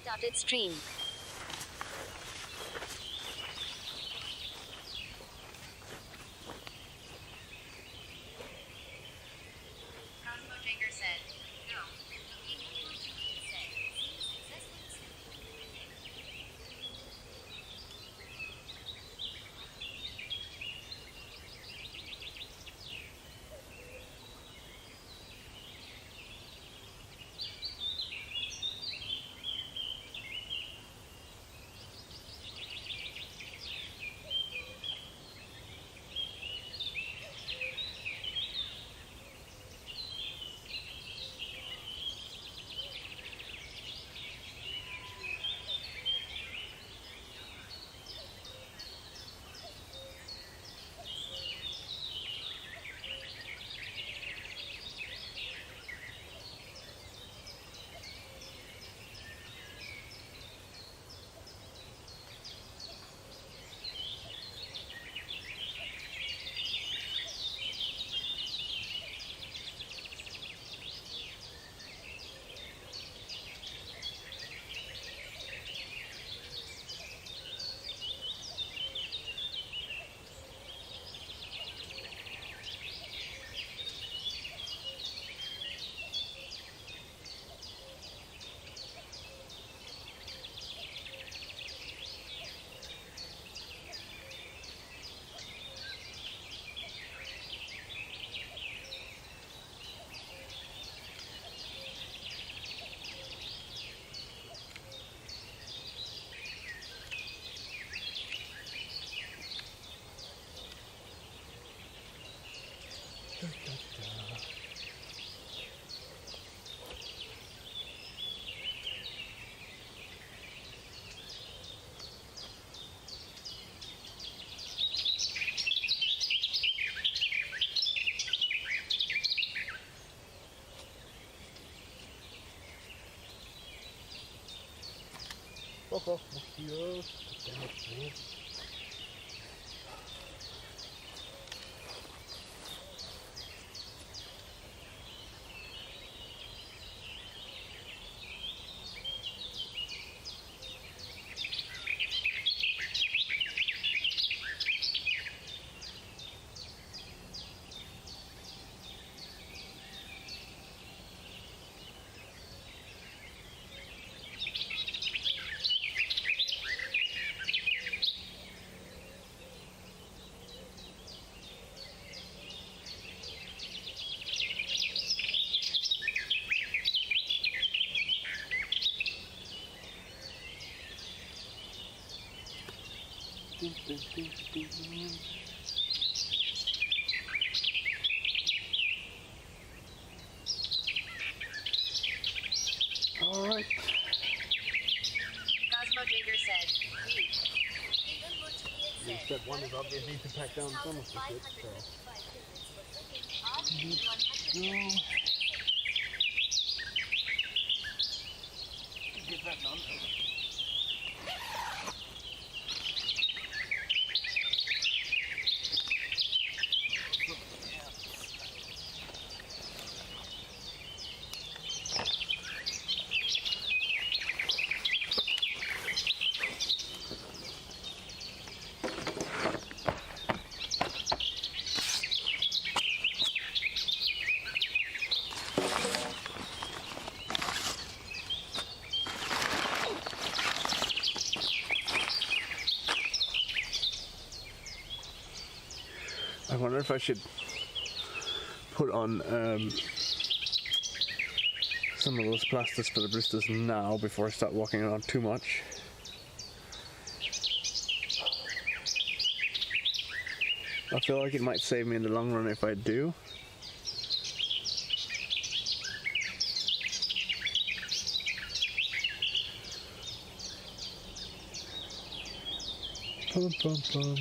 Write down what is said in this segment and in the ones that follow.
Started stream. Cosmo Jager said, "Go." Fuck off, mosquitoes. Damn it, man. Alright. Cosmo Jager said, You said one is obviously to pack down some of the shit, so. Get that done. I wonder if I should put on some of those plasters for the blisters now before I start walking around too much. I feel like it might save me in the long run if I do. Pum pum pum.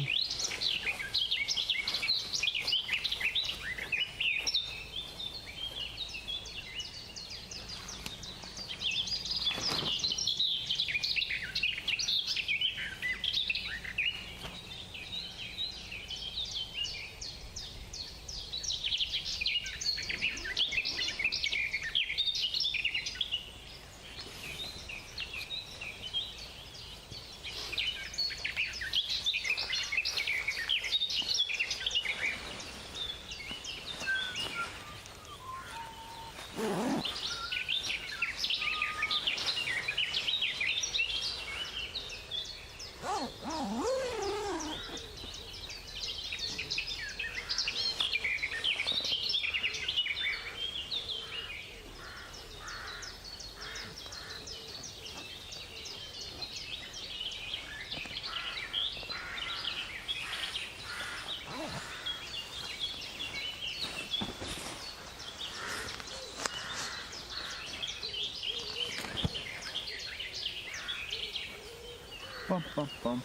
Bum, bum, bum.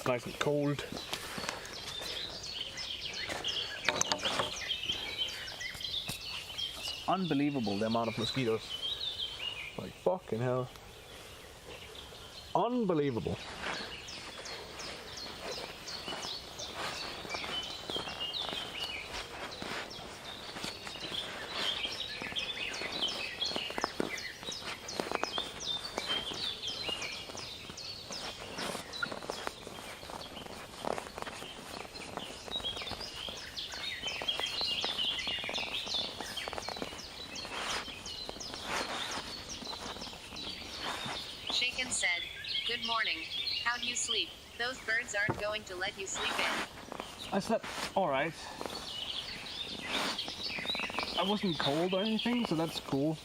Nice and cold. It's unbelievable the amount of mosquitoes. Like fucking hell. Unbelievable. Shaken said, "Good morning. How do you sleep? Those birds aren't going to let you sleep in." I slept alright. I wasn't cold or anything, so that's cool.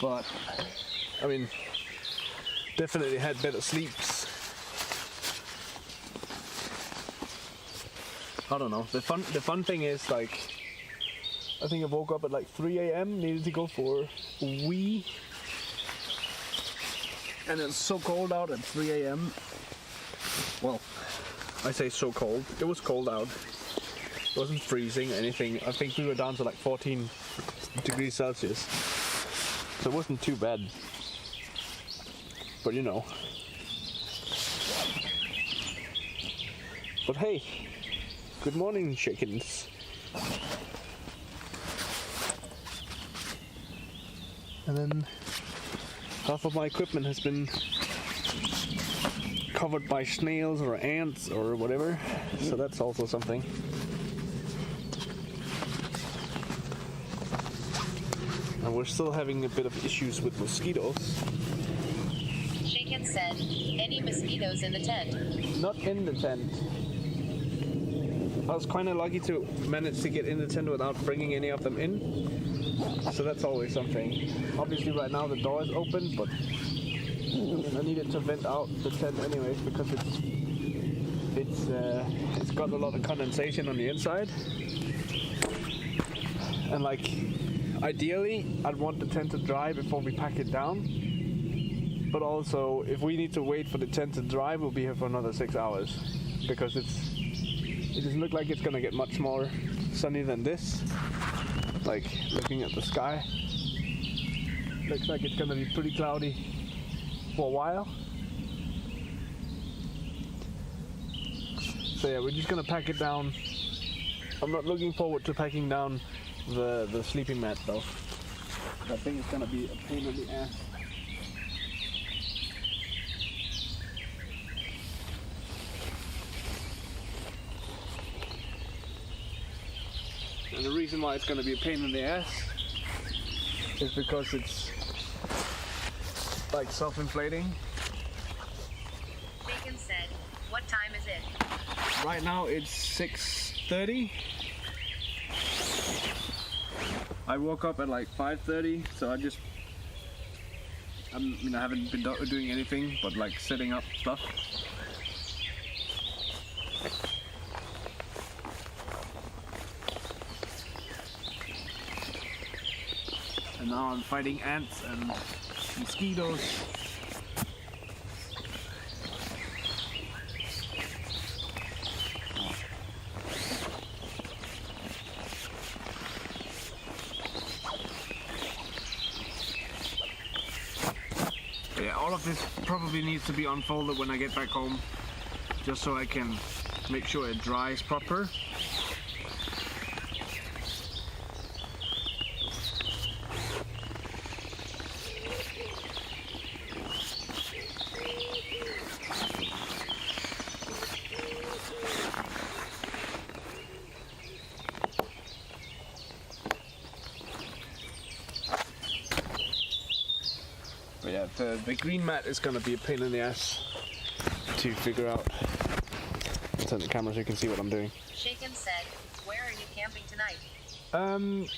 But, I mean, definitely had better sleeps. I don't know. The fun thing is, like, I think I woke up at like 3 a.m. Needed to go for a wee. And it's so cold out at 3 a.m. Well, I say so cold. It was cold out. It wasn't freezing or anything. I think we were down to like 14 degrees Celsius. So it wasn't too bad. But you know. But hey, good morning, chickens. And then half of my equipment has been covered by snails or ants or whatever, so that's also something. And we're still having a bit of issues with mosquitoes. Shaken said, "Any mosquitoes in the tent?" Not in the tent. I was kind of lucky to manage to get in the tent without bringing any of them in. So that's always something. Obviously right now the door is open, but I needed to vent out the tent anyways because it's got a lot of condensation on the inside. And like ideally I'd want the tent to dry before we pack it down. But also if we need to wait for the tent to dry, we'll be here for another 6 hours because it doesn't look like it's gonna get much more sunny than this. Like looking at the sky, looks like it's gonna be pretty cloudy for a while. So yeah, we're just gonna pack it down. I'm not looking forward to packing down the sleeping mat though. I think it's gonna be a pain in the ass. And the reason why it's going to be a pain in the ass is because it's like self-inflating. Shaken said, "What time is it?" Right now it's 6:30. I woke up at like 5:30, so I haven't been doing anything but like setting up stuff. now I'm fighting ants and mosquitoes. Yeah, all of this probably needs to be unfolded when I get back home, just so I can make sure it dries proper. But yeah, the green mat is gonna be a pain in the ass to figure out. I'll turn the camera so you can see what I'm doing. Shaken said, "Where are you camping tonight?"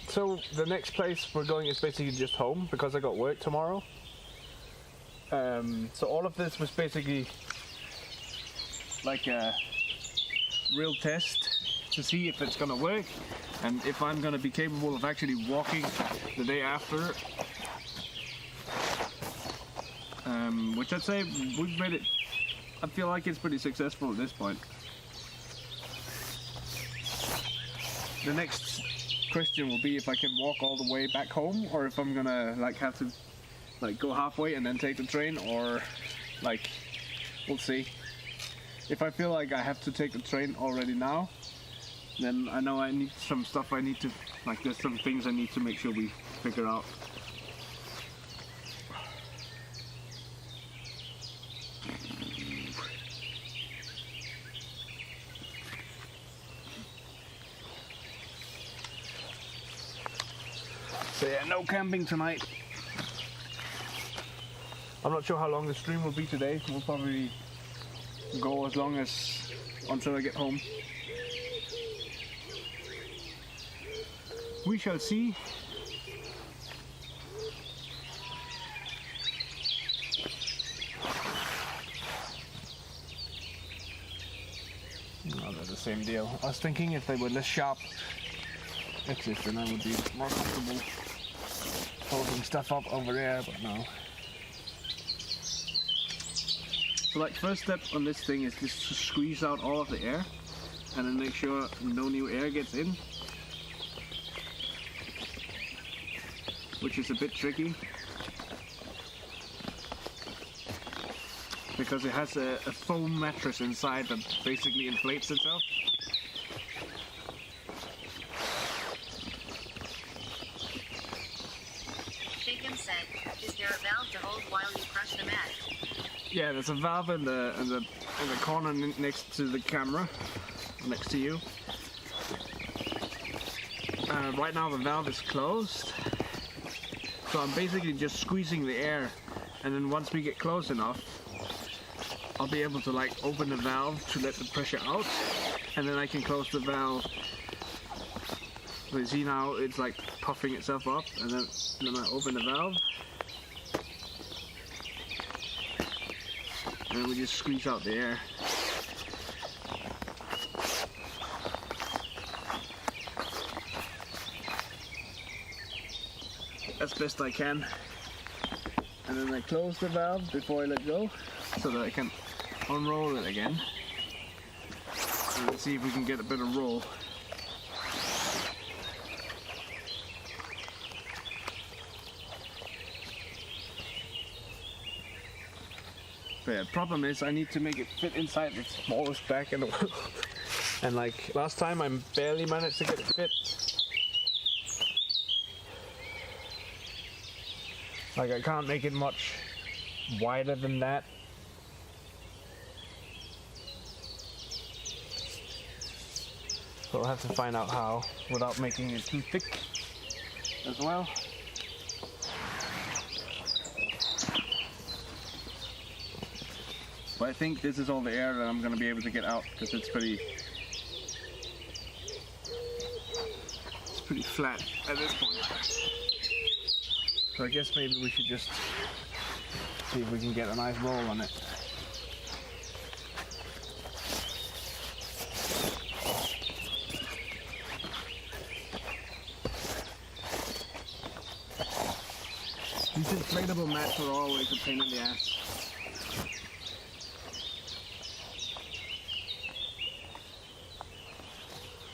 So the next place we're going is basically just home because I got work tomorrow. So all of this was basically like a real test to see if it's gonna work and if I'm gonna be capable of actually walking the day after. Which I'd say we've made it. I feel like it's pretty successful at this point. The next question will be if I can walk all the way back home, or if I'm gonna like have to like go halfway and then take the train, or like we'll see. If I feel like I have to take the train already now, then I know I need some stuff I need to, like there's some things I need to make sure we figure out. So yeah, no camping tonight. I'm not sure how long the stream will be today. We'll probably go as long as until I get home. We shall see. No, they're the same deal. I was thinking if they were less sharp edges, then I would be more comfortable holding stuff up over there, but no. So like first step on this thing is just to squeeze out all of the air and then make sure no new air gets in, which is a bit tricky because it has a foam mattress inside that basically inflates itself. Shaken said, "Is there a valve to hold while you crush the mat?" Yeah, there's a valve in the corner next to the camera, next to you. Right now the valve is closed, so I'm basically just squeezing the air, and then once we get close enough, I'll be able to like open the valve to let the pressure out, and then I can close the valve. So you see now it's like puffing itself up, and then I open the valve. And then we just squeeze out the air. As best I can. And then I close the valve before I let go, so that I can unroll it again. And let's see if we can get a bit of roll. But yeah, problem is I need to make it fit inside the smallest bag in the world. And like last time I barely managed to get it fit. Like I can't make it much wider than that. So I'll have to find out how without making it too thick as well. But I think this is all the air that I'm going to be able to get out because it's pretty flat at this point. So I guess maybe we should just see if we can get a nice roll on it. These inflatable mats are always a pain in the ass.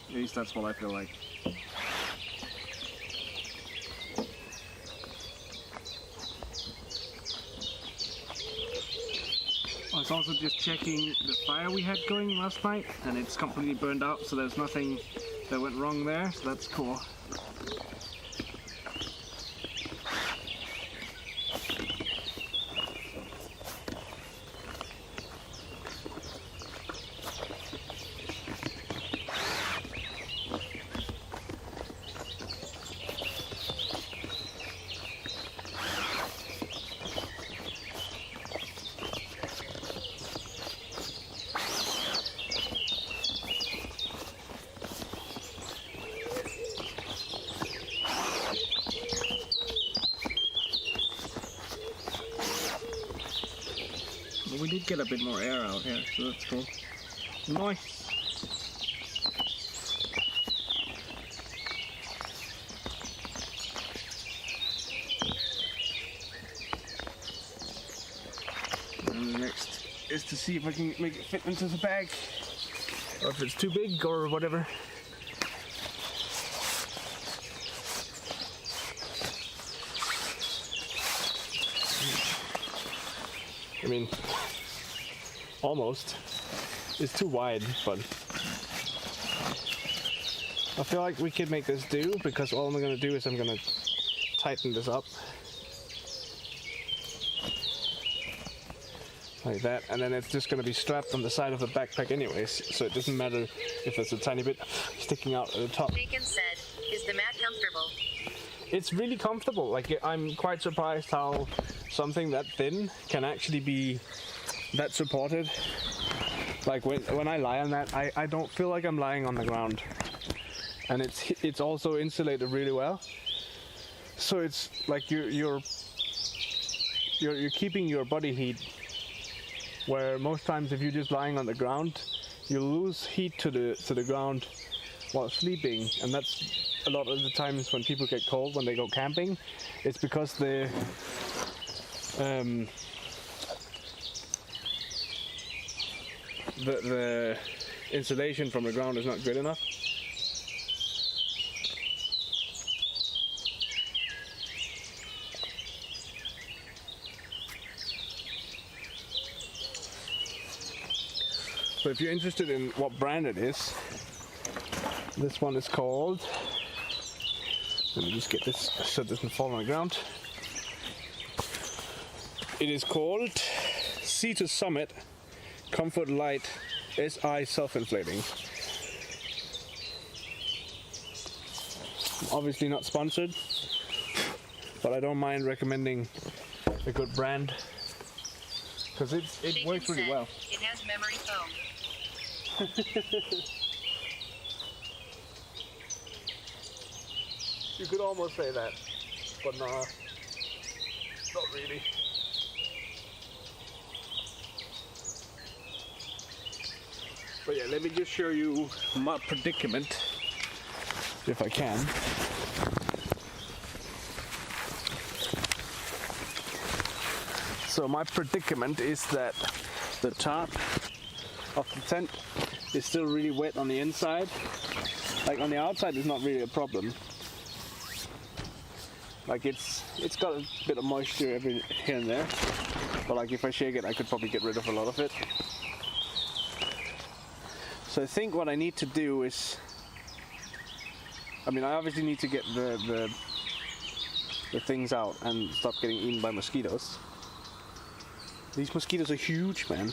At least that's what I feel like. I was also just checking the fire we had going last night, and it's completely burned out, so there's nothing that went wrong there, so that's cool. We did get a bit more air out here, so that's cool. Nice! And the next is to see if I can make it fit into the bag, or if it's too big or whatever. I mean, almost. It's too wide, but I feel like we could make this do, because all I'm gonna do is I'm gonna tighten this up like that, and then it's just gonna be strapped on the side of the backpack anyways, so it doesn't matter if there's a tiny bit sticking out at the top. Bacon said, "Is the mat comfortable?" It's really comfortable. Like, I'm quite surprised how something that thin can actually be that supported. Like when I lie on that, I don't feel like I'm lying on the ground, and it's also insulated really well. So it's like you're keeping your body heat, where most times if you're just lying on the ground, you lose heat to the ground while sleeping, and that's a lot of the times when people get cold when they go camping. It's because the insulation from the ground is not good enough. So if you're interested in what brand it is, this one is called, let me just get this so it doesn't fall on the ground. It is called Sea to Summit Comfort Light SI Self-Inflating. Obviously not sponsored, but I don't mind recommending a good brand, because it Bacon works really said, well. "It has memory foam." You could almost say that, but nah, not really. But yeah, let me just show you my predicament, if I can. So my predicament is that the top of the tent is still really wet on the inside. Like on the outside it's not really a problem. Like it's got a bit of moisture every here and there, but like if I shake it I could probably get rid of a lot of it. So I think what I need to do is, I mean I obviously need to get the things out and stop getting eaten by mosquitoes. These mosquitoes are huge, man.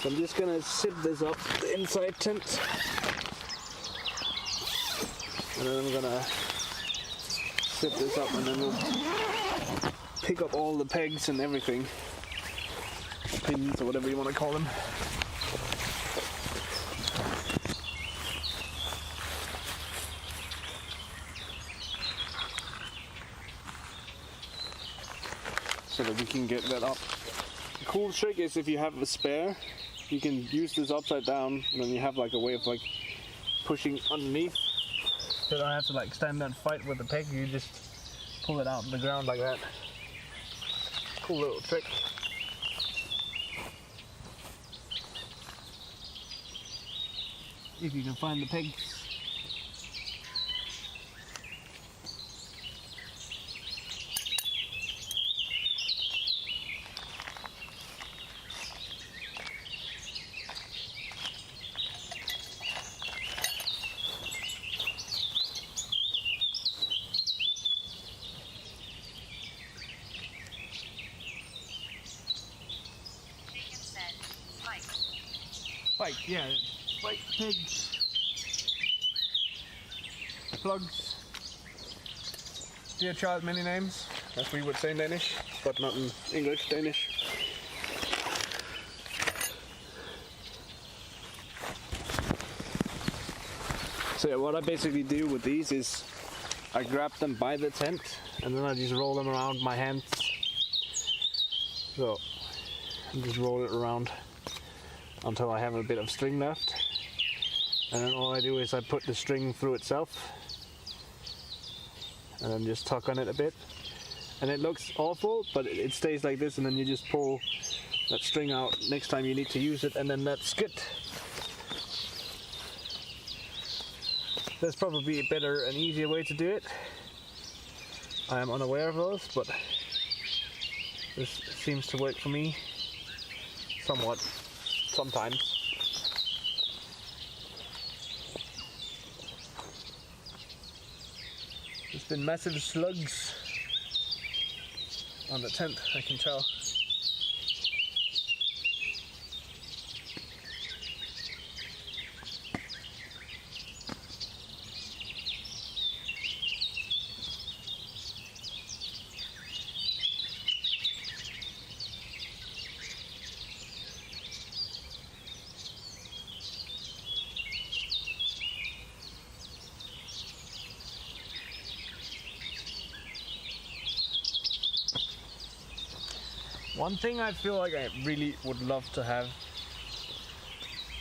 So I'm just gonna zip this up the inside tent, and then I'm gonna zip this up, and then we'll pick up all the pegs and everything, pins or whatever you want to call them. So that we can get that up. The cool trick is if you have a spare, you can use this upside down, and then you have like a way of like pushing underneath, You don't have to like stand there and fight with the pig, you just pull it out on the ground like that. Cool little trick. If you can find the pigs. Chicken said, Spike. Spike, yeah. Spike, pigs. Plugs. Dear child, many names, as we would say in Danish, but not in English, Danish. So yeah, what I basically do with these is I grab them by the tent and then I just roll them around my hands. So I just roll it around until I have a bit of string left. And then all I do is I put the string through itself and then just tug on it a bit. And it looks awful, but it stays like this, and then you just pull that string out next time you need to use it, and then that's good. There's probably a better and easier way to do it. I am unaware of those, but this seems to work for me somewhat, sometimes. There's been massive slugs on the tent, I can tell. One thing I feel like I really would love to have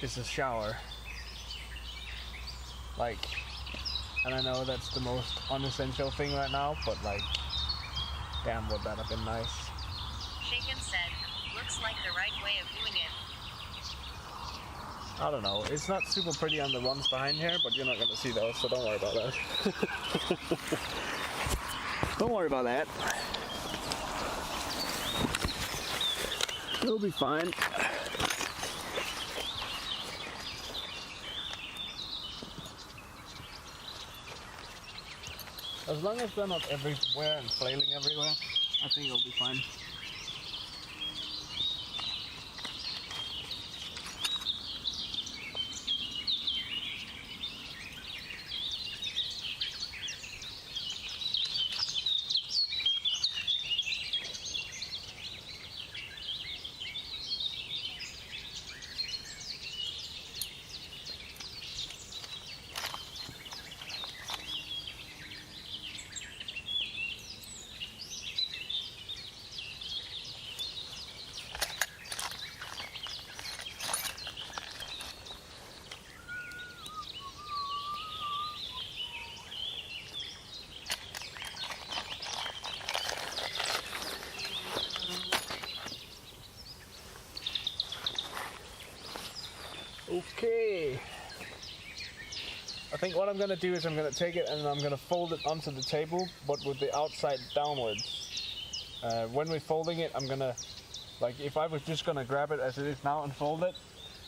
is a shower. Like, and I know that's the most unessential thing right now, but like, damn, would that have been nice. Shaken said, looks like the right way of doing it. I don't know, it's not super pretty on the ones behind here, but you're not gonna see those, so don't worry about that. Don't worry about that. It'll be fine. As long as they're not everywhere and flailing everywhere, I think it'll be fine. Okay. I think what I'm going to do is I'm going to take it and I'm going to fold it onto the table, but with the outside downwards. When we're folding it, I'm going to, like, if I was just going to grab it as it is now and fold it,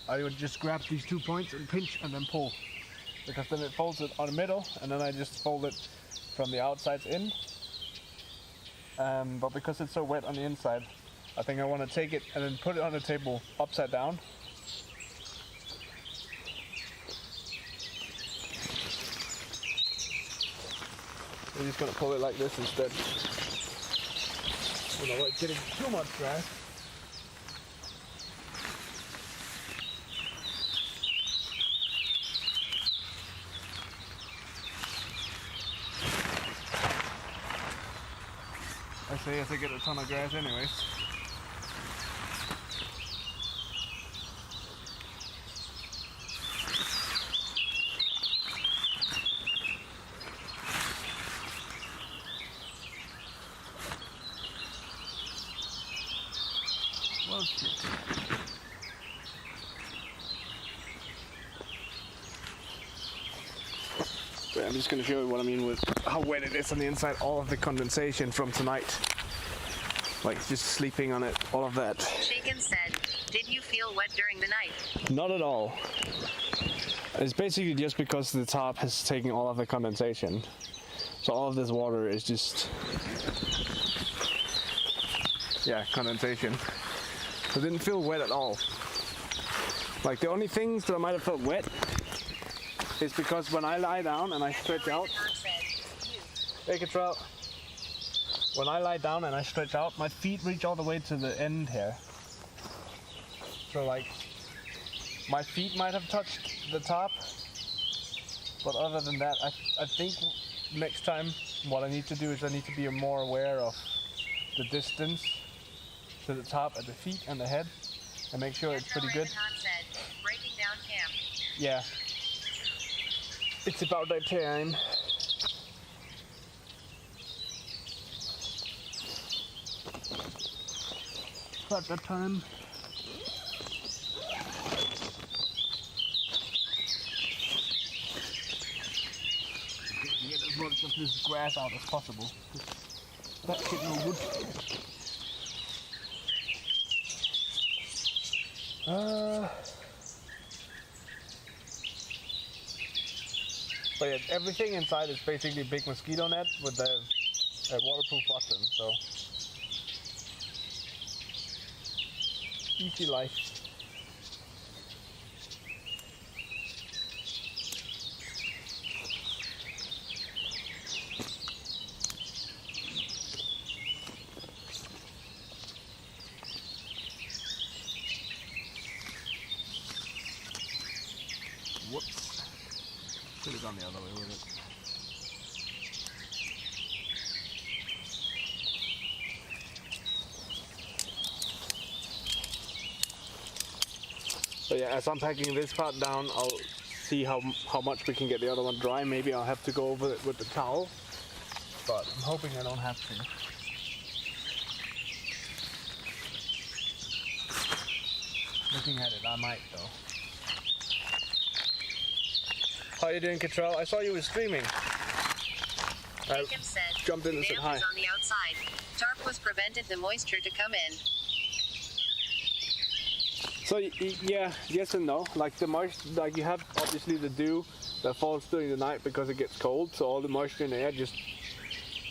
I would just grab these 2 points and pinch and then pull. Because then it folds it on the middle, and then I just fold it from the outsides in. But because it's so wet on the inside, I think I want to take it and then put it on the table upside down. We're just going to pull it like this instead. You know, it's getting too much grass. I say as I get a ton of grass anyways. Wait, I'm just going to show you what I mean with how wet it is on the inside. All of the condensation from tonight, like just sleeping on it, all of that. Shaken said, did you feel wet during the night? Not at all. It's basically just because the top has taken all of the condensation. So all of this water is just, yeah, condensation. So it didn't feel wet at all. Like the only things that I might have felt wet is because when I lie down and I stretch out, take a trout. When I lie down and I stretch out, my feet reach all the way to the end here. So like, my feet might have touched the top, but other than that, I think next time what I need to do is I need to be more aware of the distance to the top at the feet and the head and make sure it's pretty good. Said, breaking down camp. Yeah. It's about that time. About that time. Get as much of this grass out as possible. That's getting no good. But yeah, everything inside is basically a big mosquito net with a waterproof button, so easy life. Whoops. Should have gone the other way with it. So yeah, as I'm packing this part down, I'll see how much we can get the other one dry. Maybe I'll have to go over it with the towel, but I'm hoping I don't have to. Looking at it, I might though. How you doing, Cottrell? I saw you were streaming. I Said, jumped in and said dam hi. was on the outside. Tarp was prevented the moisture to come in. So yeah, yes and no. Like the moisture, like you have obviously the dew that falls during the night because it gets cold, so all the moisture in the air just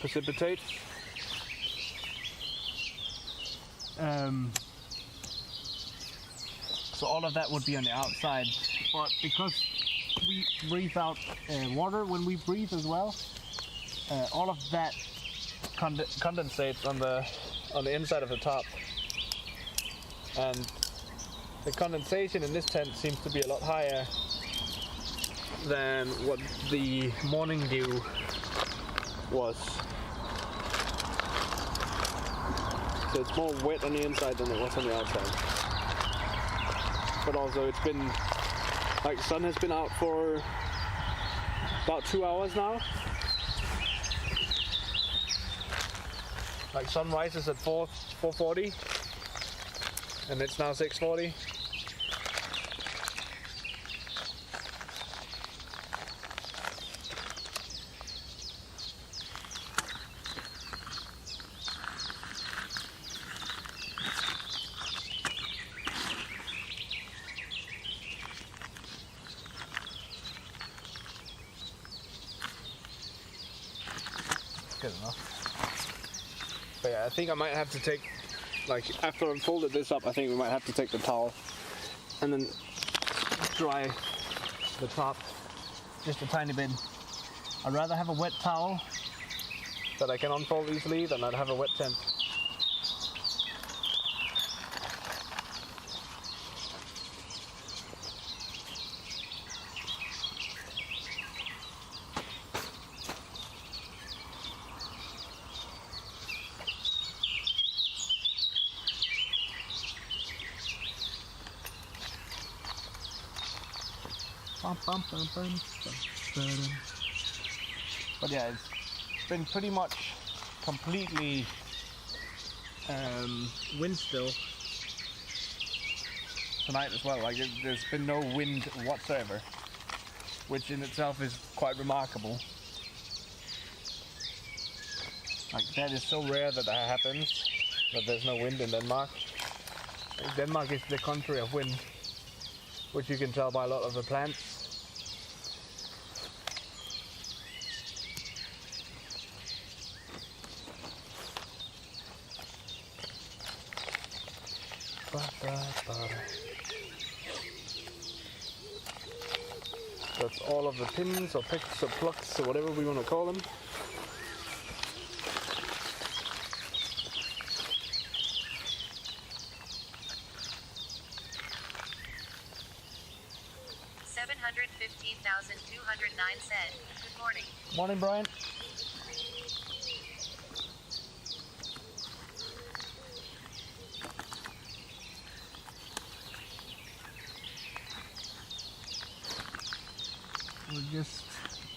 precipitates. So all of that would be on the outside, but because we breathe out water when we breathe as well, all of that condensates on the inside of the top, and the condensation in this tent seems to be a lot higher than what the morning dew was. So it's more wet on the inside than it was on the outside. But also it's been, like, the sun has been out for about 2 hours now. Like sunrise is at 4:40 and it's now 6:40. Good enough. But yeah, I think I might have to take, like, after I've folded this up, I think we might have to take the towel and then dry the top just a tiny bit. I'd rather have a wet towel that I can unfold easily than I'd have a wet tent. But yeah, it's been pretty much completely wind still tonight as well. Like there's been no wind whatsoever, which in itself is quite remarkable. Like that is so rare that happens, that there's no wind in Denmark. Denmark is the country of wind, which you can tell by a lot of the plants. That's all of the pins or picks or plucks or whatever we want to call them. $715,209 said. Good morning. Morning, Brian. We're just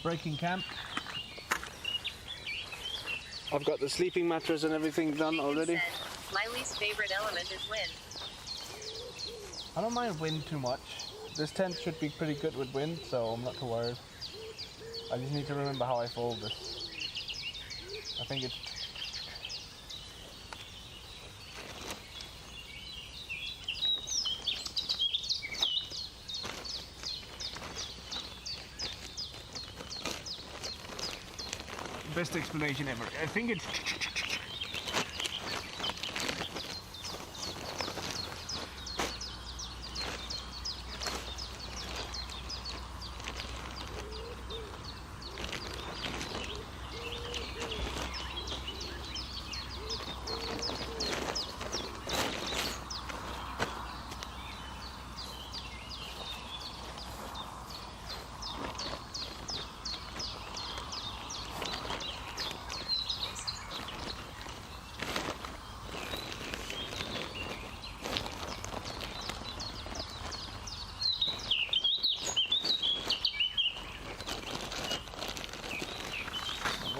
breaking camp. I've got the sleeping mattress and everything done already. Said, my least favorite element is wind. I don't mind wind too much. This tent should be pretty good with wind, so I'm not too worried. I just need to remember how I fold this. I think it's... best explanation ever. I think it's...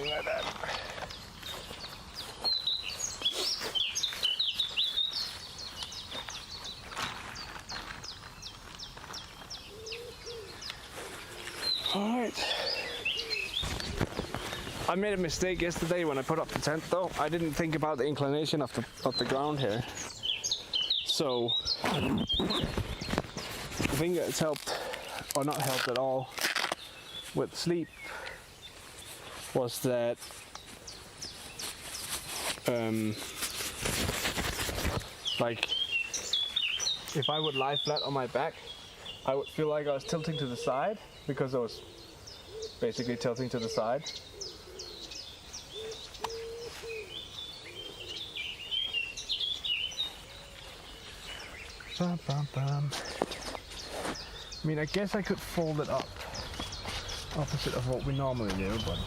like that. All right. I made a mistake yesterday when I put up the tent though. I didn't think about the inclination of the ground here. So the thing that's helped, or not helped at all, with sleep was that like if I would lie flat on my back, I would feel like I was tilting to the side because I was basically tilting to the side. Bum, bum, bum. I mean, I guess I could fold it up opposite of what we normally do, but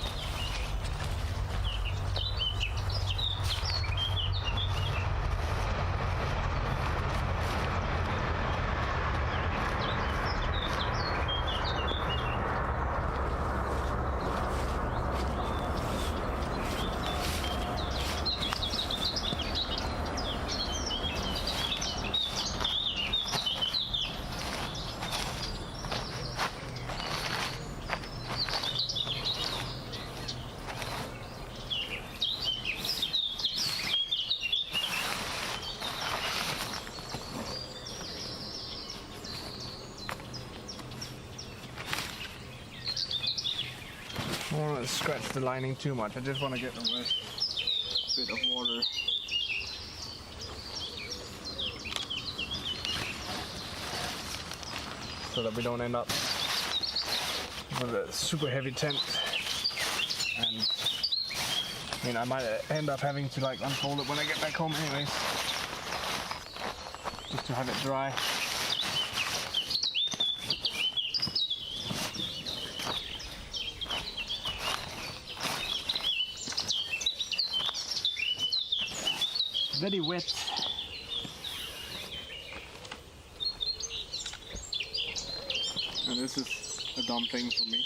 I don't want to scratch the lining too much. I just want to get the last bit of water. So that we don't end up with a super heavy tent. And I mean, I might end up having to like unfold it when I get back home anyways. Just to have it dry. Very wet. And this is a dumb thing for me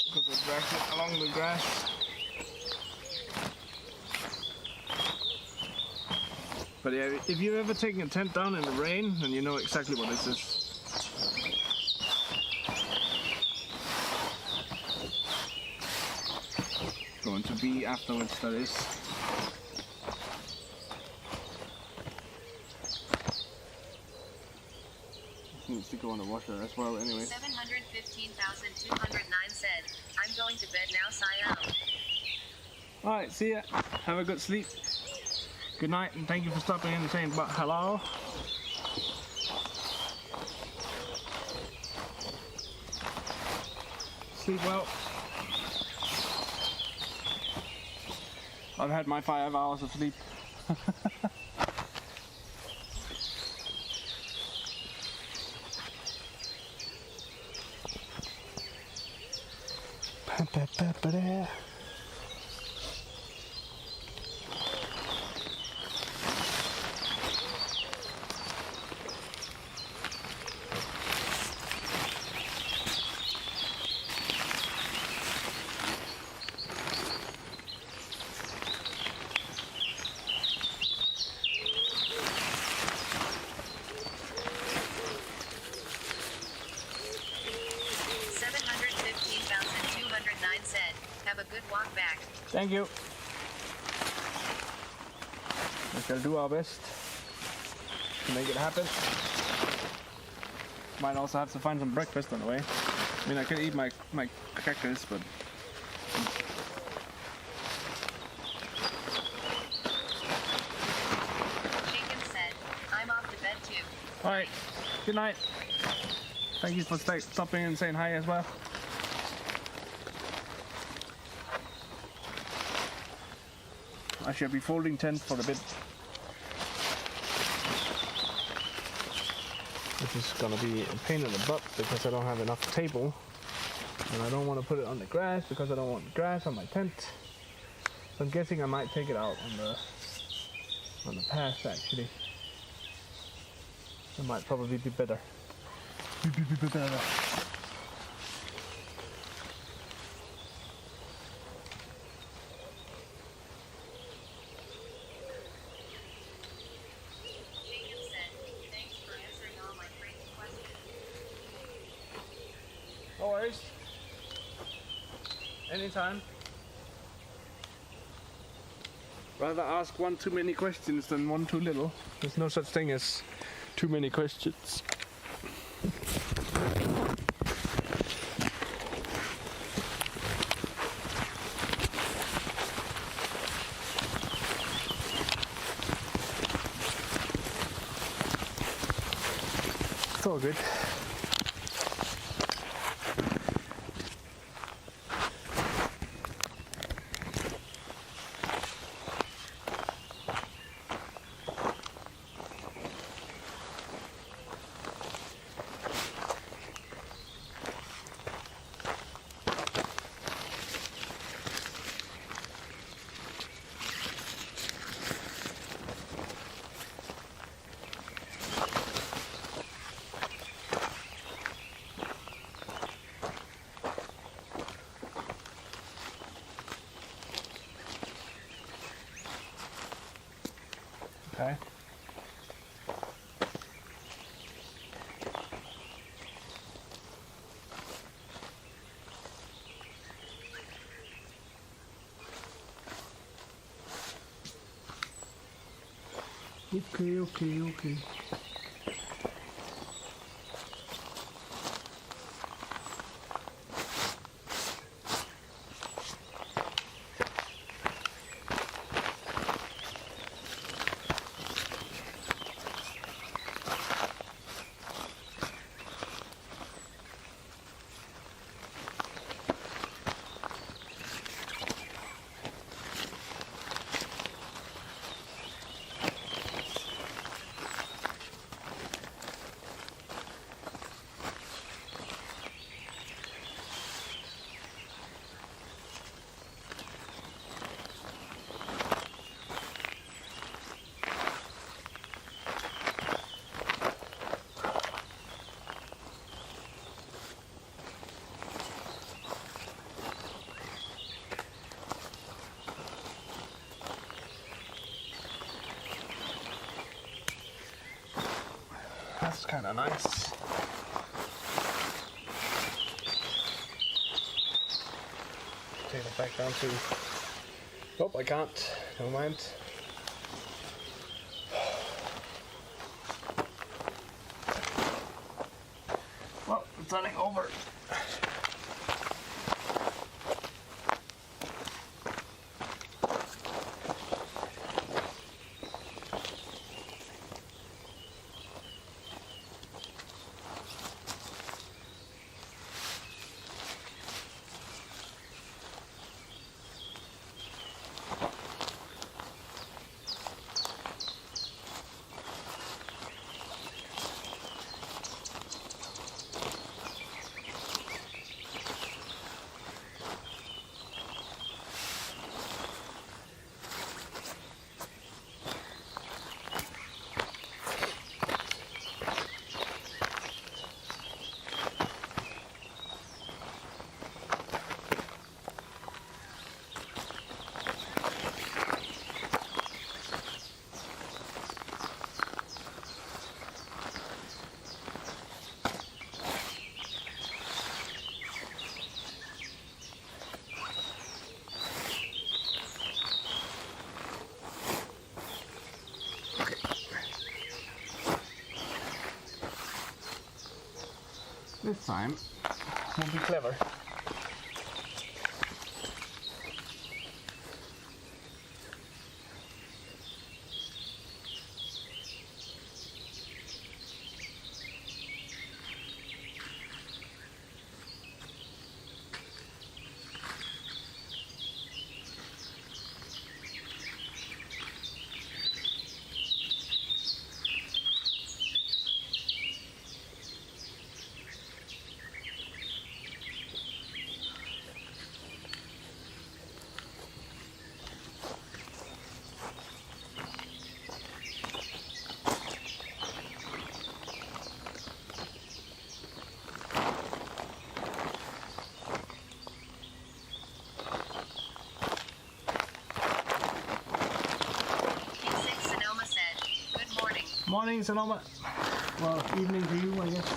because I dragged it along the grass. But yeah, if you've ever taken a tent down in the rain, then you know exactly what this is. Going to be afterwards, that is. Needs to go in the washer as well, anyway. 715,209 said, I'm going to bed now, Sayao. Alright, see ya. Have a good sleep. Good night, and thank you for stopping in and saying hello. Sleep well. I've had my 5 hours of sleep. Have a good walk back. Thank you. We shall do our best to make it happen. Might also have to find some breakfast on the way. I mean, I could eat my crackers, but Shaken said, I'm off to bed too. alright. Good night. Thank you for stopping and saying hi as well. I shall be folding tent for a bit. This is gonna be a pain in the butt because I don't have enough table. And I don't want to put it on the grass because I don't want grass on my tent. So I'm guessing I might take it out on the path actually. It might probably be better. Better. No worries. Anytime. Rather ask one too many questions than one too little. There's no such thing as too many questions. It's all good. Okay. Okay. That's kind of nice. Take it back down to... Oh, I can't. Never mind. Well, it's running over. This time, we'll be clever. Morning, Sonoma. Well, evening to you, I guess.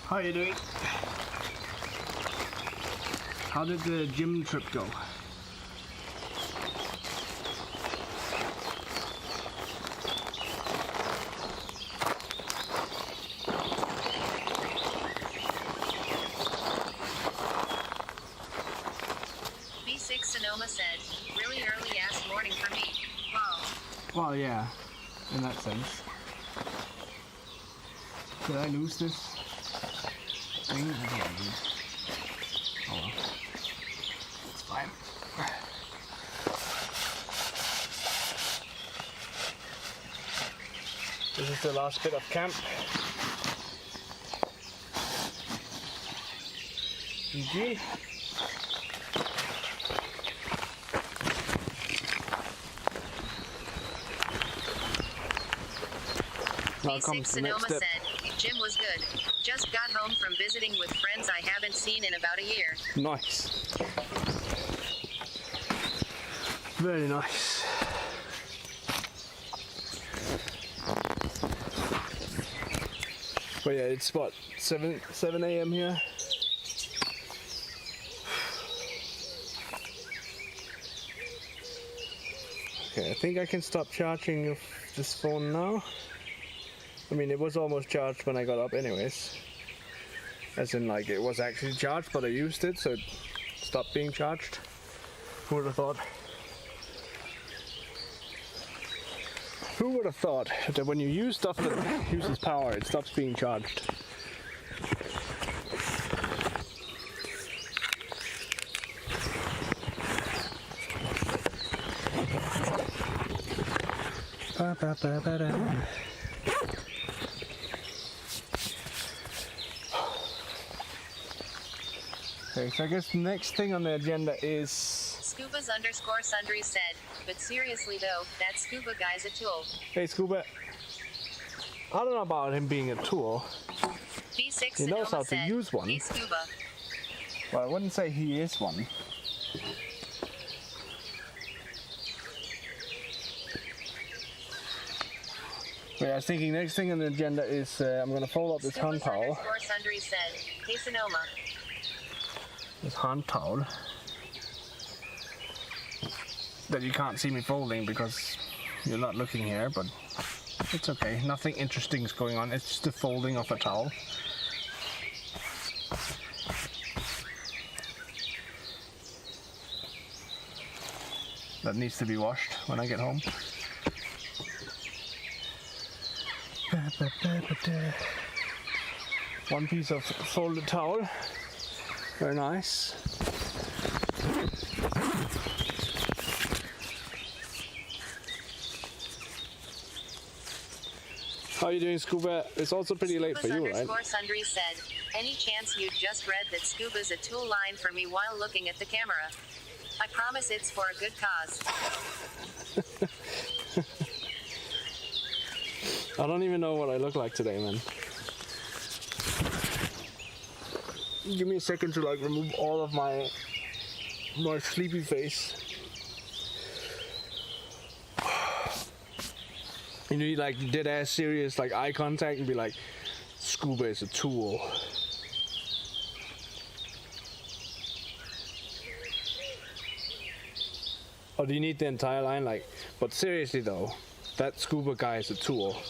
How are you doing? How did the gym trip go? Sonoma said, really early ass morning for me. Wow. Well, yeah, in that sense. Did I lose this thing? I think I did. Oh well. It's fine. This is the last bit of camp. GG. Now comes the next step. Said, gym was good. Just got home from visiting with friends I haven't seen in about a year. Nice. Very nice. But yeah, it's what, 7 a.m. here. Okay, I think I can stop charging this phone now. I mean, it was almost charged when I got up anyways. As in, like, it was actually charged, but I used it, so it stopped being charged. Who would have thought? Who would have thought that when you use stuff that uses power, it stops being charged? Ba, ba, ba, ba, da. Okay, so I guess the next thing on the agenda is... Scubas_sundry said, but seriously though, that scuba guy's a tool. Hey Scuba, I don't know about him being a tool, B6 He knows Sonoma how to said, use one. Hey Scuba. Well, I wouldn't say he is one. But I was thinking next thing on the agenda is I'm gonna fold up this hand Scuba's towel. underscore sundry said, Hey Sonoma. This hand towel that you can't see me folding because you're not looking here, but it's okay. Nothing interesting is going on. It's just the folding of a towel. That needs to be washed when I get home. One piece of folded towel. Very nice. How are you doing, Scuba? It's also pretty late for Scuba's you, right? underscore sundry said, Any chance you just read that Scuba's a tool line for me while looking at the camera? I promise it's for a good cause. I don't even know what I look like today, man. Give me a second to like remove all of my sleepy face. You need like dead ass serious like eye contact and be like, Scuba is a tool. Or do you need the entire line? Like, but seriously though, that Scuba guy is a tool.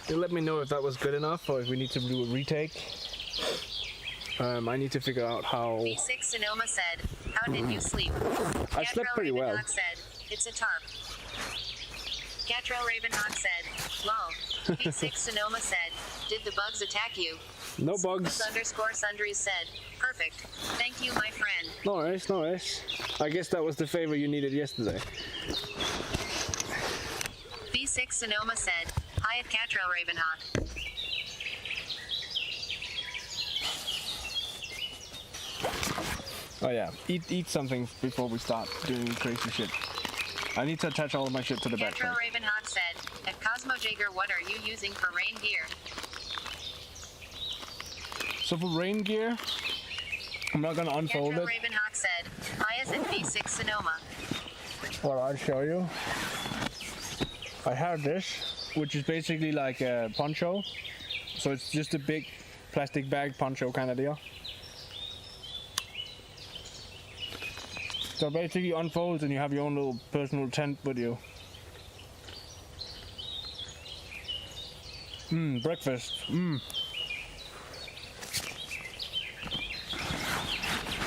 You let me know if that was good enough or if we need to do a retake. I need to figure out how. B6 Sonoma said, How did you sleep? I slept pretty well. Ravenhawk said, It's a tarp. Gatrell Ravenhawk said, Lol. B6 Sonoma said, Did the bugs attack you? No bugs. Scuba's underscore sundry said, Perfect. Thank you, my friend. No worries, no worries. I guess that was the favor you needed yesterday. B6 Sonoma said, Hi at Gatrell Ravenhawk. Oh yeah, eat something before we start doing crazy shit. I need to attach all of my shit to the Gatrell backpack. Ravenhawk said, At Cosmo Jager, what are you using for rain gear? So for rain gear, I'm not gonna unfold Gatrell it. Ravenhawk said, Hi as at B6 Sonoma. Well, I'll show you. I have this, which is basically like a poncho. So it's just a big plastic bag poncho kind of deal. So basically unfolds and you have your own little personal tent with you. Breakfast.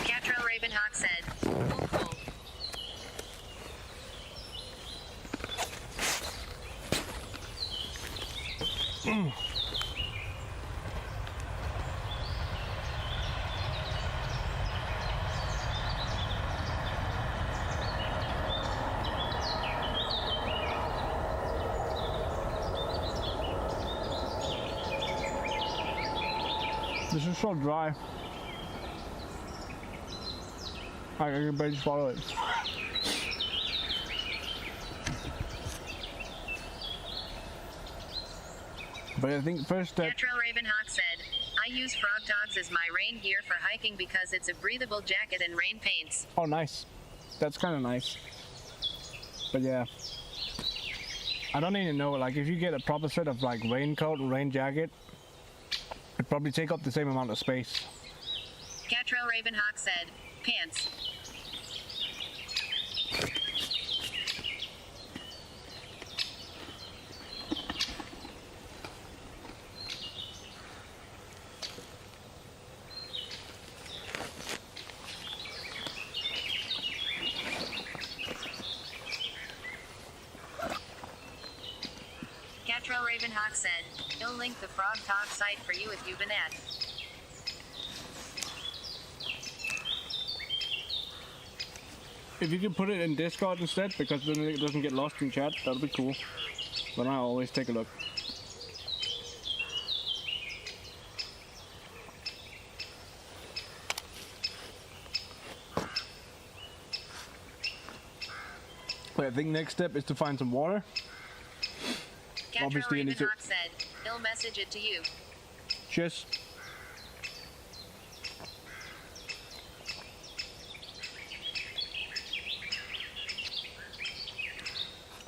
Gatrell Ravenhawk said, Cool, cool. This is so dry. I can barely swallow it. But I think first step. Gatrell Ravenhawk said, I use frog dogs as my rain gear for hiking because it's a breathable jacket and rain paints. Oh, nice. That's kind of nice. But yeah, I don't even know. Like, if you get a proper set of like raincoat and rain jacket, it'd probably take up the same amount of space. Gatrell Ravenhawk said, Pants. Gatrell Ravenhawk said, He'll link the Frog Talk site for you if you've been at. If you could put it in Discord instead, because then it doesn't get lost in chat, that'll be cool. But I always take a look. But I think next step is to find some water. Gatro obviously I need to. Ravenhawk said, he'll message it to you. Cheers.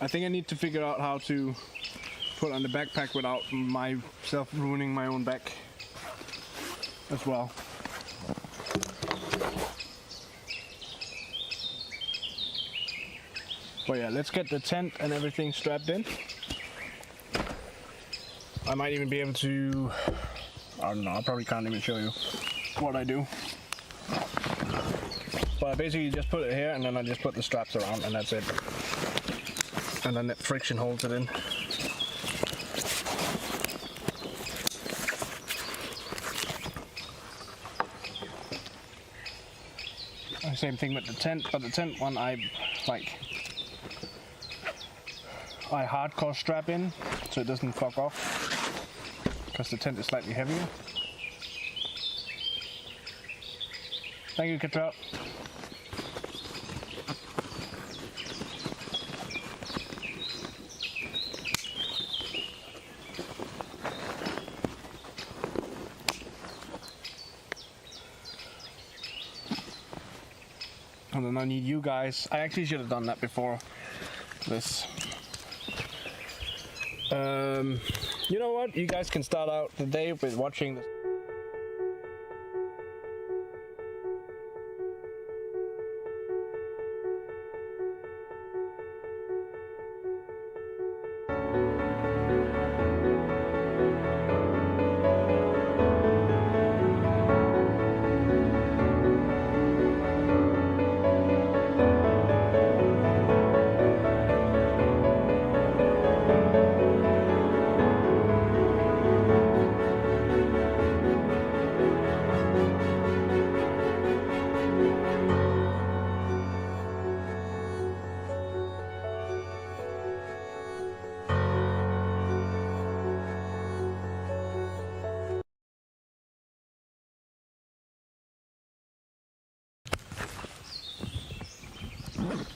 I think I need to figure out how to put on the backpack without myself ruining my own back as well. But yeah, let's get the tent and everything strapped in. I might even be able to, I don't know, I probably can't even show you what I do. But I basically just put it here and then I just put the straps around and that's it. And then the friction holds it in. Same thing with the tent, but the tent one I hardcore strap in so it doesn't fuck off because the tent is slightly heavier. Thank you, Catra. And then I need you guys. I actually should have done that before this. You know what? You guys can start out the day with watching this.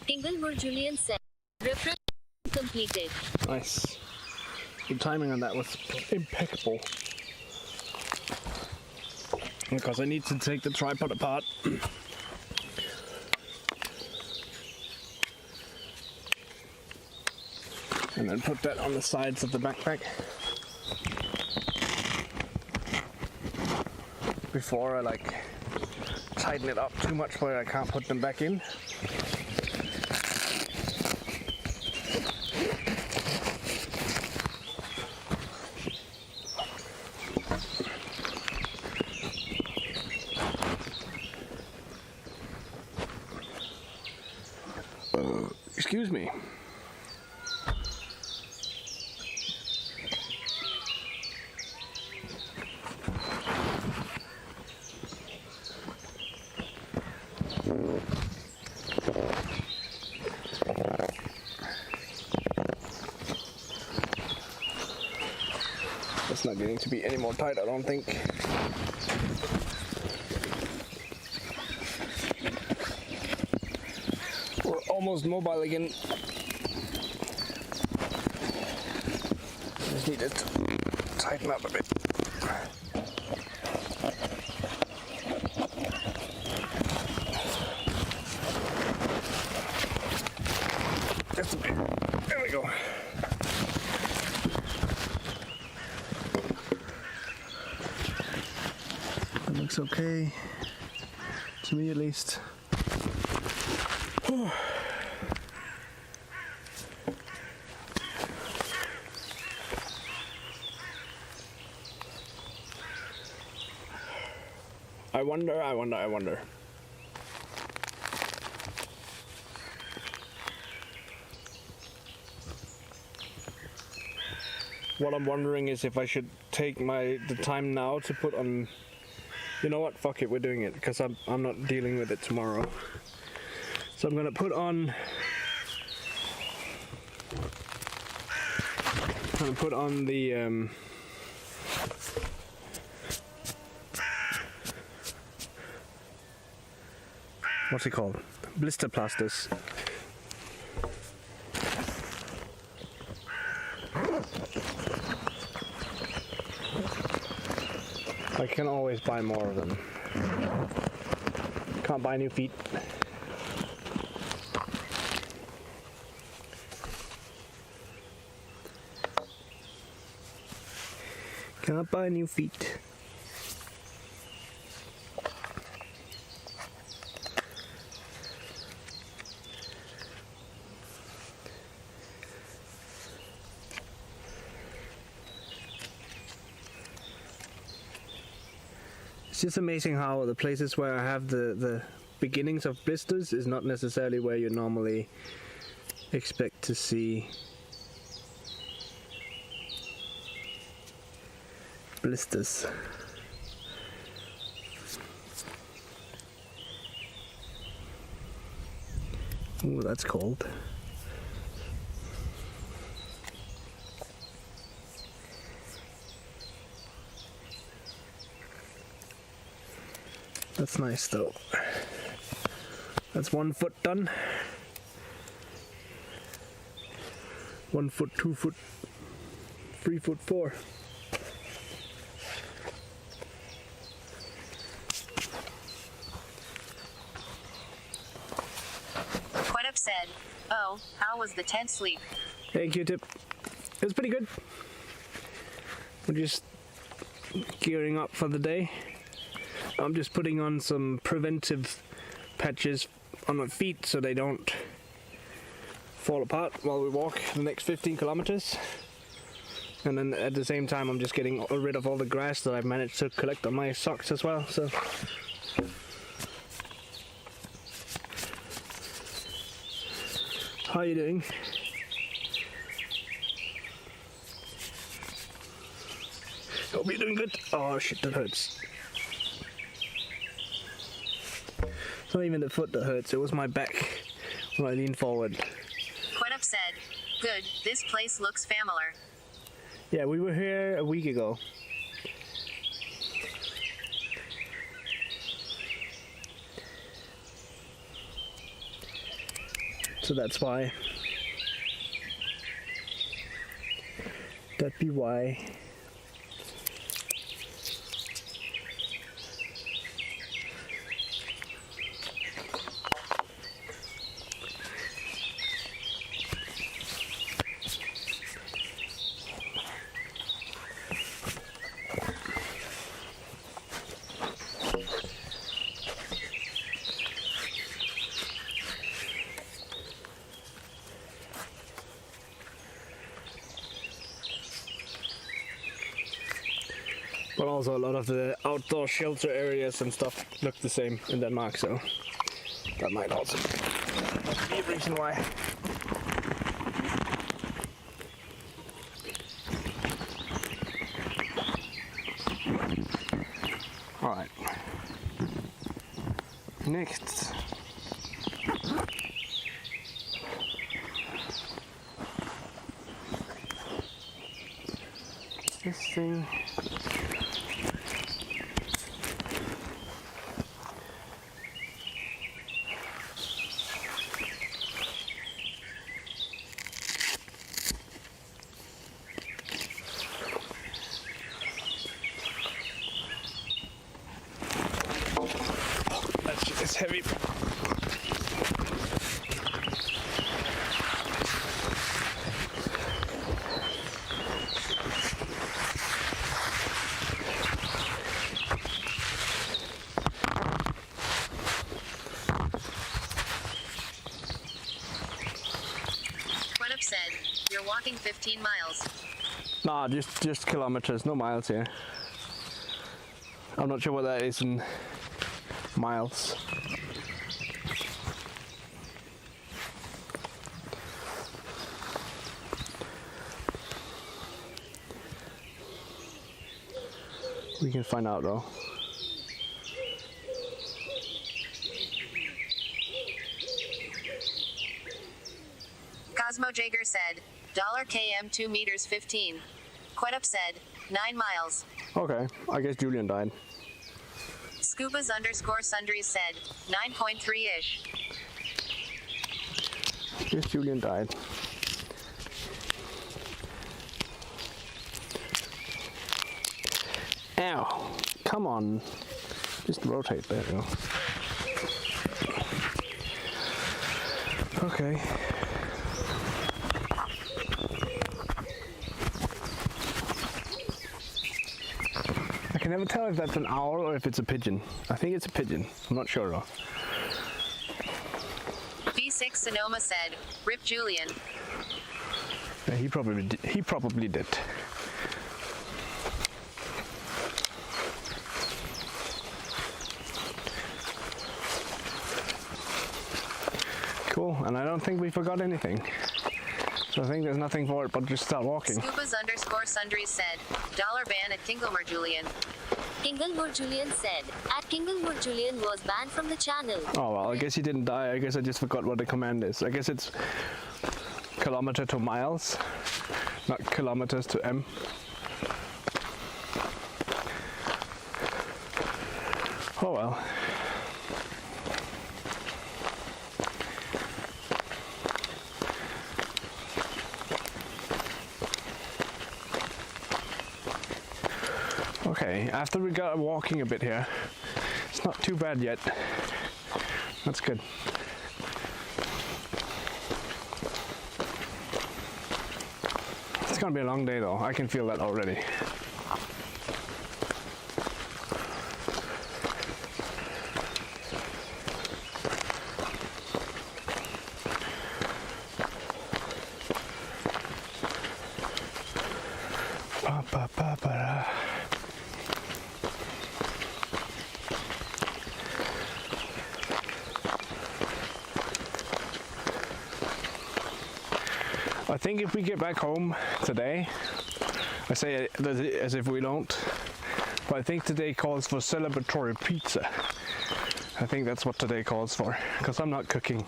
Inglewood Julian said, refresh completed. Nice. The timing on that was impeccable. Because I need to take the tripod apart. And then put that on the sides of the backpack. Before I tighten it up too much where I can't put them back in. Excuse me. It's not getting to be any more tight, I don't think. We're almost mobile again. Just need it to tighten up a bit. Just a bit. There we go. That looks okay. To me at least. I wonder. What I'm wondering is if I should take the time now to put on. You know what? Fuck it, we're doing it because I'm not dealing with it tomorrow. So I'm gonna put on. The what's it called? Blister plasters. I can always buy more of them. Can't buy new feet. Can't buy new feet. It's just amazing how the places where I have the beginnings of blisters is not necessarily where you normally expect to see blisters. Ooh, that's cold. That's nice though. That's 1 foot done. 1 foot, 2 foot, 3 foot, 4. Quite upset. Oh, how was the tent sleep? Hey Q-Tip. It was pretty good. We're just gearing up for the day. I'm just putting on some preventive patches on my feet so they don't fall apart while we walk the next 15 kilometers. And then at the same time I'm just getting rid of all the grass that I've managed to collect on my socks as well. So how are you doing? Hope you're doing good. Oh shit, that hurts. It's not even the foot that hurts, it was my back when I leaned forward. Quite upset. Good, this place looks familiar. Yeah, we were here a week ago. So that's why. That'd be why. But also a lot of the outdoor shelter areas and stuff look the same in Denmark, so that might also be a reason why. Alright. Next. This thing. It's heavy. Quite upset. You're walking 15 miles. Nah, just kilometers, no miles here. I'm not sure what that is in miles. We can find out though. Cosmo Jager said, $km 2 meters 15. Quite upset. 9 miles. Okay, I guess Julian died. Scubas_sundries said, 9.3-ish. Yes, Julian died. Ow. Come on. Just rotate. There you go. Okay. I can never tell if that's an owl or if it's a pigeon. I think it's a pigeon. I'm not sure though. B6 Sonoma said, "Rip Julian." Yeah, he probably did. Cool, and I don't think we forgot anything. So I think there's nothing for it but just start walking. Scupas_sundries said, "Dollar ban at Kinglemore Julian." Kinglemore Julian said, "At Kinglemore Julian was banned from the channel." Oh well, I guess he didn't die. I guess I just forgot what the command is. I guess it's kilometer to miles, not kilometers to M. Oh well. Okay, after we got walking a bit here, it's not too bad yet. That's good. It's gonna be a long day though, I can feel that already. Ba-ba-ba-ba-da. I think if we get back home today, I say it as if we don't, but I think today calls for celebratory pizza. I think that's what today calls for, because I'm not cooking.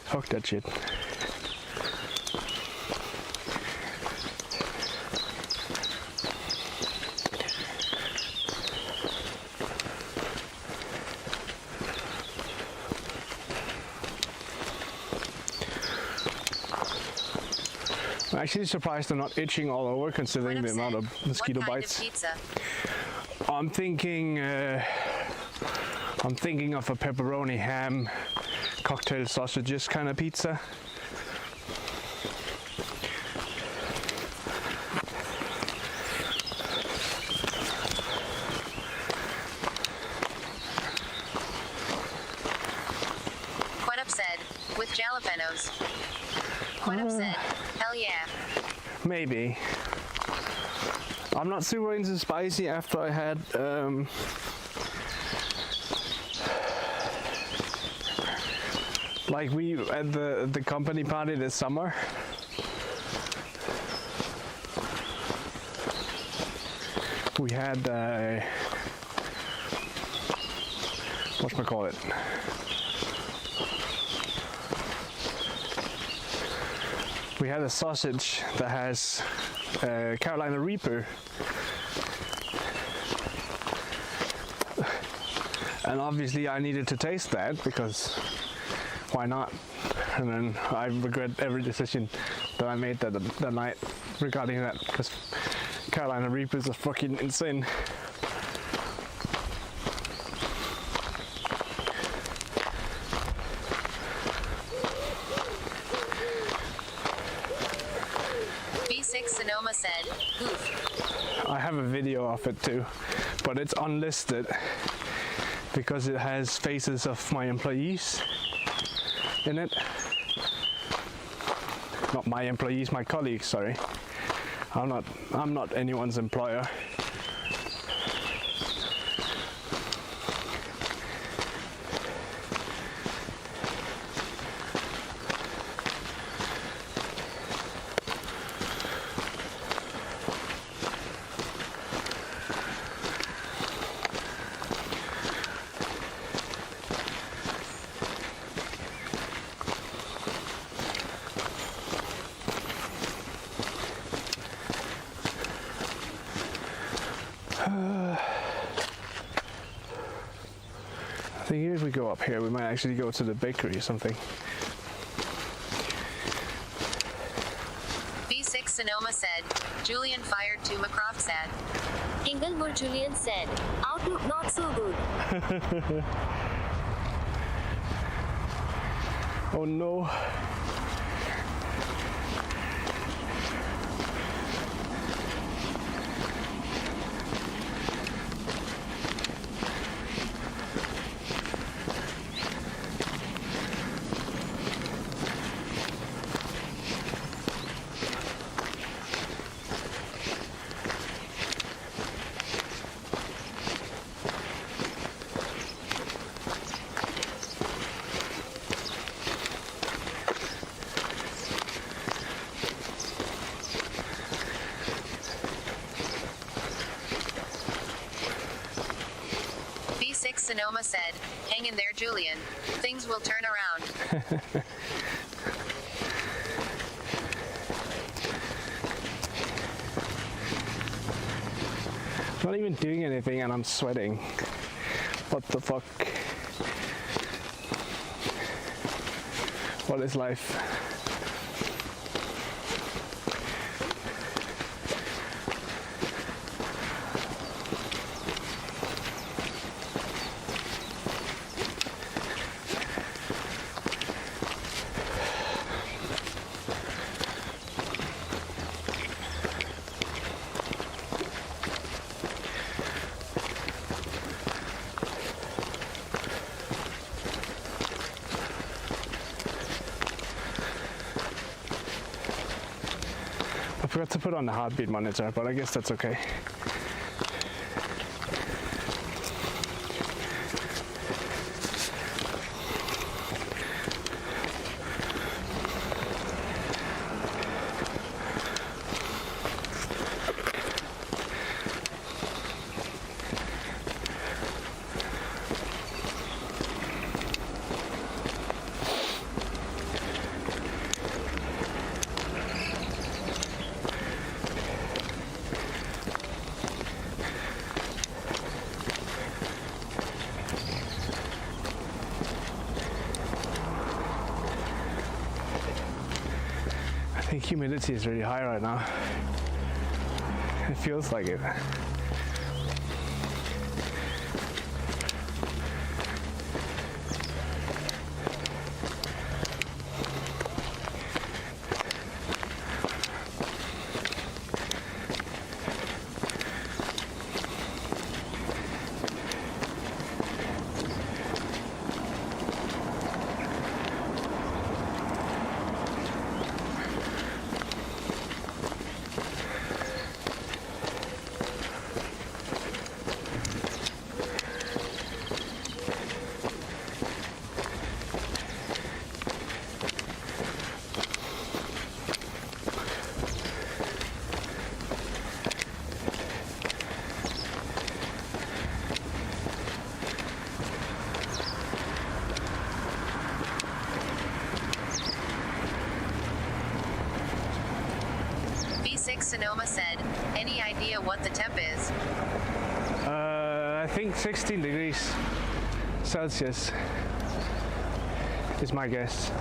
Fuck that shit. I'm actually surprised they're not itching all over, considering the amount of mosquito what kind bites. Of pizza? I'm thinking of a pepperoni ham, cocktail sausages kind of pizza. Quite upset with jalapenos. Quite upset. Hell yeah. Maybe. I'm not super into spicy after I had like we at the company party this summer. We had whatchamacallit? We had a sausage that has Carolina Reaper, and obviously I needed to taste that because why not? And then I regret every decision that I made that night regarding that, because Carolina Reapers are fucking insane. B6 Sonoma said, "Goof." I have a video of it too, but it's unlisted because it has faces of my employees in it. Not my employees, my colleagues, sorry. I'm not anyone's employer. I think if we go up here, we might actually go to the bakery or something. B6 Sonoma said, "Julian fired to McCroft said." Kinglewood Julian said, outlook not so good. Oh no. B6 Sonoma said, hang in there, Julian. Things will turn around. Not even doing anything and I'm sweating. What the fuck? What is life? I forgot to put on the heartbeat monitor, but I guess that's okay. I think humidity is really high right now. It feels like it. B6 Sonoma said, any idea what the temp is? I think 16 degrees Celsius is my guess.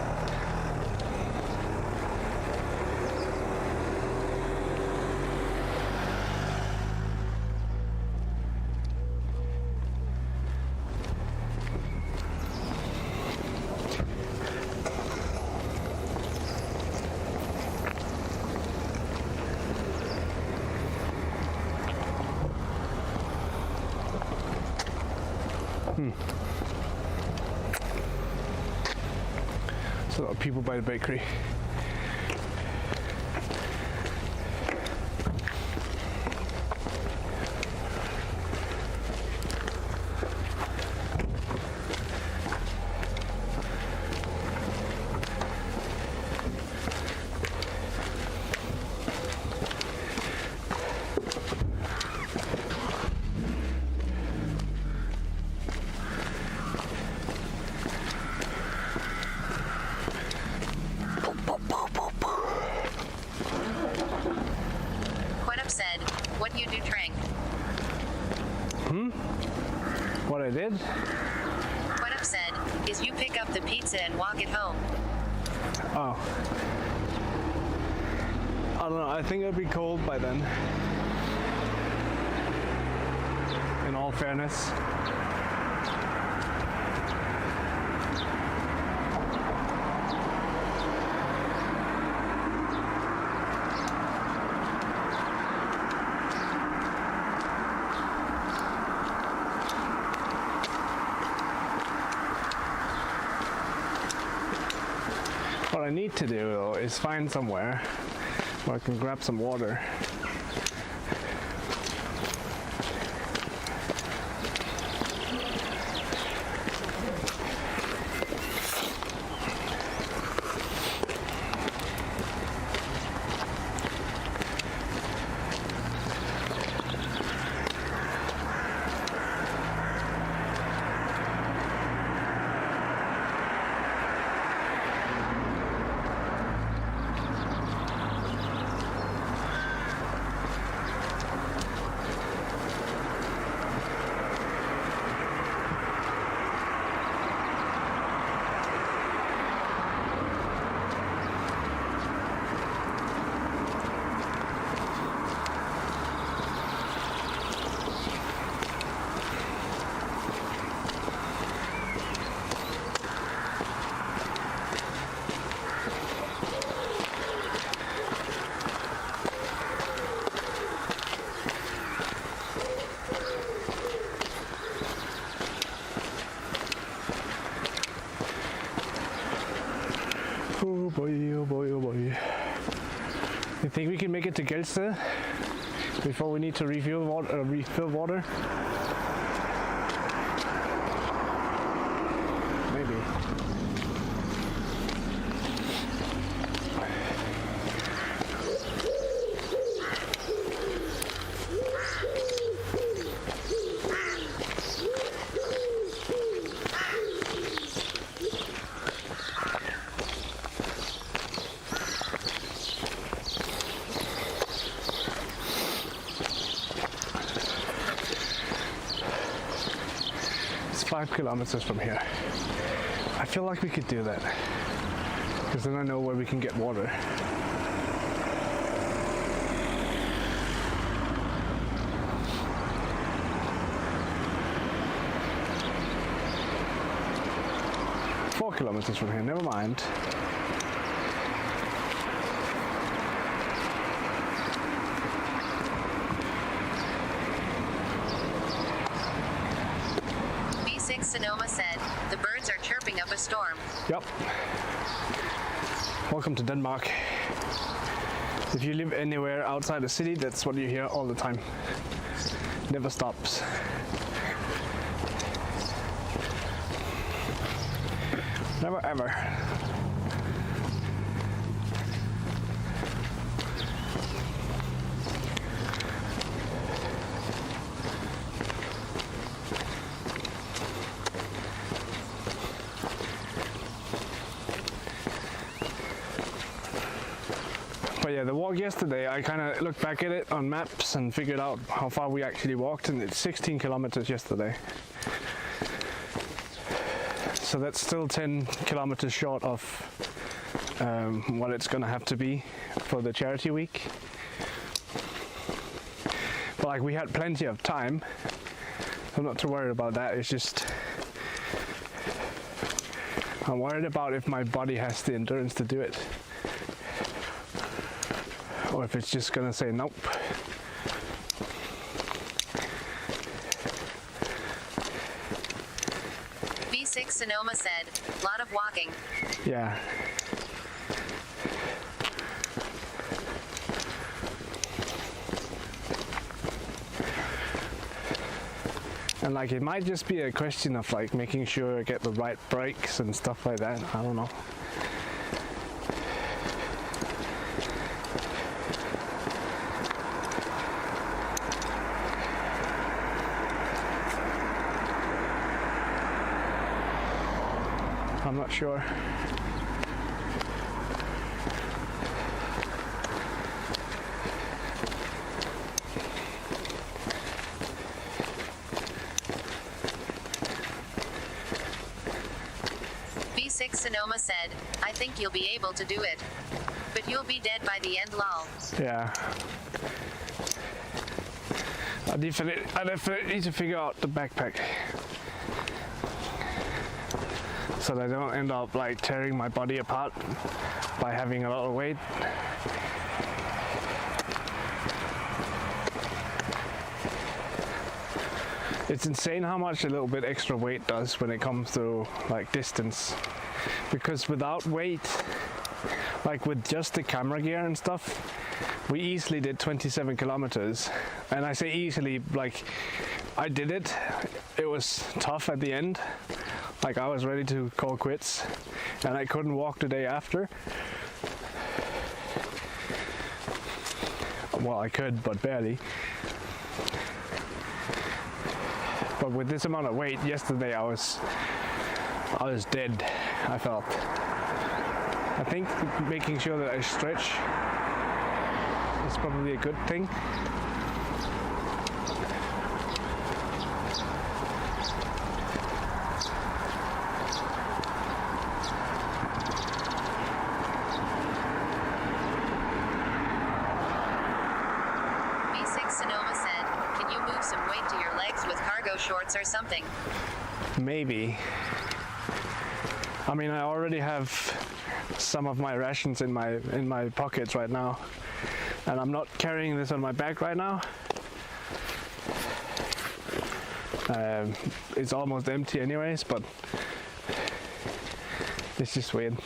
There's a lot of people by the bakery. Said, what you do drank? What I did? What I've said is you pick up the pizza and walk it home. Oh. I don't know, I think it'll be cold by then. all fairness. What I need to do though is find somewhere where I can grab some water. Oh boy, oh boy, oh boy. You think we can make it to Gelsted before we need to refill water? Maybe. It's 5 kilometers from here. I feel like we could do that, because then I know where we can get water. Four kilometers from here, never mind. B6 Sonoma said, the birds are chirping up a storm. Yep. Welcome to Denmark. If you live anywhere outside the city, that's what you hear all the time. Never stops. Never ever. But yeah, the walk yesterday, I kind of looked back at it on maps and figured out how far we actually walked, and it's 16 kilometers yesterday. So that's still 10 kilometers short of what it's gonna have to be for the charity week. But like, we had plenty of time. I'm not too worried about that. It's just I'm worried about if my body has the endurance to do it, or if it's just gonna say nope. B6 Sonoma said, lot of walking. Yeah. And like, it might just be a question of like making sure I get the right brakes and stuff like that. I don't know. I'm not sure. B6 Sonoma said, I think you'll be able to do it. But you'll be dead by the end, lol. Yeah. I definitely need to figure out the backpack so that I don't end up like tearing my body apart by having a lot of weight. It's insane how much a little bit extra weight does when it comes to like distance, because without weight, like with just the camera gear and stuff, we easily did 27 kilometers. And I say easily, like I did it. It was tough at the end. Like I was ready to call quits and I couldn't walk the day after. Well, I could, but barely. But with this amount of weight, yesterday I was dead, I felt. I think making sure that I stretch is probably a good thing. B6 Sonoma said, can you move some weight to your legs with cargo shorts or something? Maybe. I mean, I already have some of my rations in my pockets right now, and I'm not carrying this on my back right now. It's almost empty anyways, but it's just weird.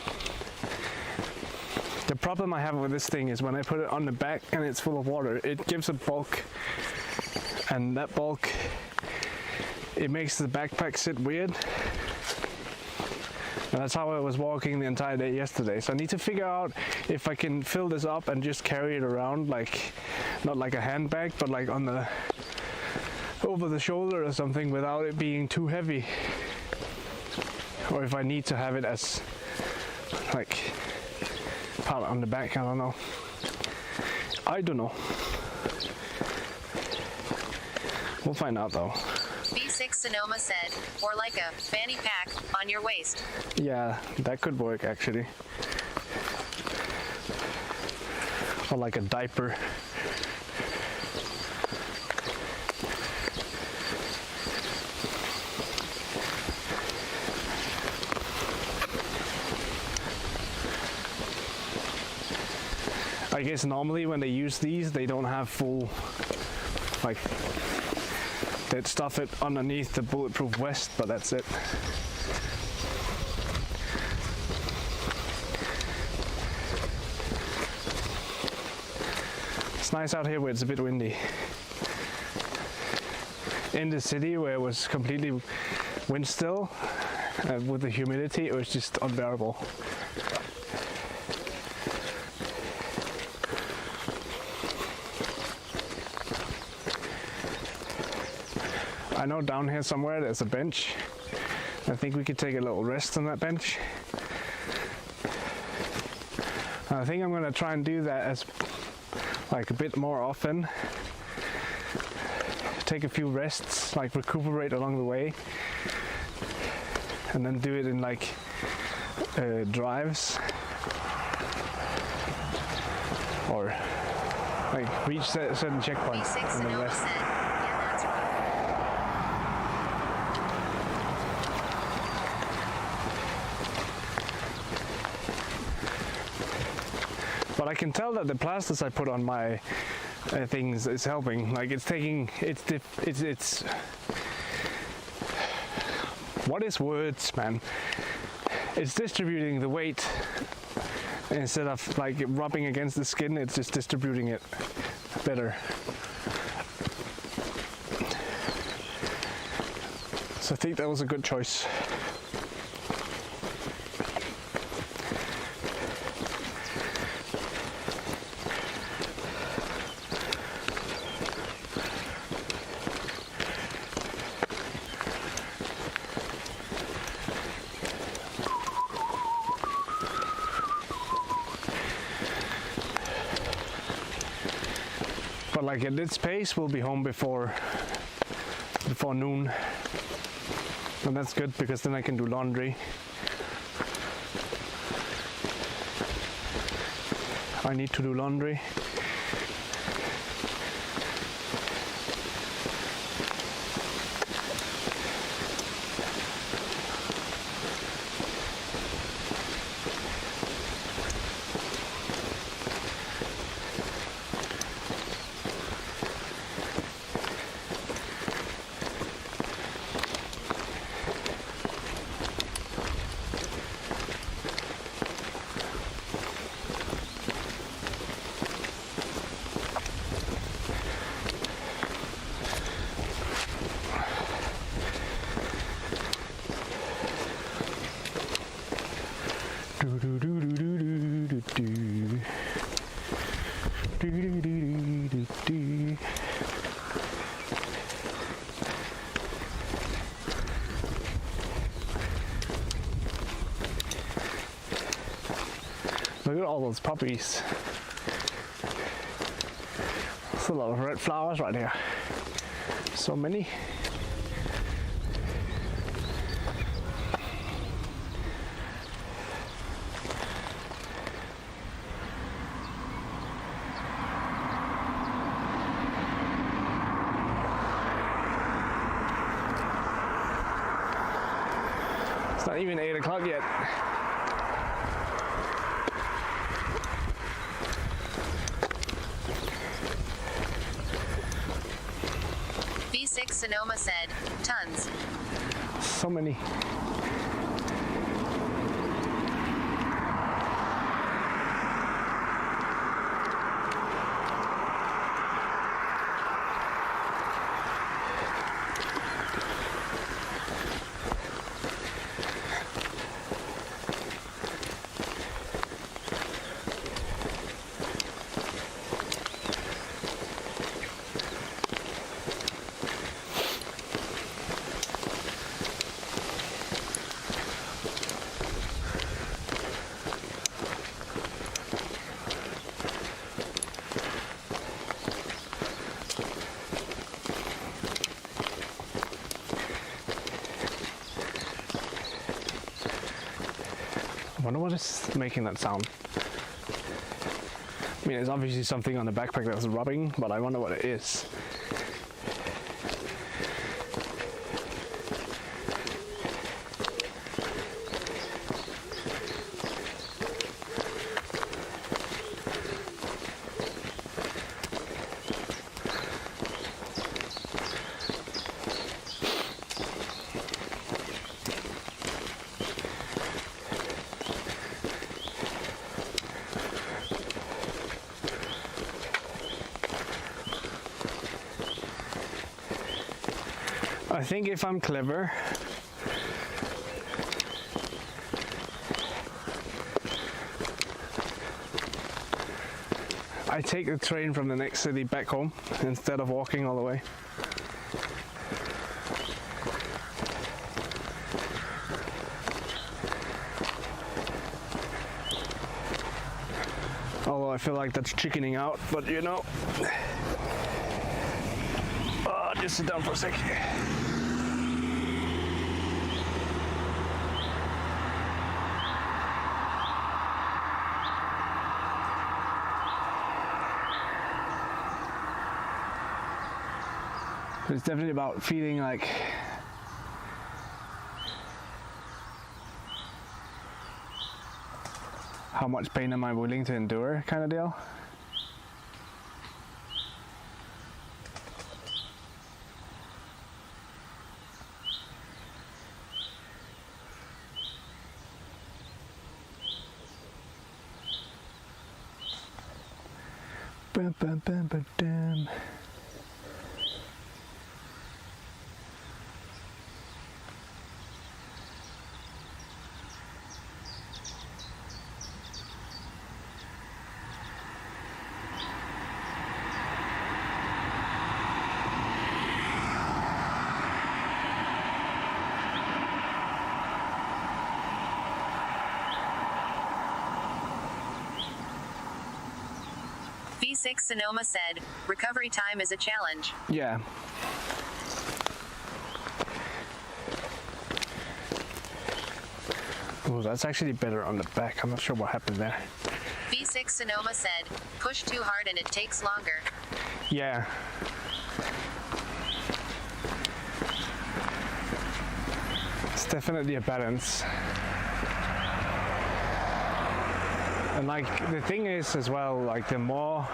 The problem I have with this thing is when I put it on the back and it's full of water, it gives a bulk, and that bulk, it makes the backpack sit weird. And that's how I was walking the entire day yesterday. So I need to figure out if I can fill this up and just carry it around, like not like a handbag, but like on the over the shoulder or something without it being too heavy. Or if I need to have it as like part on the back, I don't know. I don't know. We'll find out though. B6 Sonoma said, or like a fanny pack on your waist. Yeah, that could work actually. Or like a diaper. I guess normally when they use these, they don't have full, like, they'd stuff it underneath the bulletproof vest, but that's it. It's nice out here where it's a bit windy. In the city where it was completely wind still, with the humidity, it was just unbearable. I know down here somewhere there's a bench. I think we could take a little rest on that bench. I think I'm gonna try and do that as like a bit more often. Take a few rests, like recuperate along the way, and then do it in like drives, or like reach certain checkpoints B6 and then Sonoma rest. said, yeah, that's right. But I can tell that the plasters I put on my things is helping. Like it's what is words, man? It's distributing the weight instead of like rubbing against the skin. It's just distributing it better. So I think that was a good choice. But like at this pace, we'll be home before noon, and that's good because then I can do laundry. I need to do laundry. all those poppies. There's a lot of red flowers right here. So many. It's not even 8 o'clock yet. V6 Sonoma said, tons. So many. I wonder what is making that sound. I mean, it's obviously something on the backpack that's rubbing, but I wonder what it is. I think if I'm clever, I take the train from the next city back home instead of walking all the way. Although I feel like that's chickening out, but you know. Just sit down for a sec. It's definitely about feeling like how much pain am I willing to endure kind of deal. Bum, bum, bum, bum, bum. V6 Sonoma said, recovery time is a challenge. Yeah. Oh, that's actually better on the back. I'm not sure what happened there. V6 Sonoma said, push too hard and it takes longer. Yeah. It's definitely a balance. And like the thing is as well, like the more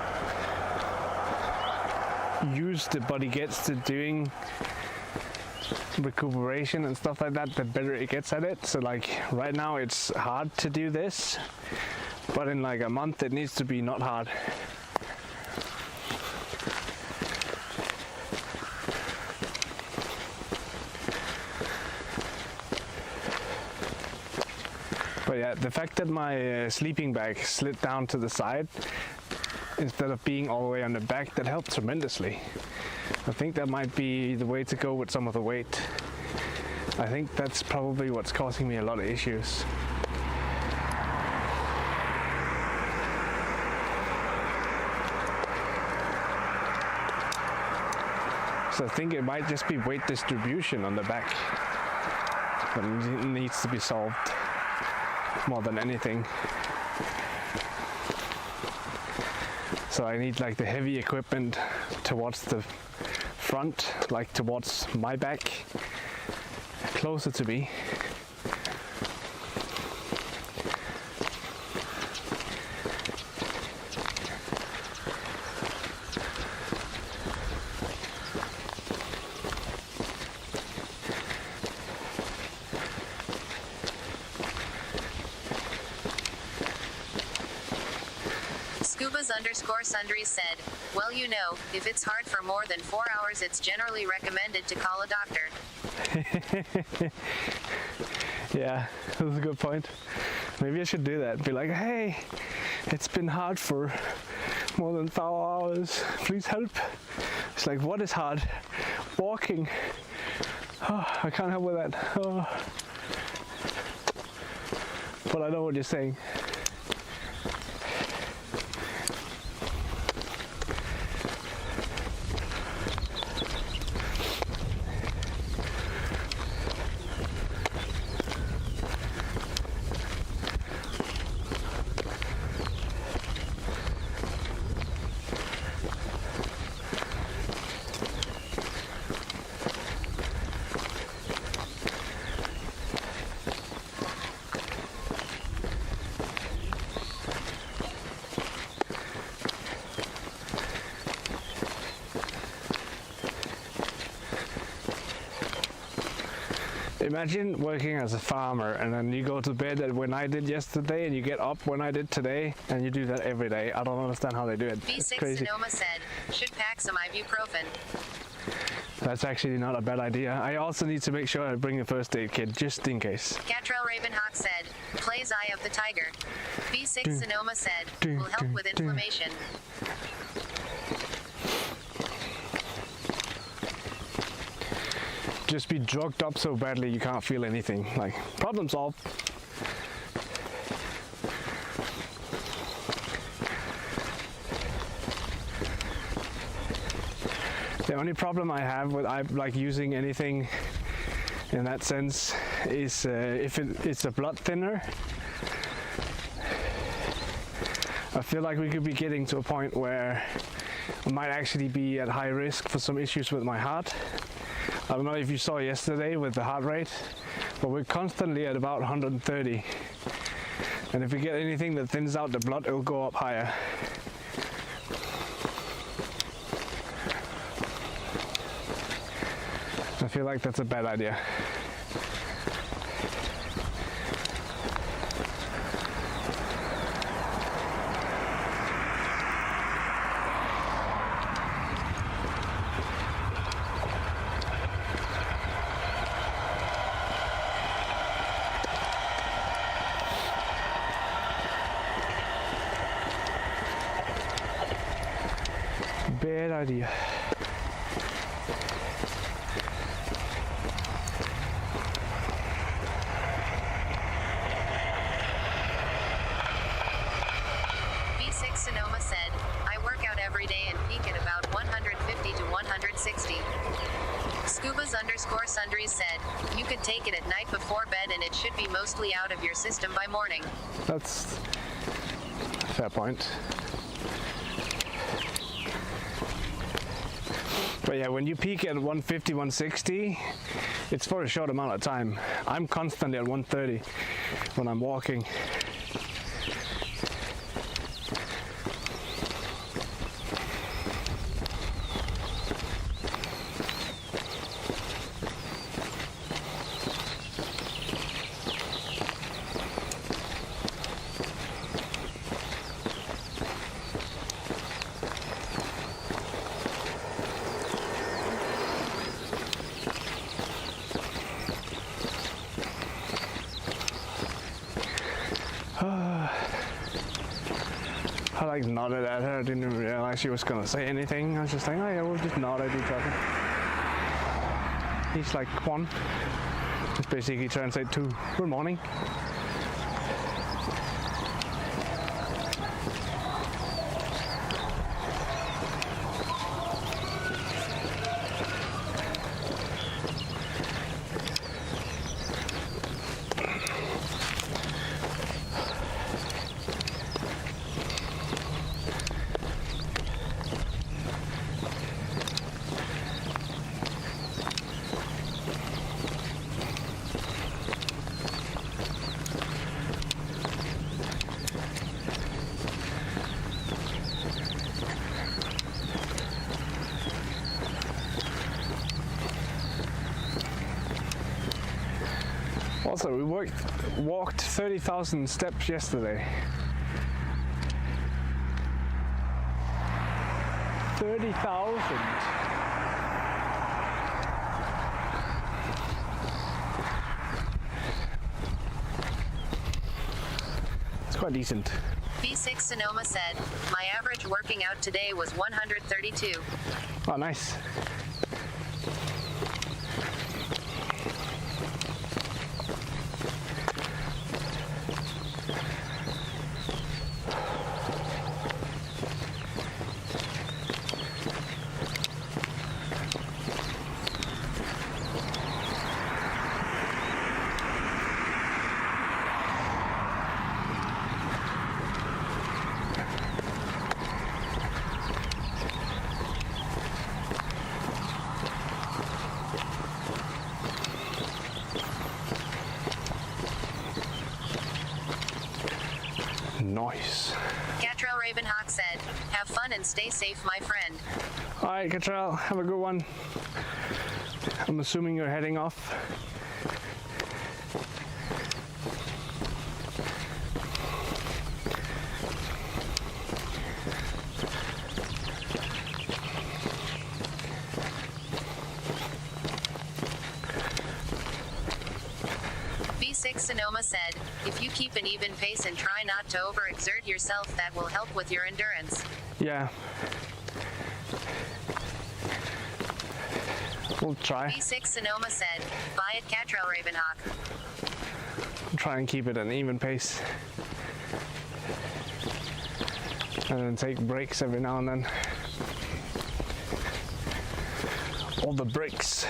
used the body gets to doing recuperation and stuff like that, the better it gets at it. So like right now it's hard to do this, but in like a month it needs to be not hard. But yeah, the fact that my sleeping bag slid down to the side instead of being all the way on the back, that helped tremendously. I think that might be the way to go with some of the weight. I think that's probably what's causing me a lot of issues. So I think it might just be weight distribution on the back that needs to be solved more than anything. So I need like the heavy equipment towards the front, like towards my back, closer to me. Scubas_sundries said, well, you know, if it's hard for more than 4 hours, it's generally recommended to call a doctor. Yeah, that's a good point. Maybe I should do that. Be like, hey, it's been hard for more than 4 hours. Please help. It's like, what is hard? Walking. Oh, I can't help with that. Oh. But I know what you're saying. Imagine working as a farmer and then you go to bed at when I did yesterday and you get up when I did today and you do that every day. I don't understand how they do it. It's B6 crazy. Sonoma said, should pack some ibuprofen. That's actually not a bad idea. I also need to make sure I bring a first aid kit just in case. Catrell Ravenhawk said, plays Eye of the Tiger. B6 Sonoma said, will help with inflammation. Just be drugged up so badly you can't feel anything. Like, problem solved. The only problem I have with like using anything in that sense is if it's a blood thinner. I feel like we could be getting to a point where I might actually be at high risk for some issues with my heart. I don't know if you saw yesterday with the heart rate, but we're constantly at about 130. And if we get anything that thins out the blood, it'll go up higher. I feel like that's a bad idea. Bad idea. B6 Sonoma said, I work out every day and peak at about 150 to 160. Scubas_sundries said, you could take it at night before bed and it should be mostly out of your system by morning. That's a fair point. But yeah, when you peak at 150, 160, it's for a short amount of time. I'm constantly at 130 when I'm walking. I like nodded at her, didn't even realize she was gonna say anything. I was just like, oh yeah, we'll just nod at each other. He's like, Quan. It's basically translate to good morning. Also, we walked 30,000 steps yesterday. 30,000. It's quite decent. B6 Sonoma said, my average working out today was 132. Oh, nice. Nice. Gatrell Ravenhawk said, have fun and stay safe, my friend. All right, Gatrell, have a good one. I'm assuming you're heading off. B6 Sonoma said, if you keep an even pace and try not to overexert yourself, that will help with your endurance. Yeah. We'll try. B6 Sonoma said, bye at Gatrell Ravenhawk. Try and keep it an even pace. And then take breaks every now and then. All the breaks.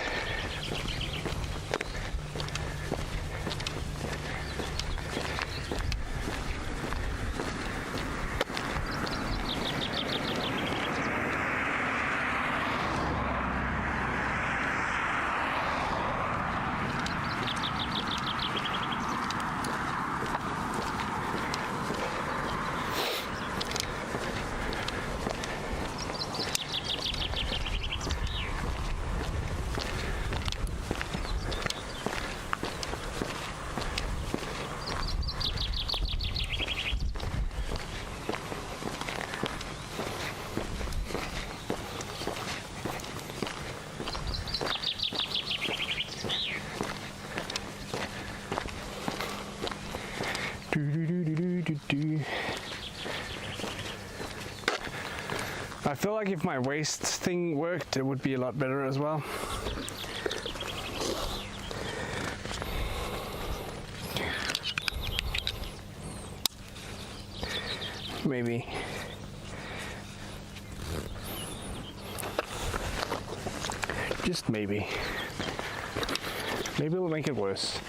I feel like if my waist thing worked, it would be a lot better as well. Maybe. Just maybe. Maybe it'll make it worse.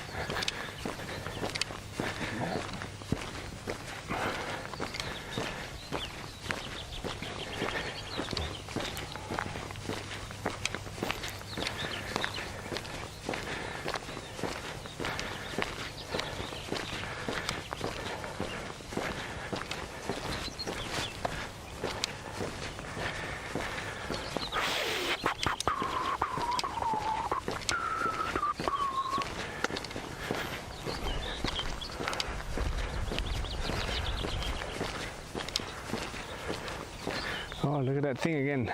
Oh, look at that thing again.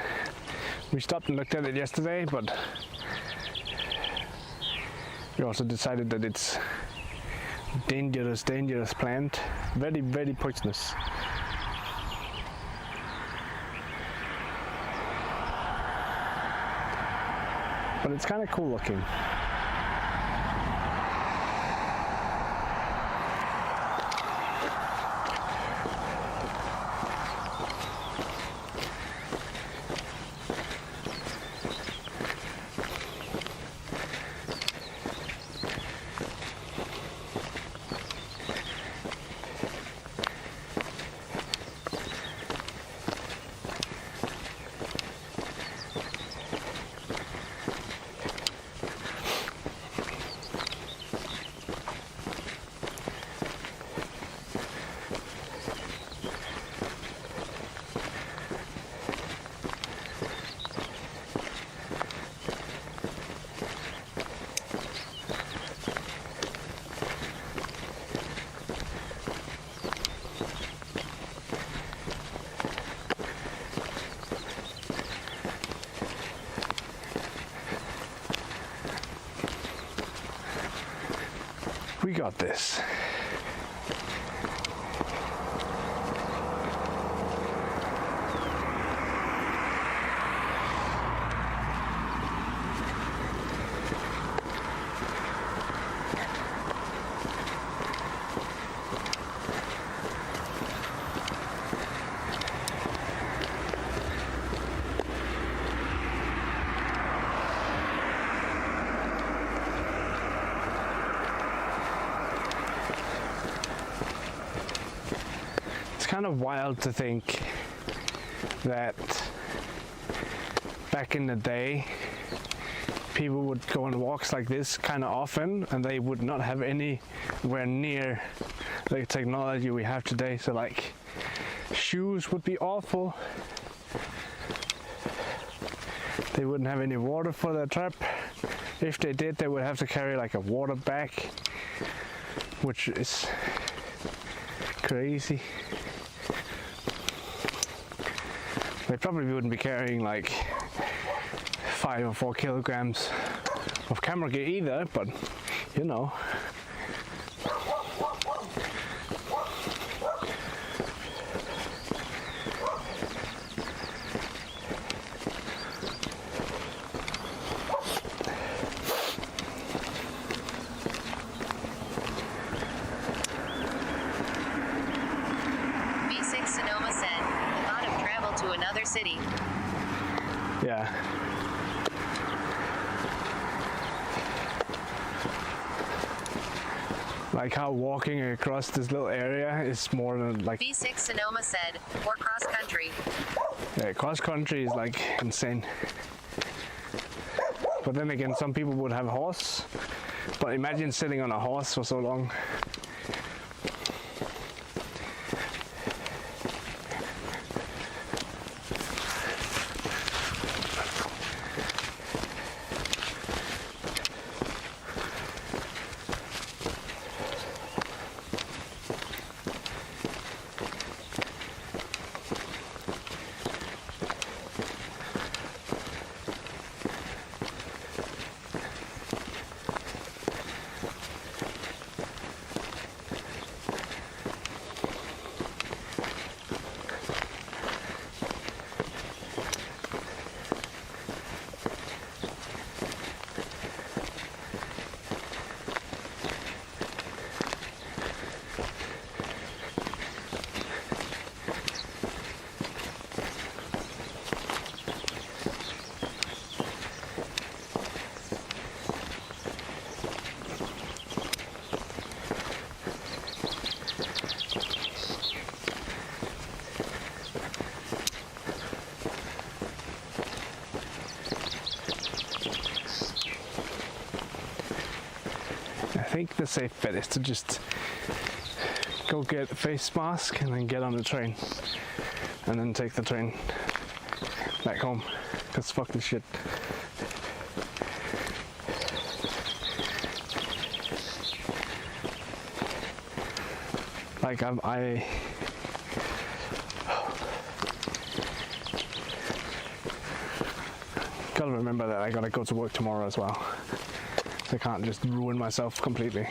We stopped and looked at it yesterday, but we also decided that it's dangerous plant. Very, very poisonous. But it's kind of cool looking. We got this. Kind of wild to think that back in the day people would go on walks like this kind of often and they would not have anywhere near the technology we have today. So like shoes would be awful, they wouldn't have any water for their trap. If they did, they would have to carry like a water bag, which is crazy. They probably wouldn't be carrying like 5 or 4 kilograms of camera gear either, but you know. V6 Sonoma said, the thought of travel to another city. Yeah. Like how walking across this little area is more than like V6 Sonoma said, or cross country. yeah, cross country is like insane. But then again, some people would have a horse. But imagine sitting on a horse for so long. I think the safe bet is to just go get a face mask and then get on the train and then take the train back home, because fuck this shit. Like I gotta remember that I gotta go to work tomorrow as well. I can't just ruin myself completely.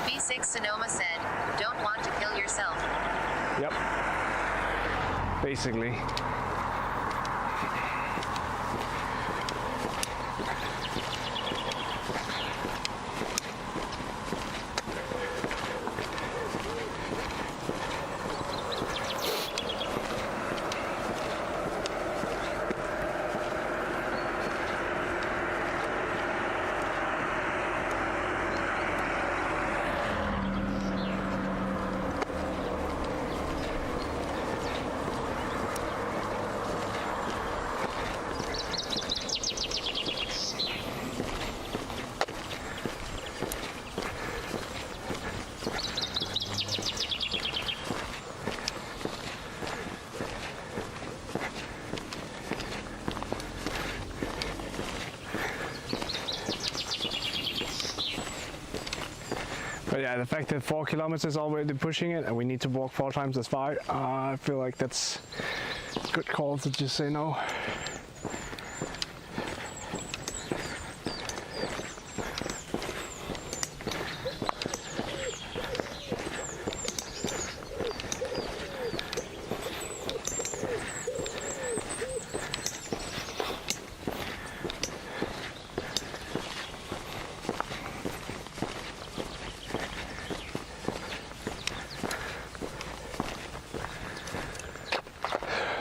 V6 Sonoma said, don't want to kill yourself. Yep. Basically. Yeah, the fact that 4 kilometers already pushing it and we need to walk 4 times as far, I feel like that's a good call to just say no.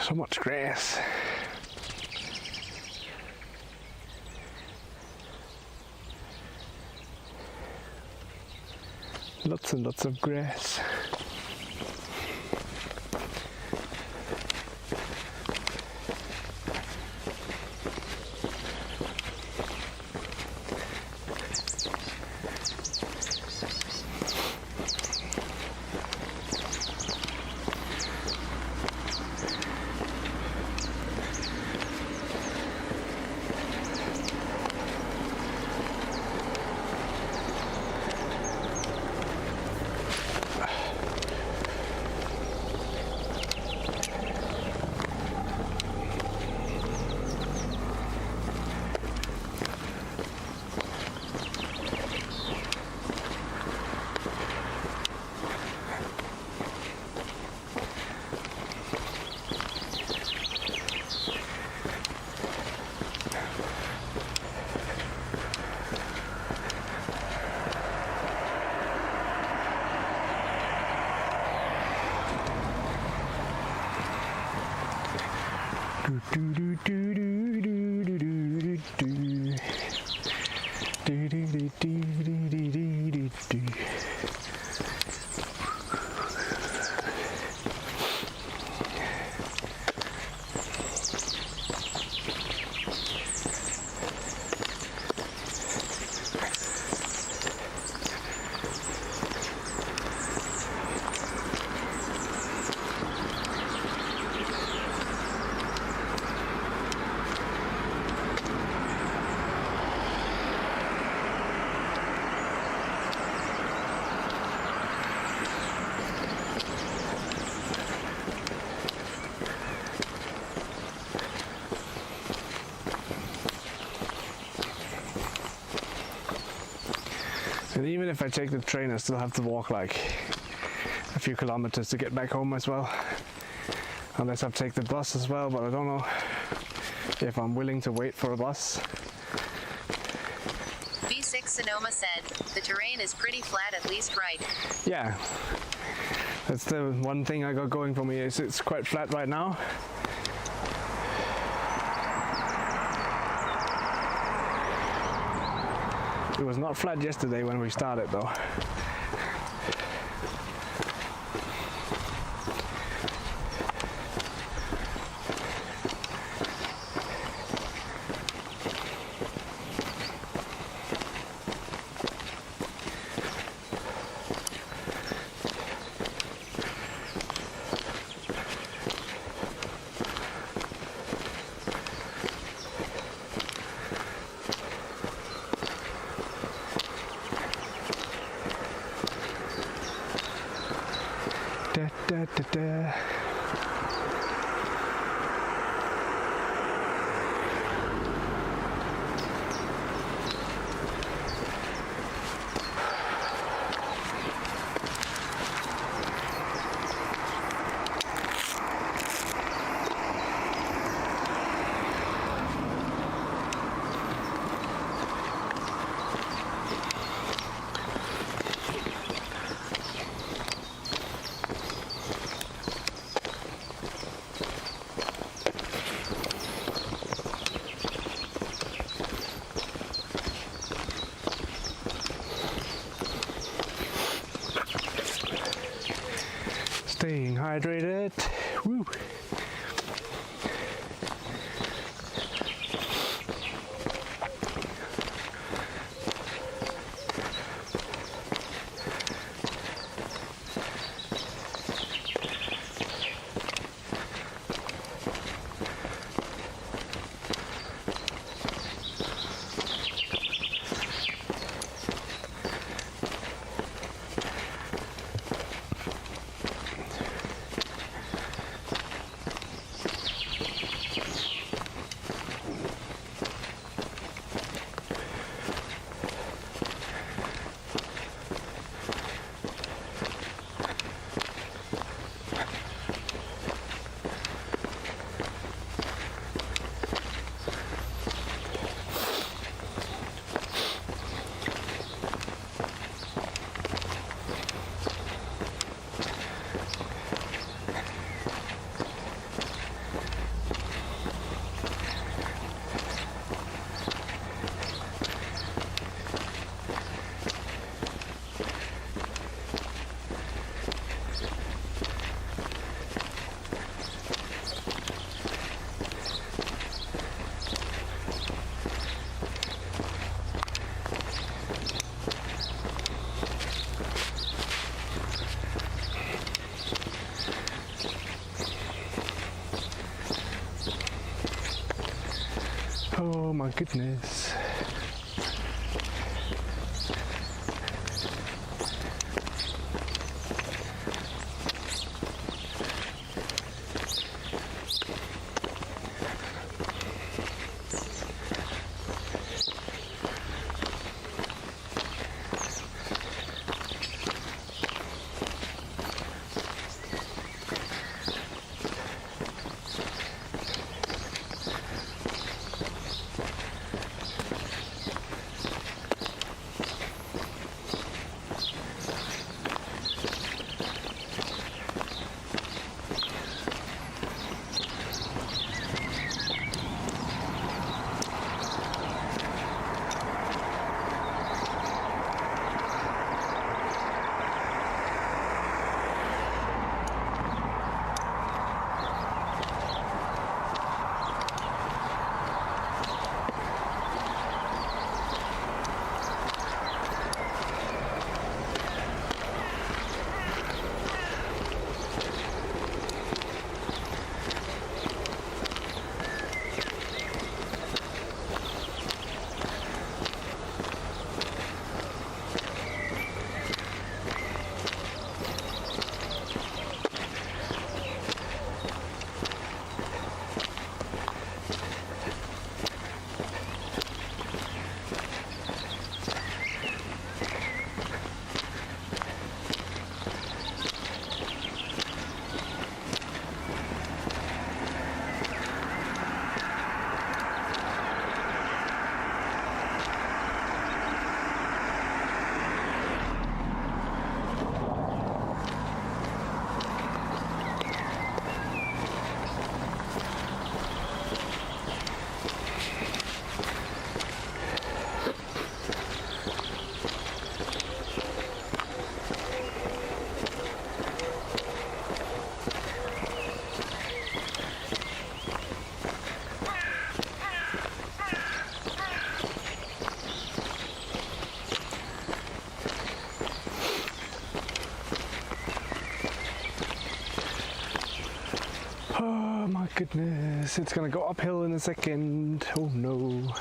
So much grass. Lots and lots of grass. And even if I take the train, I still have to walk like a few kilometers to get back home as well. Unless I take the bus as well, but I don't know if I'm willing to wait for a bus. B6 Sonoma said, the terrain is pretty flat, at least right. Yeah, that's the one thing I got going for me, is it's quite flat right now. It was not flat yesterday when we started though. Da, da, da, da. Staying hydrated. Woo. Oh my goodness. Oh my goodness, it's gonna go uphill in a second. Oh no.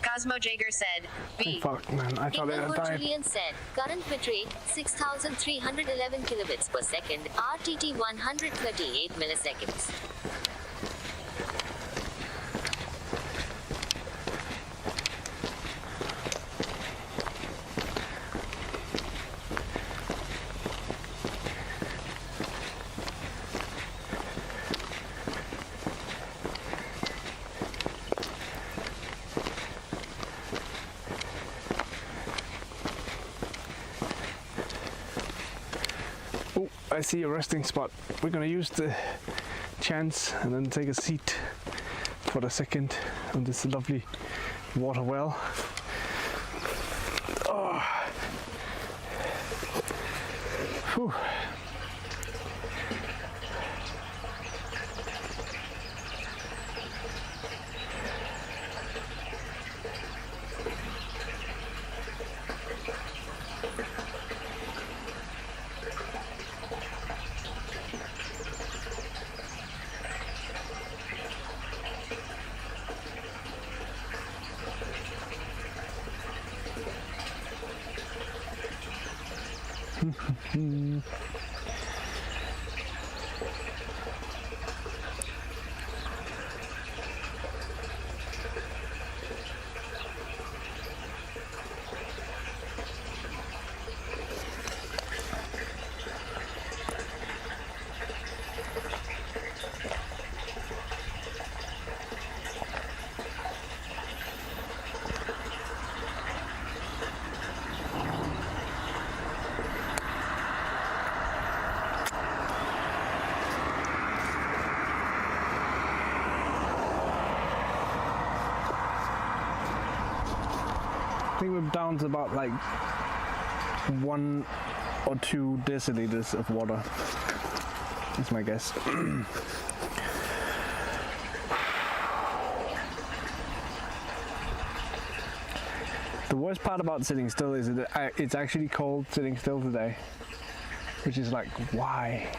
Cosmo Jager said, B. Fuck man, I thought I Inglewood died. Julian said, current bit rate 6,311 kilobits per second, RTT 138 milliseconds. Oh, I see a resting spot. We're gonna use the chance and then take a seat for a second on this lovely water well. Oh. Whew. think we're down to about like 1 or 2 deciliters of water. That's my guess. The worst part about sitting still is that it's actually cold sitting still today, which is like, why?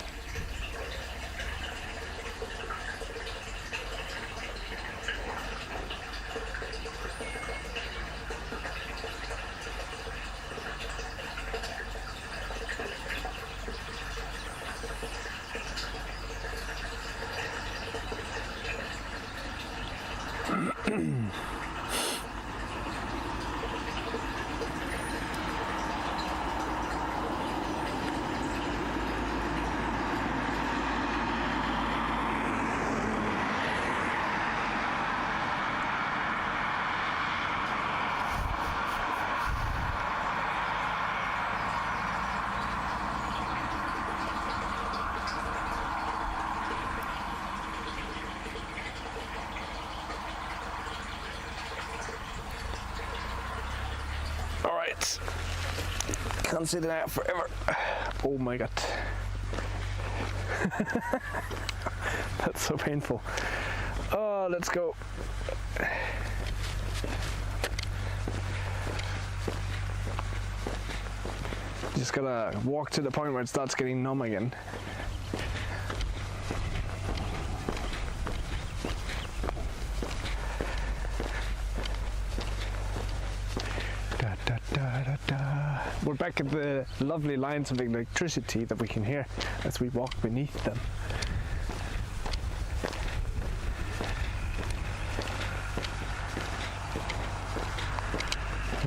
Alright, can't sit it out forever. Oh my god. That's so painful. Oh, let's go. Just gotta walk to the point where it starts getting numb again. We're back at the lovely lines of electricity that we can hear as we walk beneath them.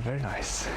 Very nice.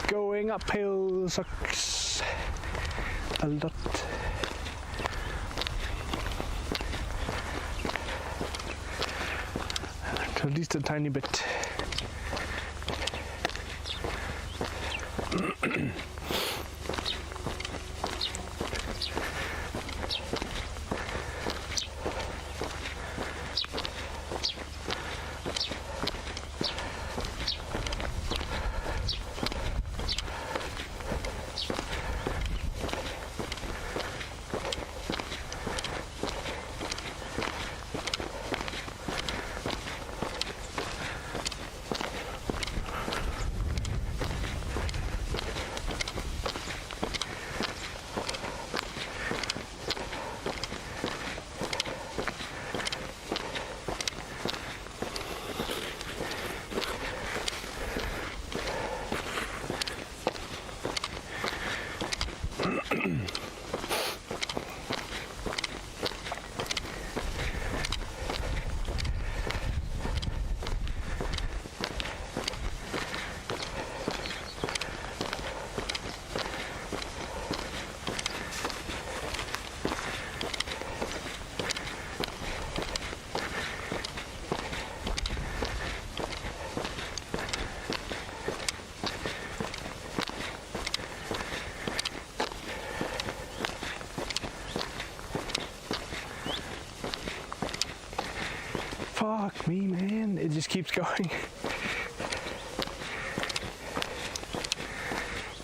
Going uphill sucks a lot. At least a tiny bit. going.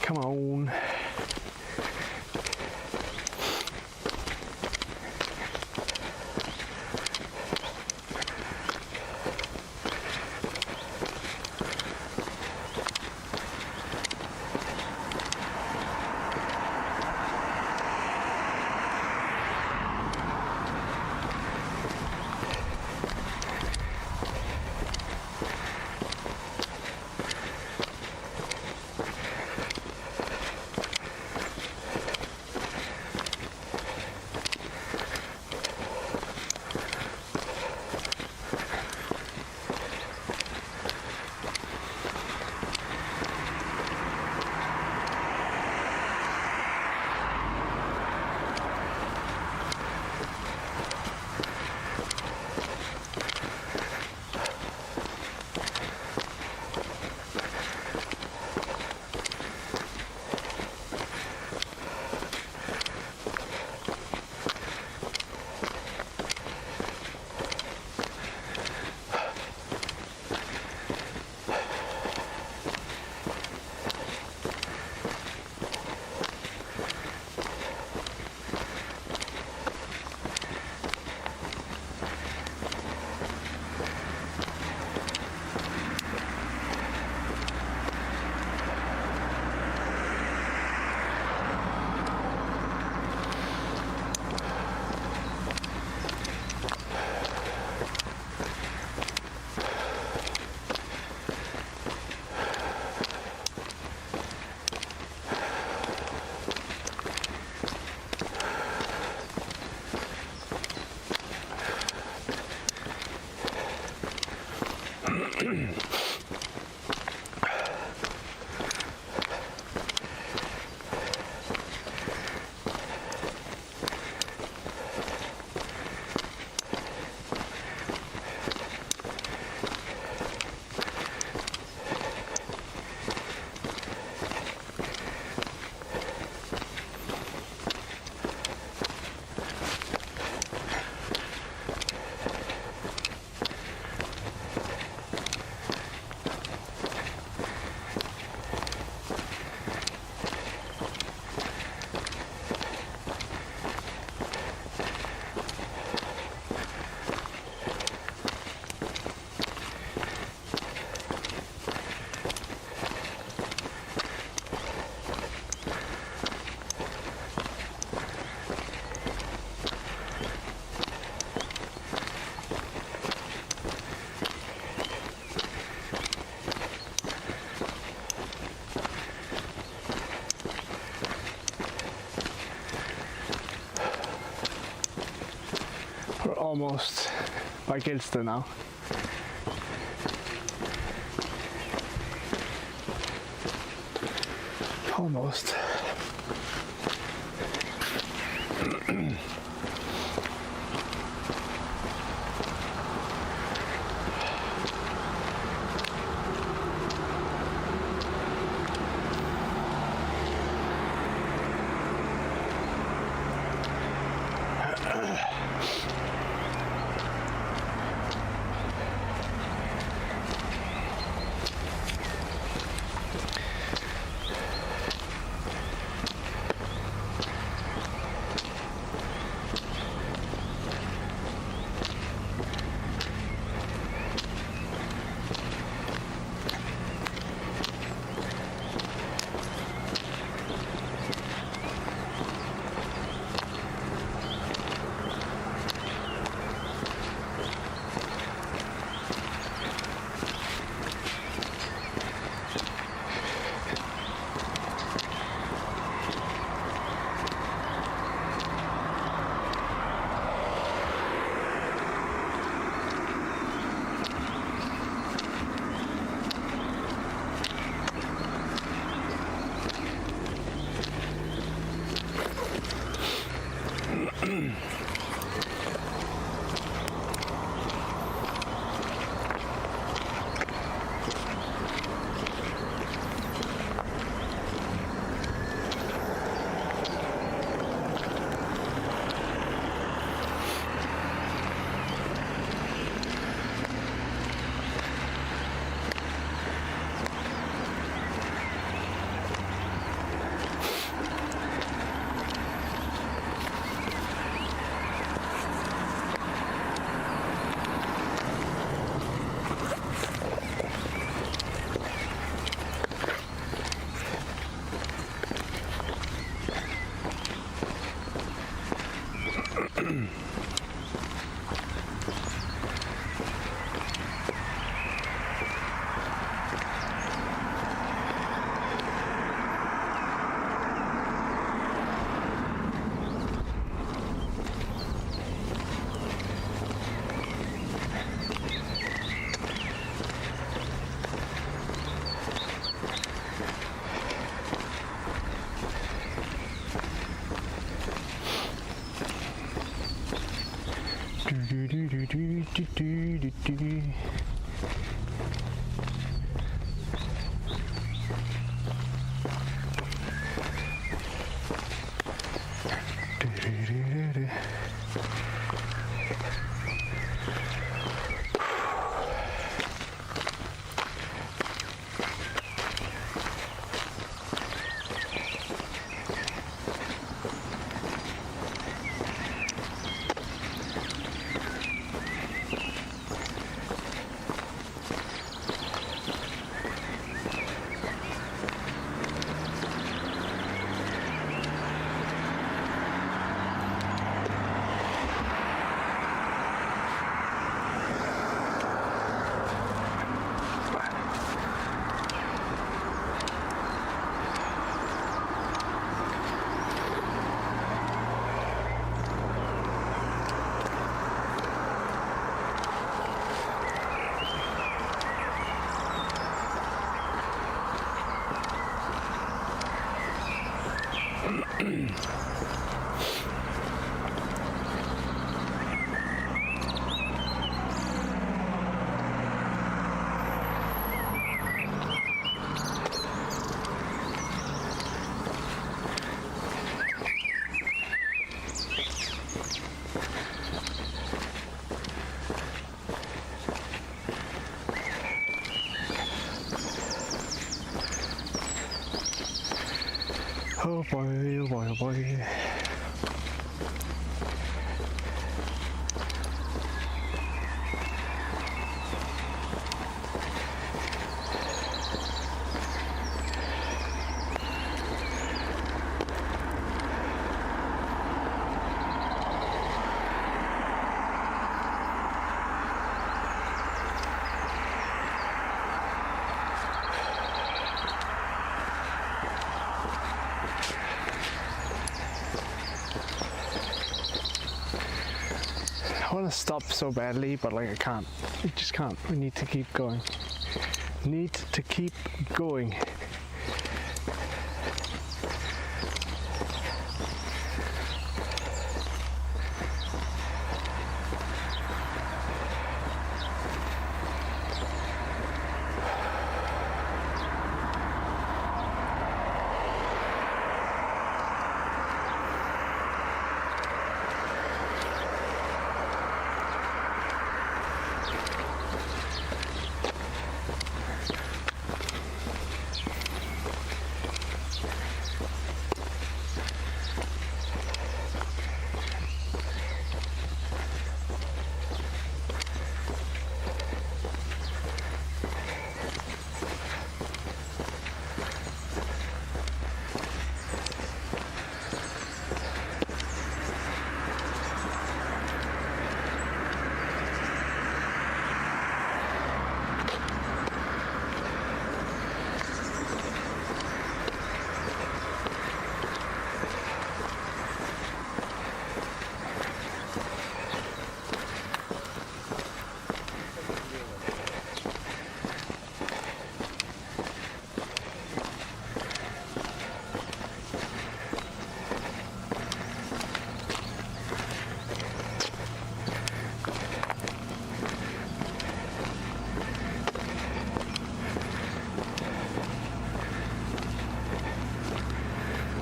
Come on. Almost by Gilster now. Almost. Oh boy, oh boy, oh boy. I want to stop so badly, but like I can't. I just can't. We need to keep going. Need to keep going.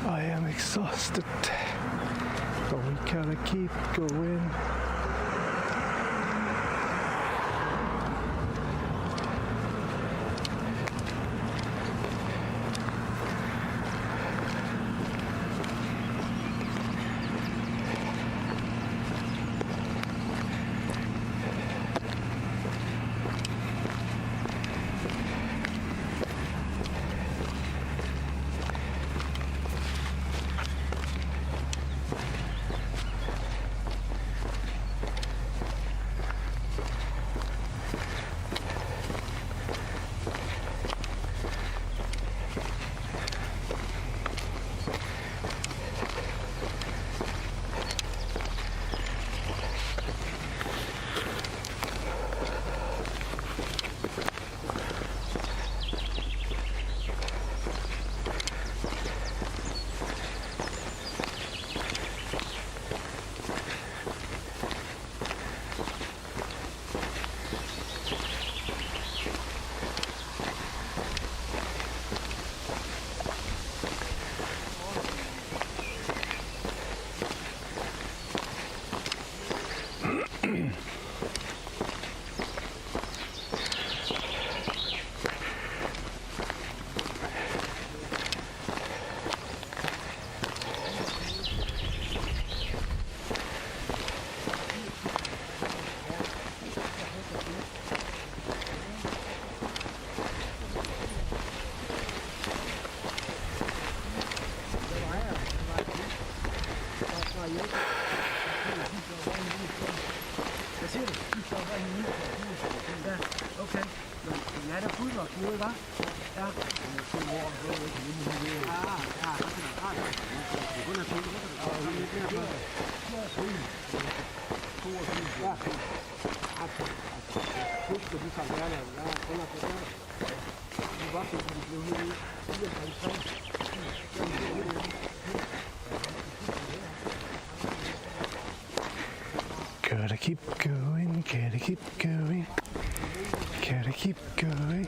I am exhausted, but we gotta keep going. Gotta keep going, gotta keep going, gotta keep going.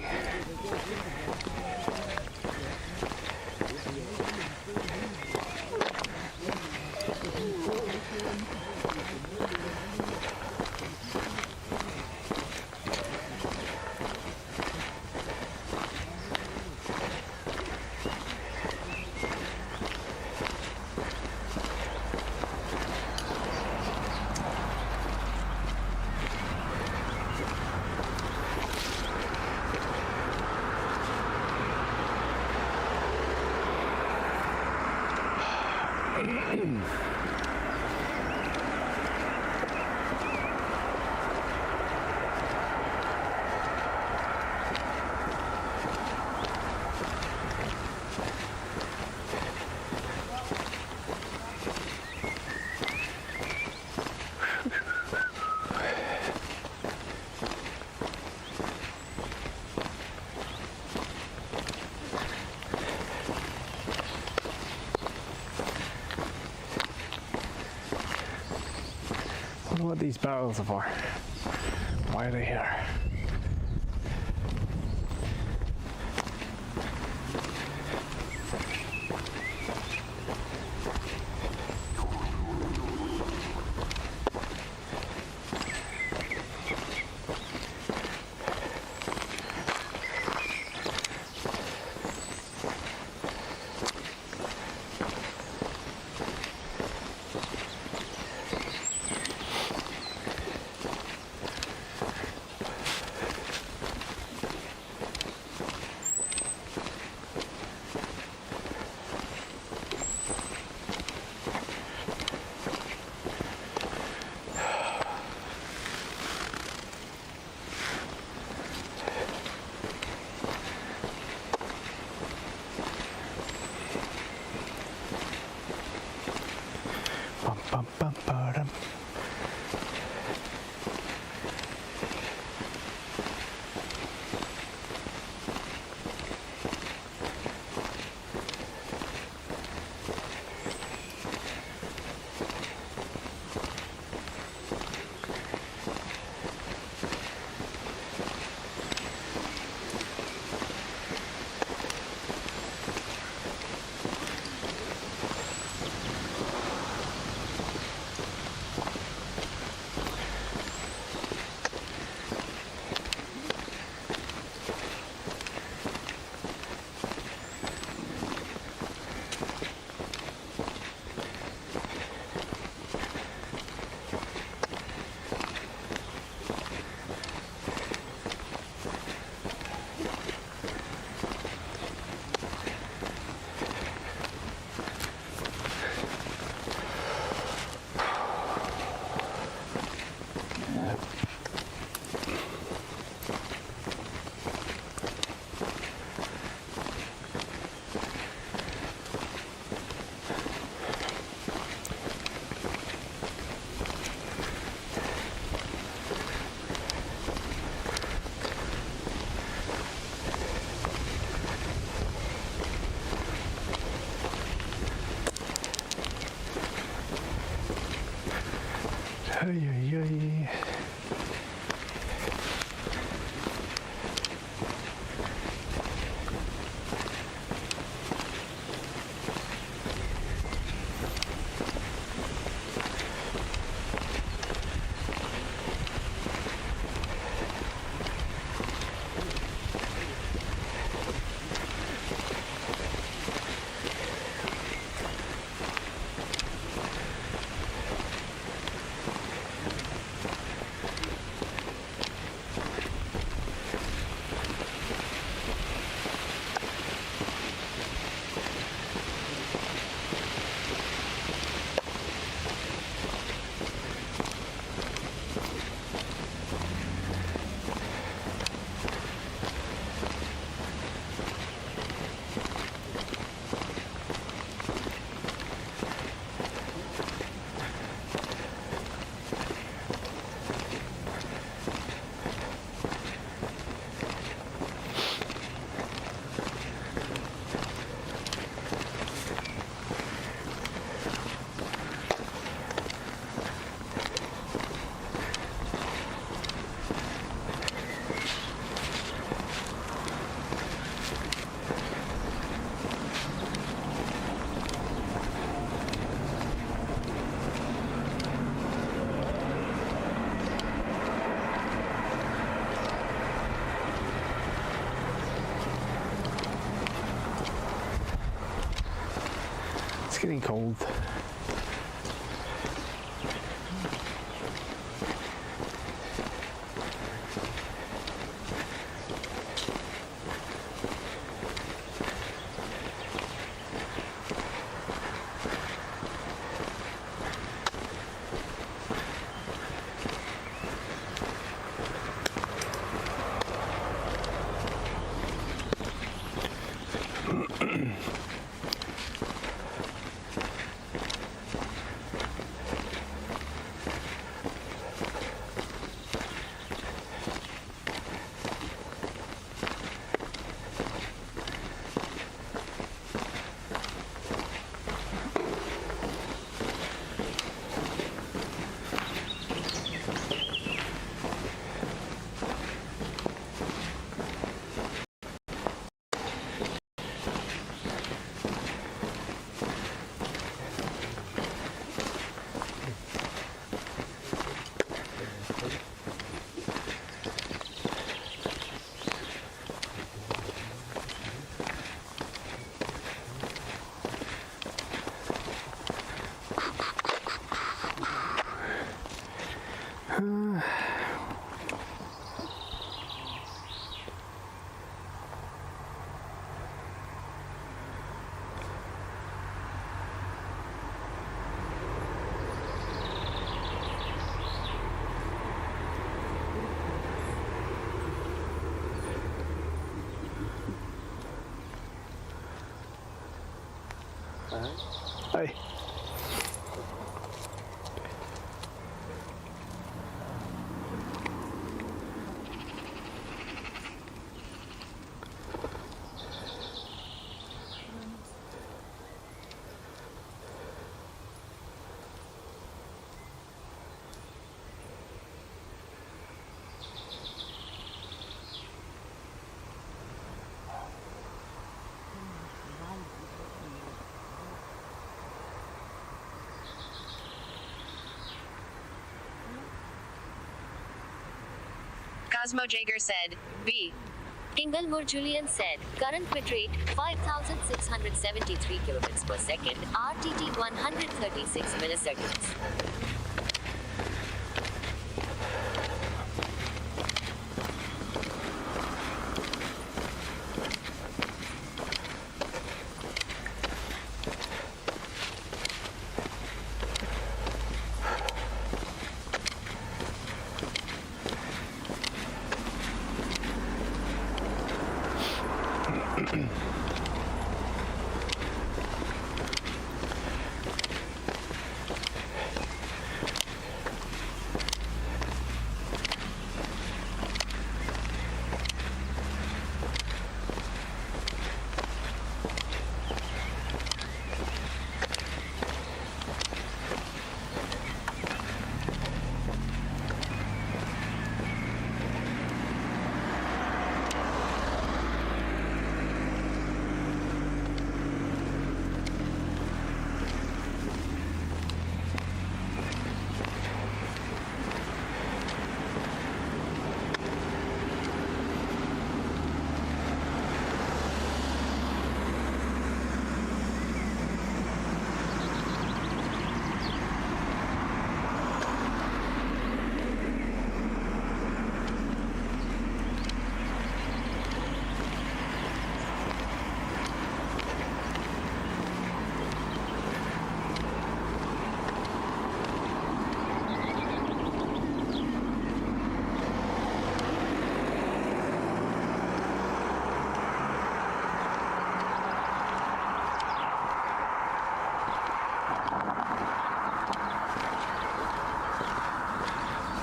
I wonder what these barrels are for. Why are they here? Bum, bum, bum, ba-dum. Ay, ay, ay. It's getting cold. Hey. Cosmo Jager said, B. Inglemoor Julian said, current bit rate 5,673 kilobits per second, RTT 136 milliseconds.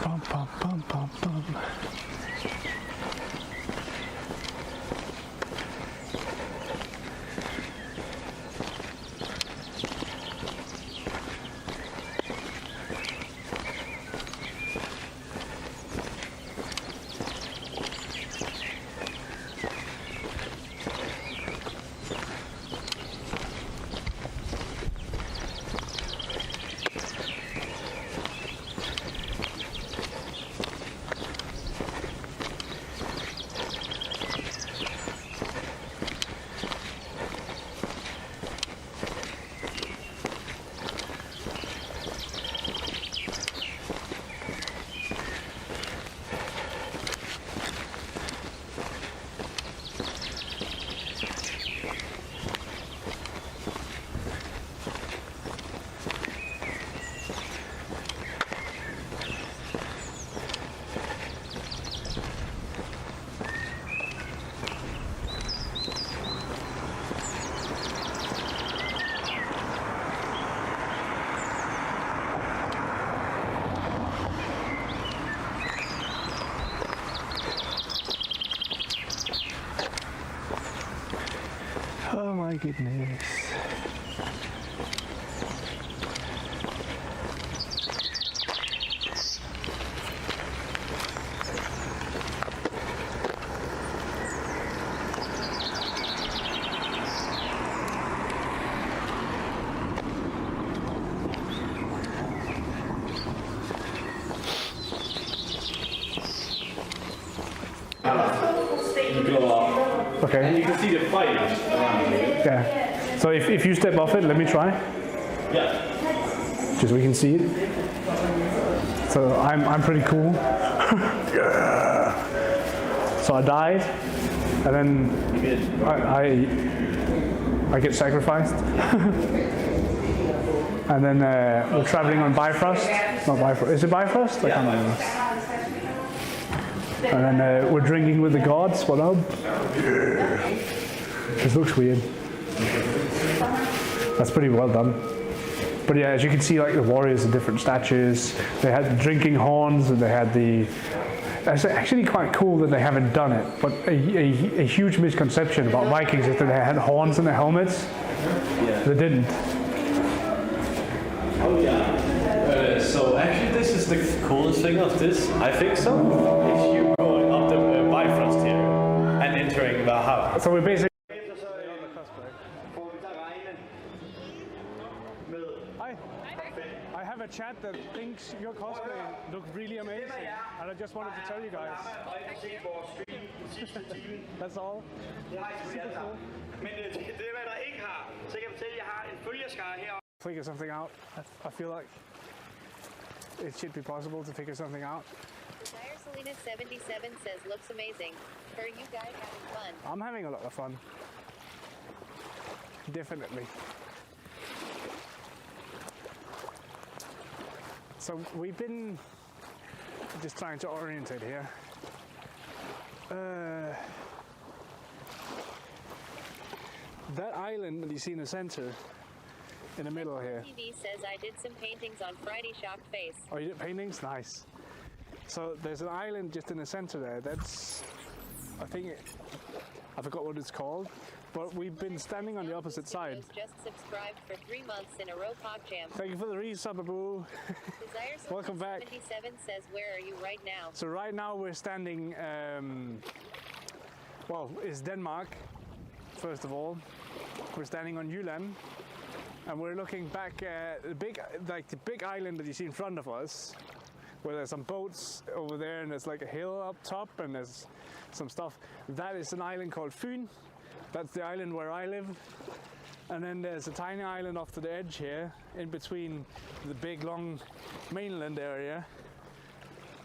Bum, bum, bum, bum, bum. Oh my goodness. Okay. And you can see the fire around here. Yeah. So if you step off it, let me try. Yeah. Just so we can see it. So I'm pretty cool. So I died, and then I get sacrificed. And then we're traveling on Bifrost. Not Bifrost. Is it Bifrost? I can't remember. And then we're drinking with the gods. What up? This looks weird. That's pretty well done. But yeah, as you can see, like the warriors are different statues. They had the drinking horns, and they had the. It's actually quite cool that they haven't done it. But a huge misconception about Vikings is that they had horns in their helmets. Yeah. They didn't. Oh yeah. So actually, this is the coolest thing of this. I think so. If you going up the Bifrost here and entering Valhalla. So we're basically. Hi. I have a chat that thinks your cosplay looks really amazing, and I just wanted to tell you guys. That's all. Super cool. Men det hvad der ikke har, så kan jeg fortælle, at jeg har en følgerskare her. Figure something out. I feel like it should be possible to figure something out. Desire Selena 77 says looks amazing. Are you guys having fun? I'm having a lot of fun. Definitely. So we've been just trying to orientate here. That island that you see in the center, in the middle here. TV says I did some paintings on Friday. Shocked face. Oh, you did paintings? Nice. So there's an island just in the center there. That's, I forgot what it's called, but we've been standing on the opposite side. Just subscribed for 3 months in a row. PogJam. Thank you for the resub, Abu. Desire Welcome back. 77 says where are you right now? So right now we're standing, well, it's Denmark, first of all. We're standing on Jylland, and we're looking back at the big island that you see in front of us, where there's some boats over there, and there's like a hill up top, and there's some stuff. That is an island called Fyn. That's the island where I live. And then there's a tiny island off to the edge here, in between the big long mainland area.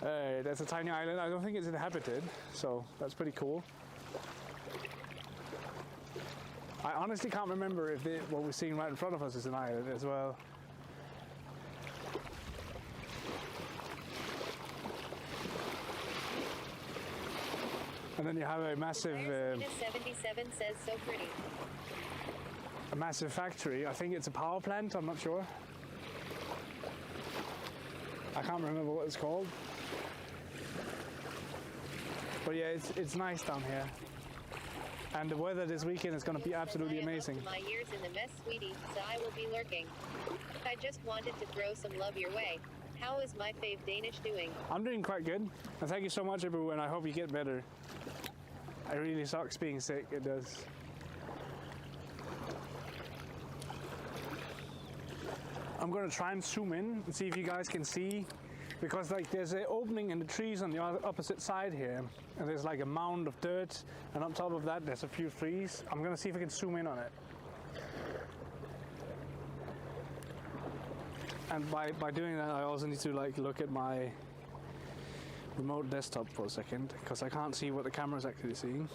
There's a tiny island. I don't think it's inhabited, so that's pretty cool. I honestly can't remember if what we're seeing right in front of us is an island as well. And then you have a massive, 77 says so pretty. a massive factory. I think it's a power plant. I'm not sure. I can't remember what it's called. But yeah, it's nice down here. And the weather this weekend is going to be absolutely amazing. My ears in the mess, sweetie, so I will be lurking. I just wanted to throw some love your way. How is my fave Danish doing? I'm doing quite good. And thank you so much, everyone. I hope you get better. It really sucks being sick. It does. I'm going to try and zoom in and see if you guys can see. Because like there's an opening in the trees on the opposite side here, and there's like a mound of dirt, and on top of that there's a few trees. I'm gonna see if I can zoom in on it. And by doing that, I also need to like look at my remote desktop for a second, because I can't see what the camera's actually seeing.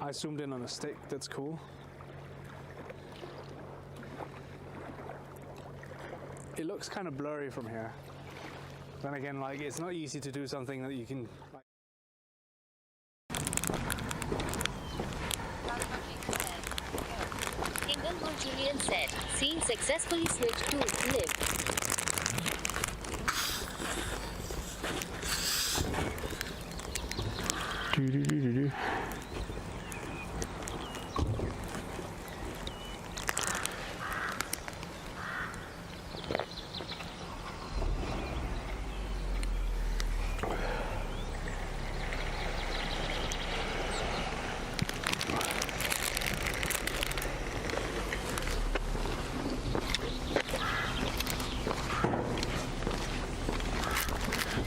I zoomed in on a stick. That's cool. It looks kind of blurry from here. Then again, like it's not easy to do something that you can. Ingelmo Julian said, "Scene successfully switched to live." Do-do-do-do-do.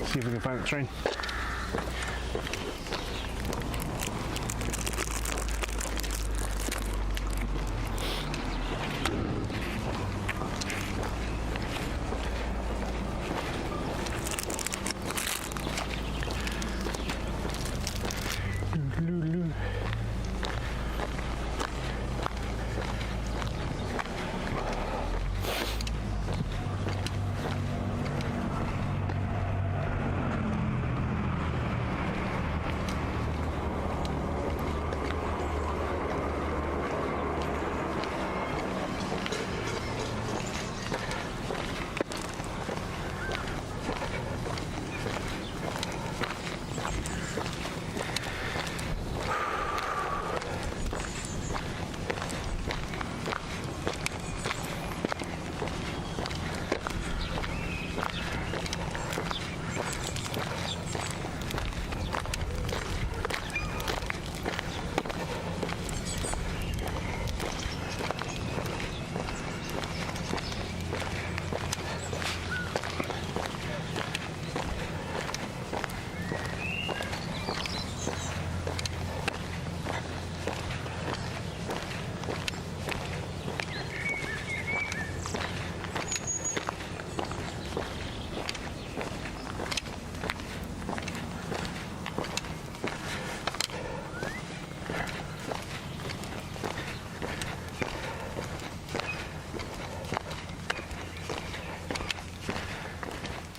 See if we can find the train.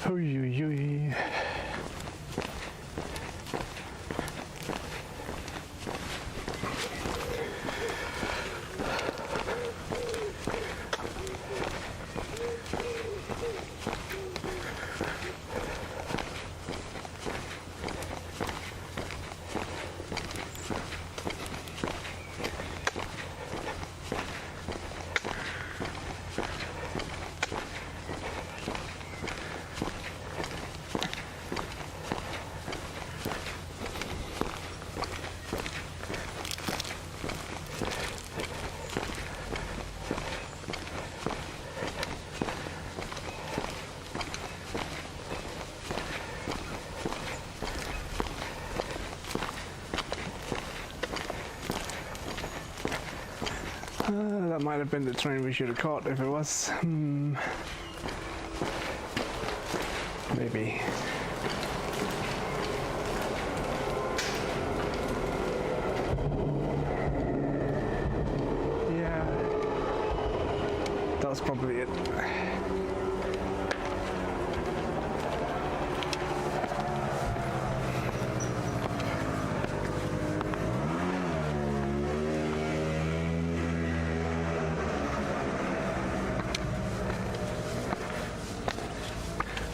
Oy, oy, oy. That might have been the train we should have caught if it was. Maybe. Yeah. That's probably it.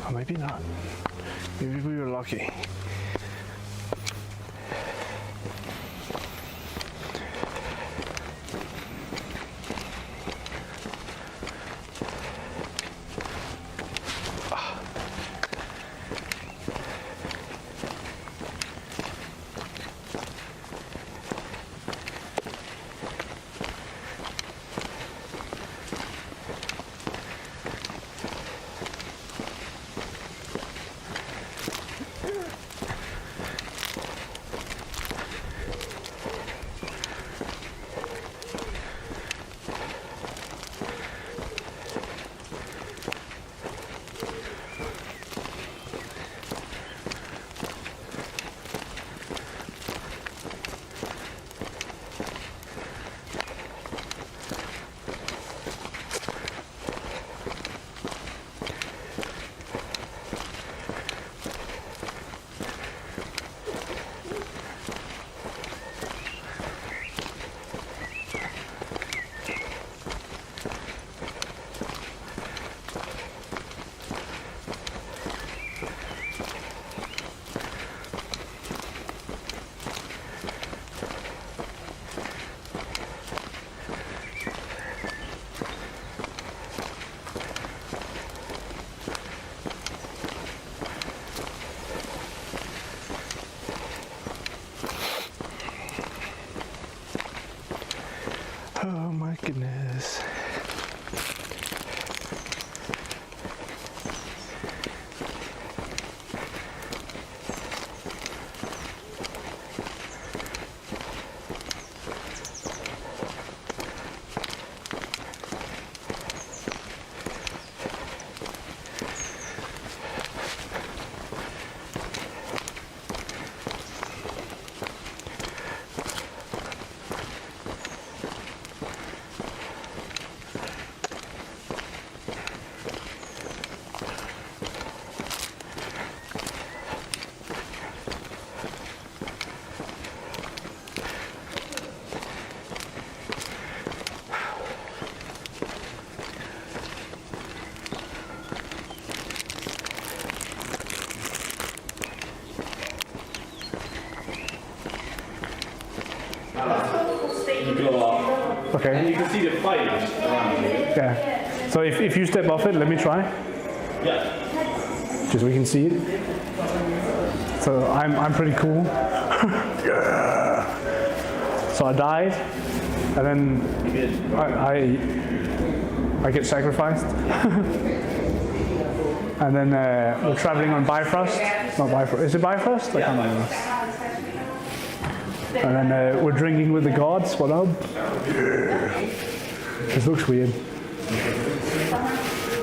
Or maybe not. Maybe we were lucky. Okay. And you can see the fires around you. Yeah. So if you step off it, let me try. Yeah. Just so we can see it. So I'm pretty cool. Yeah. So I died, and then I get sacrificed. And then we're traveling on Bifrost. Not Bifrost. Is it Bifrost? I can't remember. And then we're drinking with the gods. What up? Yeah. This looks weird.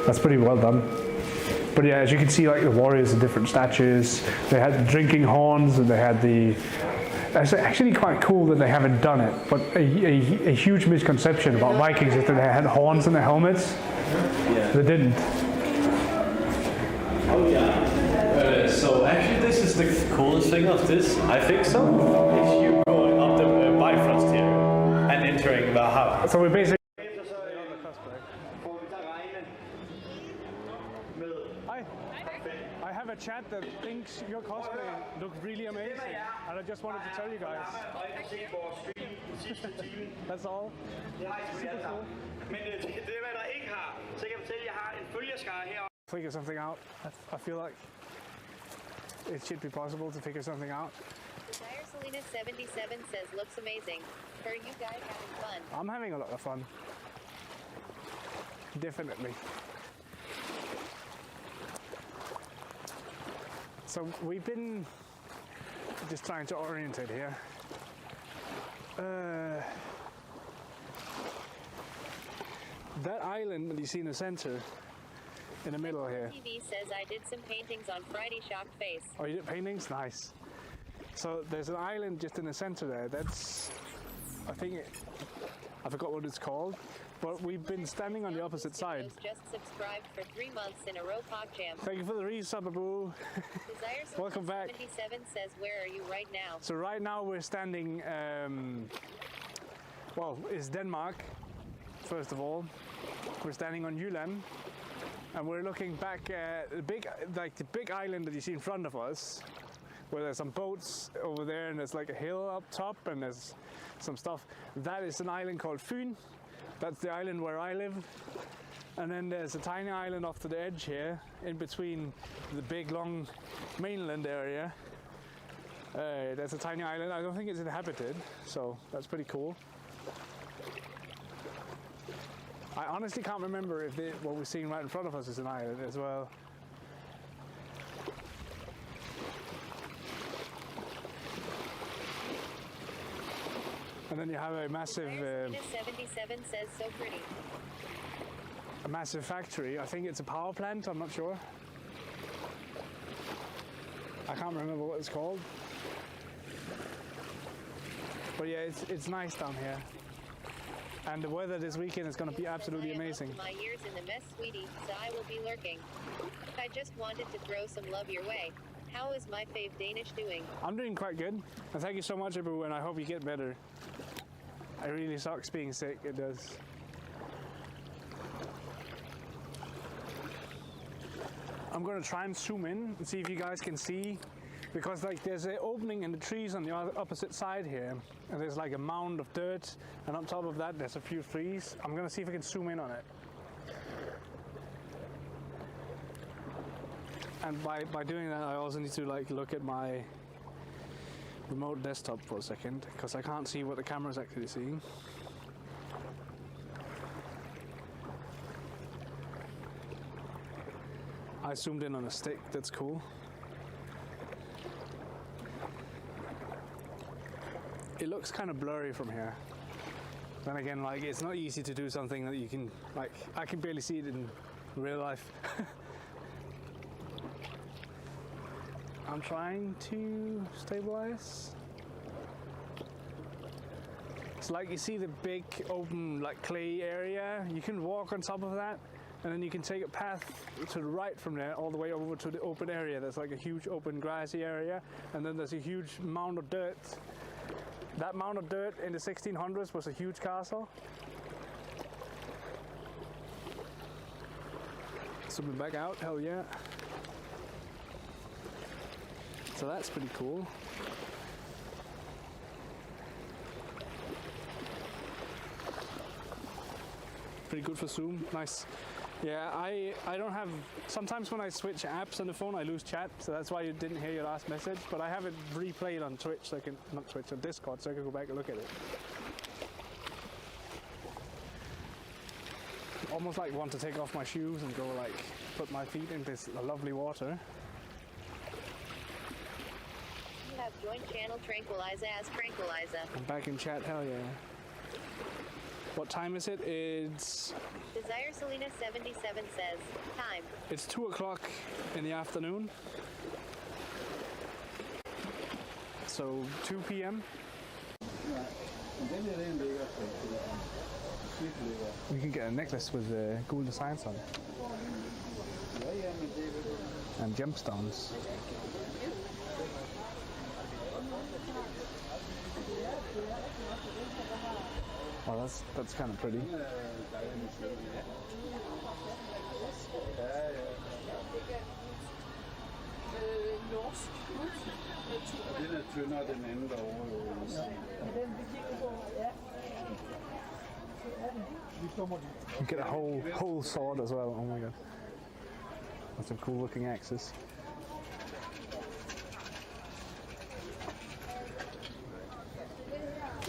That's pretty well done. But yeah, as you can see, like the warriors in different statues. They had the drinking horns, and they had the. It's actually quite cool that they haven't done it. But a huge misconception about Vikings is that they had horns in their helmets. Yeah. They didn't. Oh yeah. So actually, this is the coolest thing of this. I think so. Is you going up the Bifrost here and entering Valhalla. So we basically. Efter så får vi der regne med. Hi. I have a chat that thinks your cosplay looked really amazing, and I just wanted to tell you guys. Og jeg kan se vores stream den sidste time. That's all. Det har I selvfølgelig alle sammen. Men det hvad der ikke har, så kan jeg fortælle, at jeg har en følgerskare her. Figure something out. I feel like it should be possible to figure something out. Desire Selena 77 says looks amazing. For you guys having fun. I'm having a lot of fun. Definitely. So we've been just trying to orientate here. That island that you see in the center, in the middle here. TV says I did some paintings on Friday. Shocked face. Oh, you did paintings? Nice. So there's an island just in the center there. That's, I forgot what it's called, but we've been standing on the opposite side. Just subscribed for 3 months in a row. PogJam. Thank you for the resub, Abu. Desire Welcome back. 77 says where are you right now? So right now we're standing, well, it's Denmark, first of all. We're standing on Jylland, and we're looking back at the big island that you see in front of us, where there's some boats over there, and there's like a hill up top, and there's some stuff. That is an island called Fyn. That's the island where I live. And then there's a tiny island off to the edge here, in between the big long mainland area. There's a tiny island. I don't think it's inhabited, so that's pretty cool. I honestly can't remember if what we're seeing right in front of us is an island as well. And then you have a massive, Desire Selena 77 says so pretty. a massive factory. I think it's a power plant. I'm not sure. I can't remember what it's called. But yeah, it's nice down here. And the weather this weekend is going to be absolutely amazing. My years in the mess, sweetie, so I will be lurking. I just wanted to throw some love your way. How is my fave Danish doing? I'm doing quite good. And thank you so much, Abu, and I hope you get better. It really sucks being sick, it does. I'm going to try and zoom in and see if you guys can see. Because like there's an opening in the trees on the opposite side here, and there's like a mound of dirt, and on top of that there's a few trees. I'm gonna see if I can zoom in on it. And by doing that, I also need to like look at my remote desktop for a second, because I can't see what the camera's actually seeing. I zoomed in on a stick, that's cool. It looks kind of blurry from here. Then again, like it's not easy to do something that you can, like, I can barely see it in real life. I'm trying to stabilize. It's like you see the big open like clay area. You can walk on top of that, and then you can take a path to the right from there all the way over to the open area. There's like a huge open grassy area, and then there's a huge mound of dirt. That mound of dirt in the 1600s was a huge castle. Zooming back out, hell yeah. So that's pretty cool. Pretty good for Zoom. Nice. Yeah, I don't have. Sometimes when I switch apps on the phone, I lose chat, so that's why you didn't hear your last message. But I have it replayed on Twitch, so I can not Twitch on Discord, so I can go back and look at it. Almost like want to take off my shoes and go like put my feet in this lovely water. You have joined channel Tranquiliza as Tranquiliza. I'm back in chat. Hell yeah. What time is it? It's Desire Selena 77 says, time. It's 2 o'clock in the afternoon. So 2 p.m. We can get a necklace with cool designs on it. And gemstones. Oh, that's kind of pretty. You get a whole sword as well. Oh my god, that's some cool looking axes.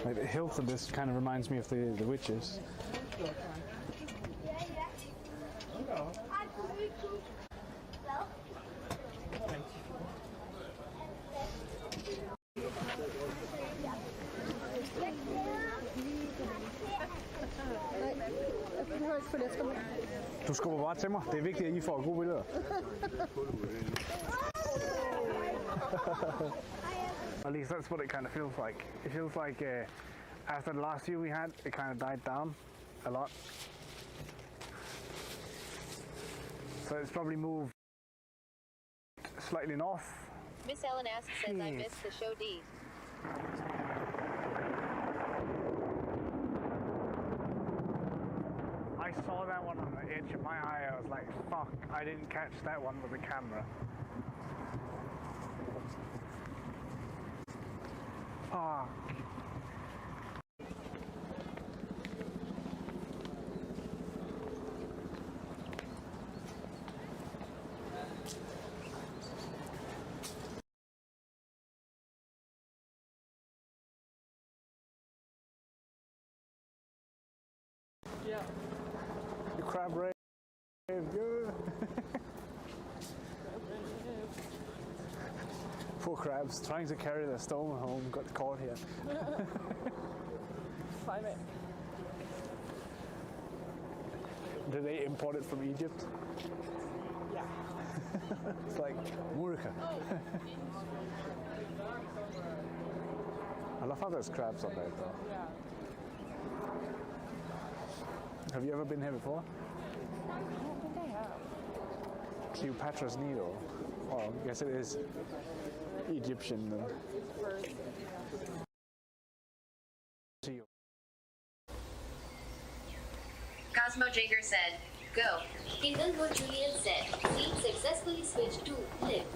Like the hilt of this kind of reminds me of the witches. Du skubber bare til mig. Det er vigtigt, at I får gode billeder. At least that's what it kind of feels like. It feels like after the last view we had, it kind of died down a lot. So it's probably moved slightly north. Miss Ellen asks, says I missed the show D. I saw that one on the edge of my eye. I was like, fuck, I didn't catch that one with the camera. Fuck. Yeah. The crab rave, good. Poor crabs trying to carry their stone home got caught here. Fine, mate. Did they import it from Egypt? Yeah. It's like Murica. I love how there's crabs on there though. Yeah. Have you ever been here before? I don't think I have. Cleopatra's Needle. Oh, I guess it is Egyptian then. Cosmo Jager said, go. Inglewood Julian said, scene successfully switched to live.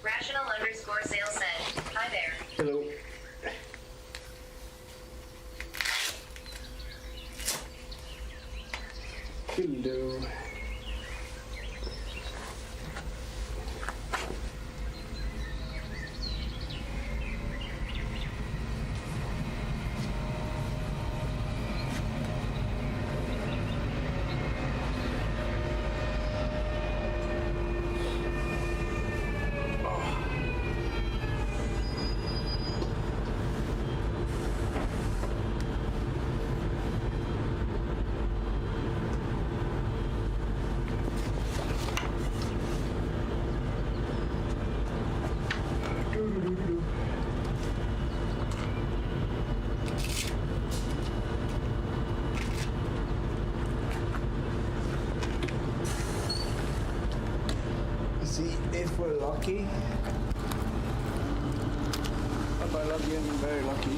Rational_sale said, hi there. Hello. Hello. If we're lucky, and by lucky I mean very lucky,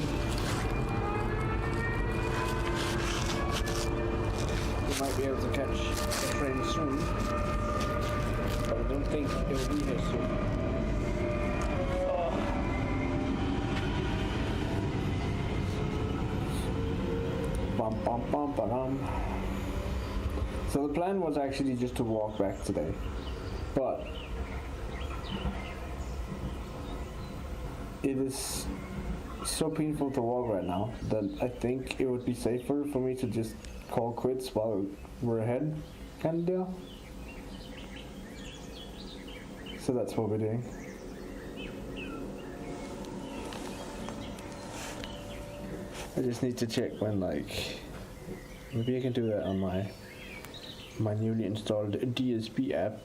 we might be able to catch a train soon, but I don't think it will be here soon. Bum, bum, bum, ba-dum. So the plan was actually just to walk back today, but it is so painful to walk right now that I think it would be safer for me to just call quits while we're ahead, kind of deal. So that's what we're doing. I just need to check when, like, maybe I can do that on my newly installed DSB app.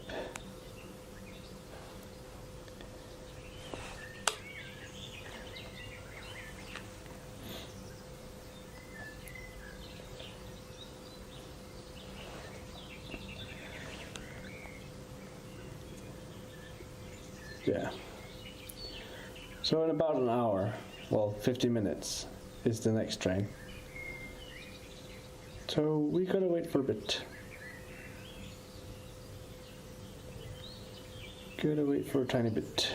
Yeah. So in about an hour, well, 50 minutes is the next train. So we gotta wait for a bit. Gotta wait for a tiny bit.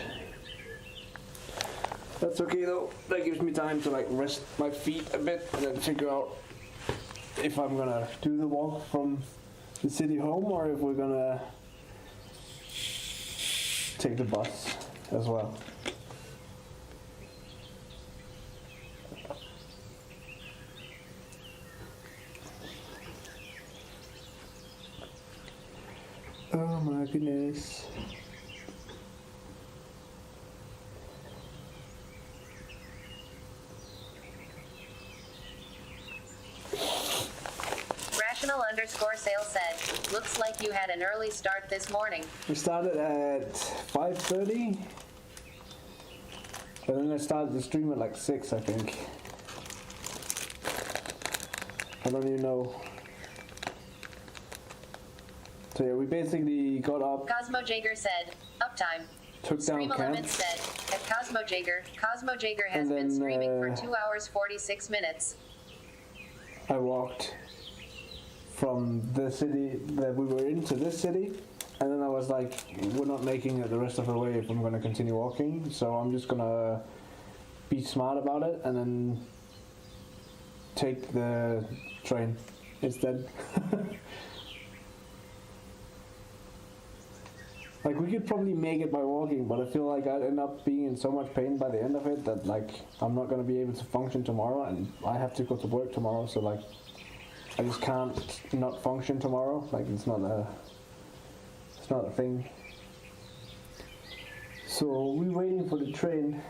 That's okay though. That gives me time to like rest my feet a bit and then figure out if I'm gonna do the walk from the city home or if we're gonna take the bus as well. Oh my goodness. Rational_sale said, looks like you had an early start this morning. We started at 5:30, but then I started the stream at like 6, I think. I don't even know. So yeah, we basically got up. Cosmo Jager said, uptime. Took down Stream camp. Limit said, at Cosmo Jager has And been then, streaming for 2 hours 46 minutes. I walked from the city that we were in to this city, and then I was like, we're not making it the rest of the way if I'm going to continue walking, so I'm just going to be smart about it and then take the train instead. Like, we could probably make it by walking, but I feel like I'd end up being in so much pain by the end of it that, like, I'm not going to be able to function tomorrow, and I have to go to work tomorrow, so, like, I just can't not function tomorrow. Like, it's not a thing. So, we're waiting for the train.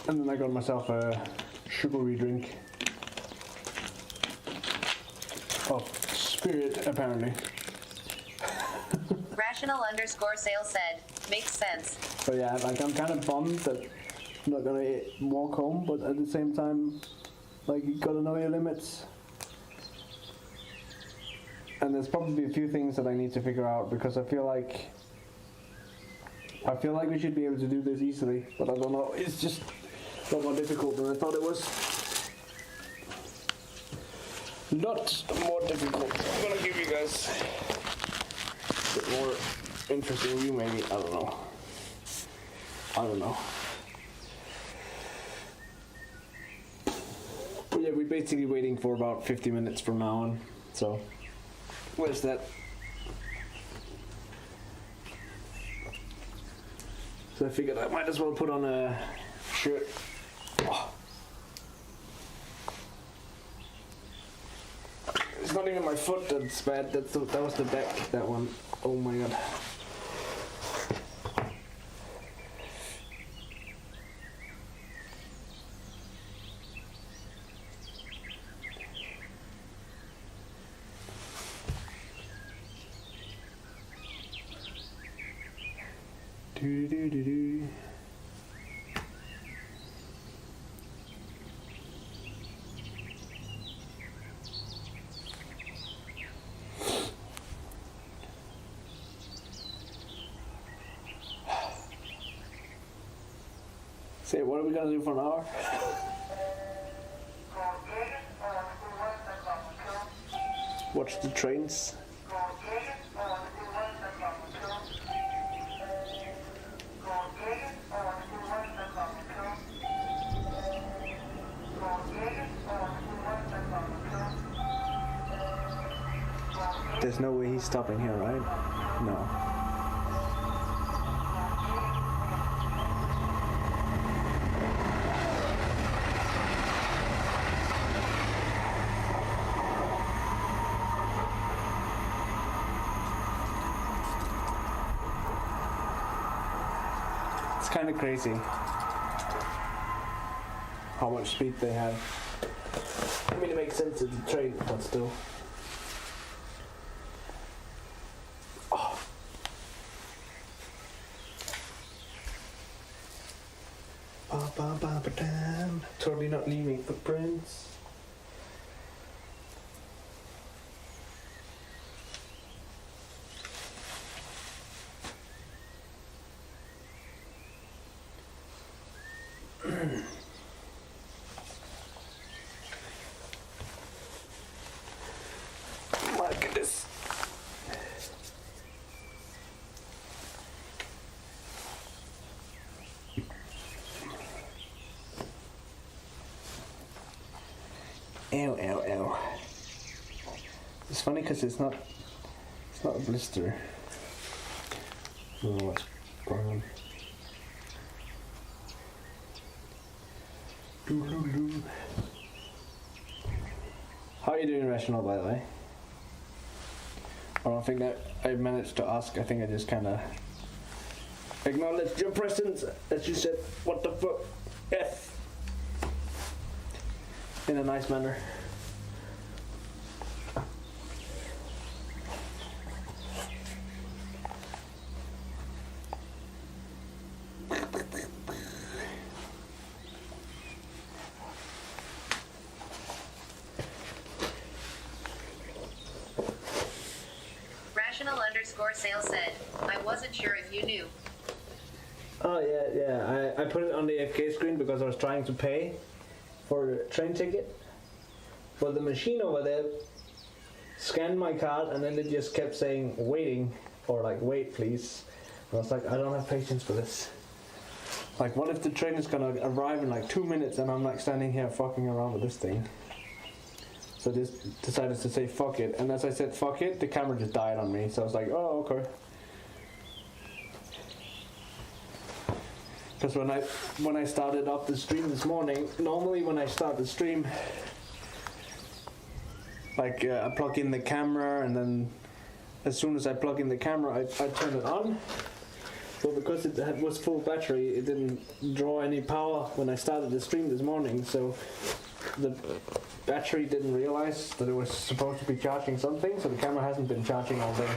And then I got myself a sugary drink of spirit, apparently. Rational_sale said, makes sense. So yeah, like, I'm kind of bummed that I'm not gonna walk home, but at the same time, like, you gotta know your limits. And there's probably a few things that I need to figure out, because I feel like we should be able to do this easily, but I don't know. It's just a lot more difficult than I thought it was. Not more difficult. I'm gonna give you guys a bit more interesting view, maybe. I don't know. But yeah, we're basically waiting for about 50 minutes from now on. So, where's that? So I figured I might as well put on a shirt. Oh. It's not even my foot that's bad. That was the back. That one. Oh my god. Do do do do. Say, what are we gonna do for an hour? Watch the trains. There's no way he's stopping here, right? No. It's kind of crazy how much speed they have. I mean, it makes sense it's a train, but still. Oh. Ba, ba, ba, ba, damn. Totally not leaving footprints. My goodness. Ew, ew, ew. It's funny because it's not a blister. I don't know what's going on. Doo-doo-doo. How are you doing, Rational, by the way? I don't think that I managed to ask. I think I just kind of acknowledged your presence as you said, what the fuck, F, in a nice manner. Rational_sale said, I wasn't sure if you knew. Oh yeah. I put it on the AFK screen because I was trying to pay for a train ticket. But the machine over there scanned my card and then it just kept saying waiting, or like wait please. And I was like, I don't have patience for this. Like, what if the train is gonna arrive in like 2 minutes and I'm like standing here fucking around with this thing? So I just decided to say fuck it, and as I said fuck it, the camera just died on me. So I was like, oh okay. Because when I started up the stream this morning, normally when I start the stream, like I plug in the camera, and then as soon as I plug in the camera, I turn it on. But because it was full battery, it didn't draw any power when I started the stream this morning. So the battery didn't realize that it was supposed to be charging something, so the camera hasn't been charging all day.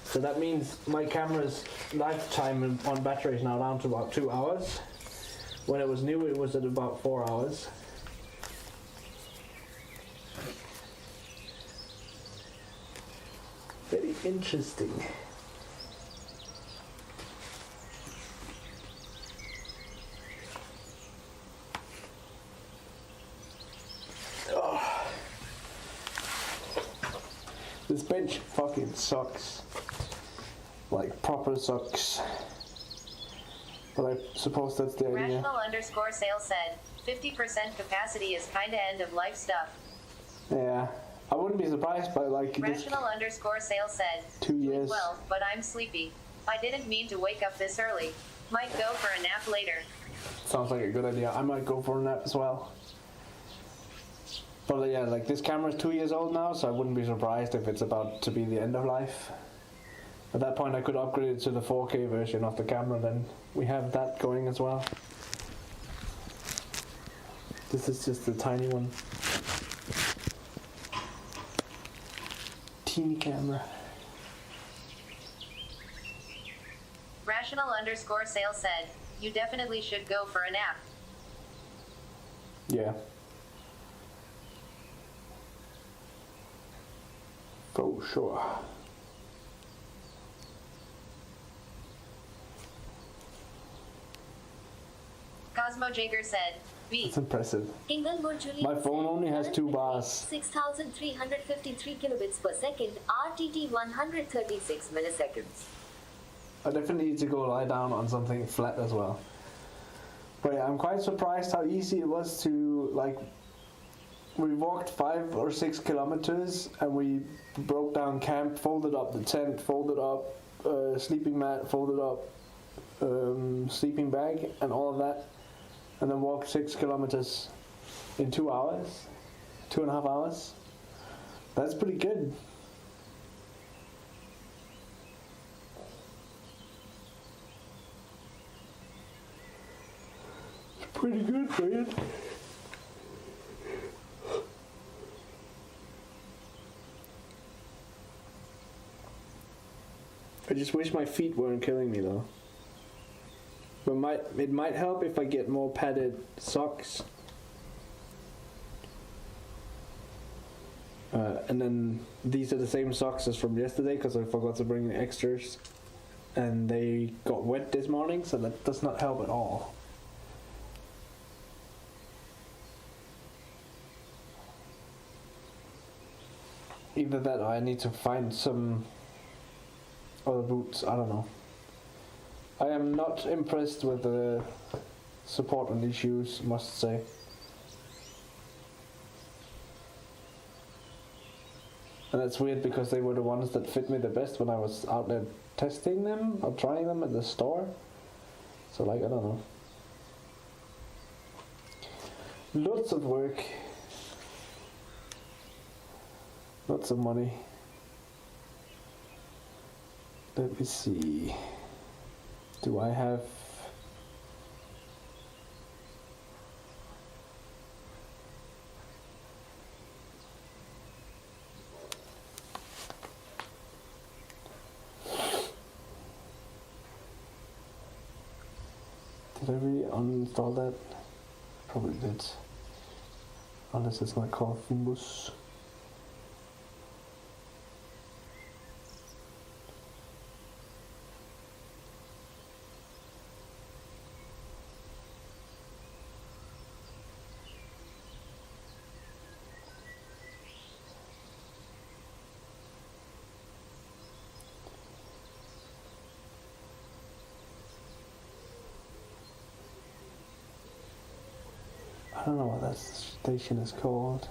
So that means my camera's lifetime on battery is now down to about 2 hours. When it was new, it was at about 4 hours. Very interesting. Oh. This bench fucking sucks. Like, proper sucks. But I suppose that's the idea. Rational_sale said, 50% capacity is kinda end of life stuff. Yeah. I wouldn't be surprised by like Rational_sale said, 2 years. Well, but I'm sleepy. I didn't mean to wake up this early. Might go for a nap later. Sounds like a good idea. I might go for a nap as well. But yeah, like this camera is 2 years old now, so I wouldn't be surprised if it's about to be the end of life. At that point I could upgrade it to the 4K version of the camera, then we have that going as well. This is just the tiny one. Teeny camera. Rational_sale said, you definitely should go for a nap. Yeah. For sure. Cosmo Jager said, B. It's impressive. Inglewood Juliet My phone said, only has 2 current bars. 6,353 kilobits per second, RTT 136 milliseconds. I definitely need to go lie down on something flat as well. But yeah, I'm quite surprised how easy it was to, like, we walked 5 or 6 kilometers and we broke down camp, folded up the tent, folded up sleeping mat, folded up sleeping bag and all of that, and then walked 6 kilometers in 2 hours, 2.5 hours. That's pretty good. Pretty good, man. I just wish my feet weren't killing me though. But it might help if I get more padded socks. And then these are the same socks as from yesterday because I forgot to bring the extras. And they got wet this morning, so that does not help at all. Either that or I need to find some other boots, I don't know. I am not impressed with the support on these shoes, must say. And that's weird because they were the ones that fit me the best when I was out there testing them or trying them at the store. So like, I don't know. Lots of work. Lots of money. Let me see. Do I have... Did I really uninstall that? Probably did. Unless it's not called Fumbus. I don't know what that station is called.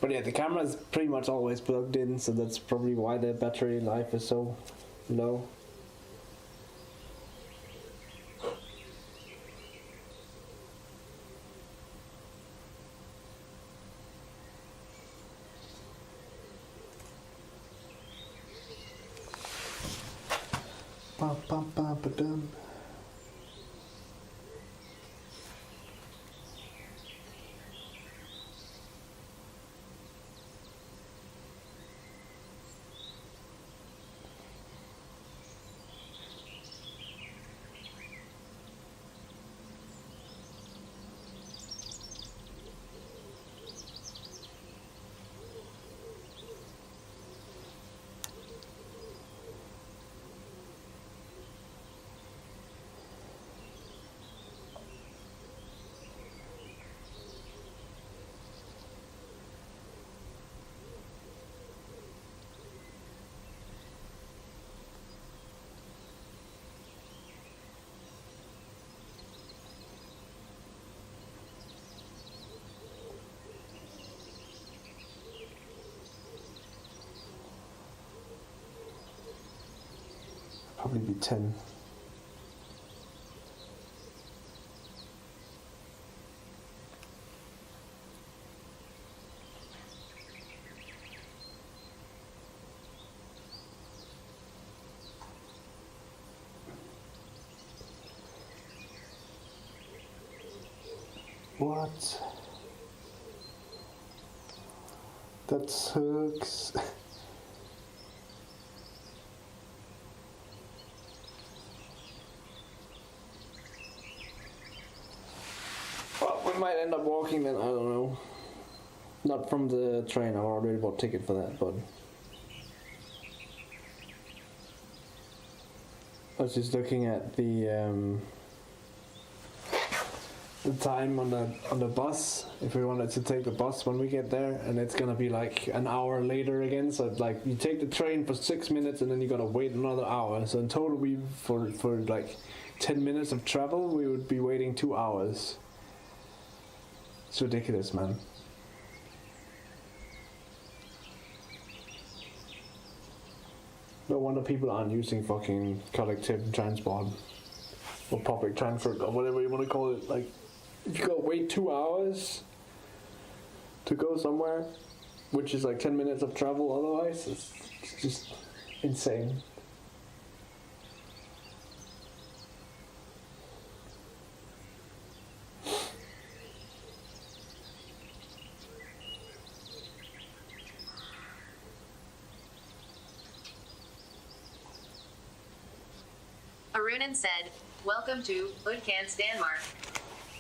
But yeah, the camera is pretty much always plugged in, so that's probably why the battery life is so low. Ba ba ba ba dum. Probably be 10. What? That sucks. Well, we might end up walking then, I don't know. Not from the train, I already bought a ticket for that, but I was just looking at the time on the bus, if we wanted to take the bus when we get there, and it's gonna be like an hour later again, so like you take the train for 6 minutes and then you gotta wait another hour, so in total we for like 10 minutes of travel we would be waiting 2 hours. It's ridiculous, man. No wonder people aren't using fucking collective transport or public transport or whatever you want to call it. Like, if you gotta wait 2 hours to go somewhere, which is like 10 minutes of travel otherwise, it's just insane. Arunan said, "Welcome to Udkants, Denmark."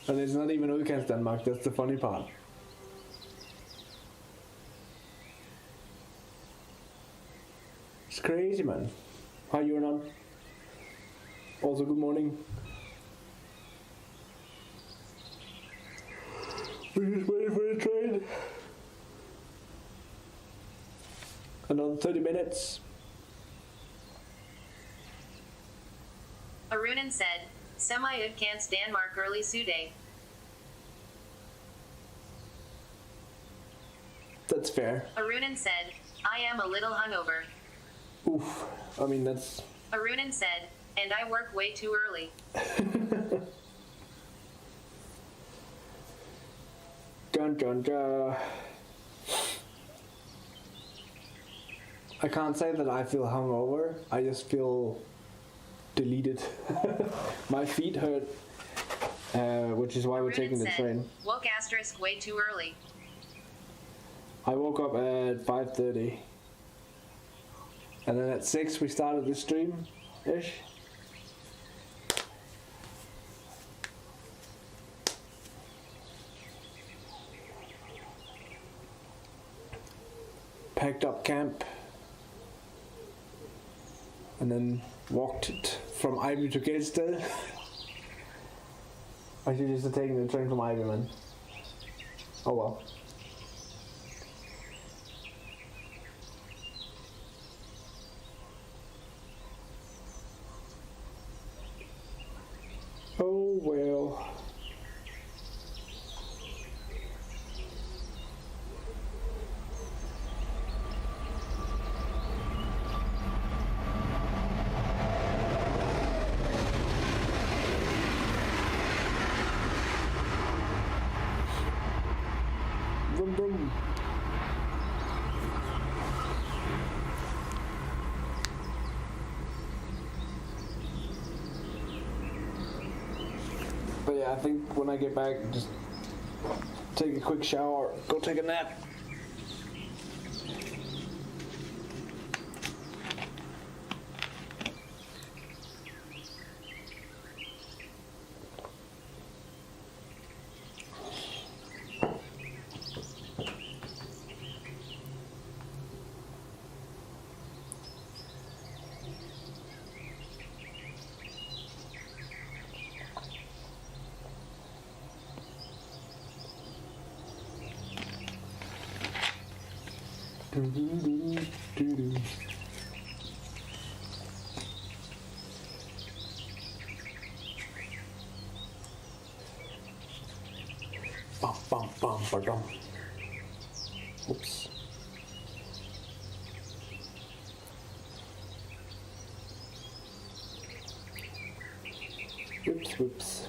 And it's not even Udkants, Denmark, that's the funny part. It's crazy, man. Hi, Jonan. Also, good morning. We're just waiting for the train. Another 30 minutes. Arunan said, "Semi-Udkants, Denmark, early Suday." That's fair. Arunan said, "I am a little hungover." Oof. I mean, that's... Arunan said, "And I work way too early." Dun dun dun. I can't say that I feel hungover. I just feel deleted. My feet hurt, which is why we're Arunan taking the said, train. "Woke asterisk way too early." I woke up at 5:30, and then at 6 we started the stream, ish. Packed up camp, and then walked it from Ivy to Gelsted. I should just have taken the train from Ivy, man. Oh well. Oh well. Vroom, vroom. But yeah, I think when I get back, just take a quick shower, go take a nap. Bum, bum, bum, ba-dum. Oops. Whoops, whoops.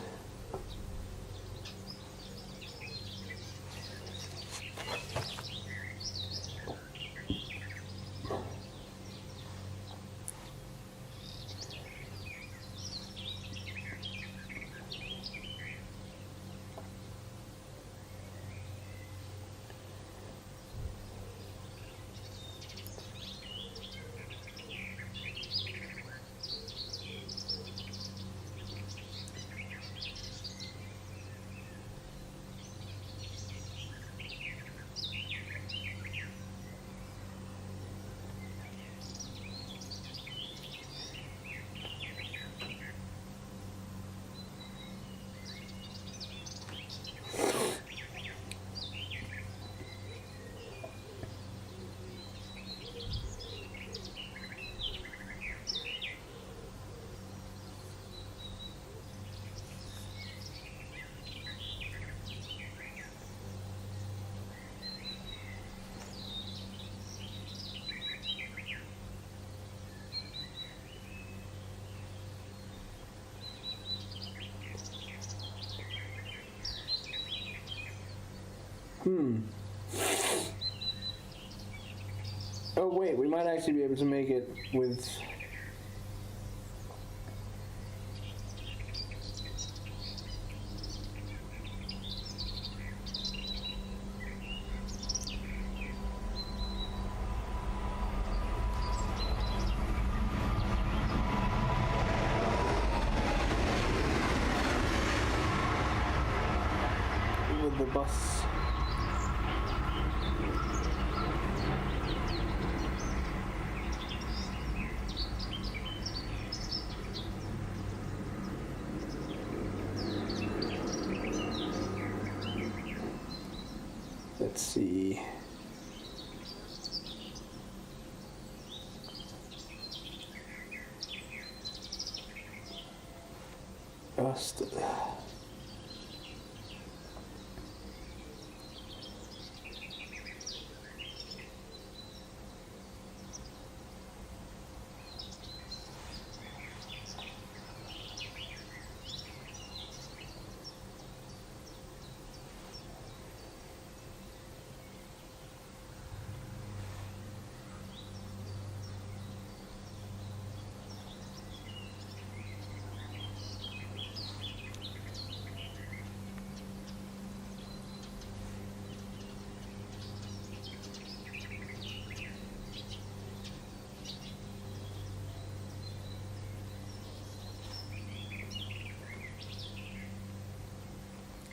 Oh wait, we might actually be able to make it with... with the bus. Let's see. Just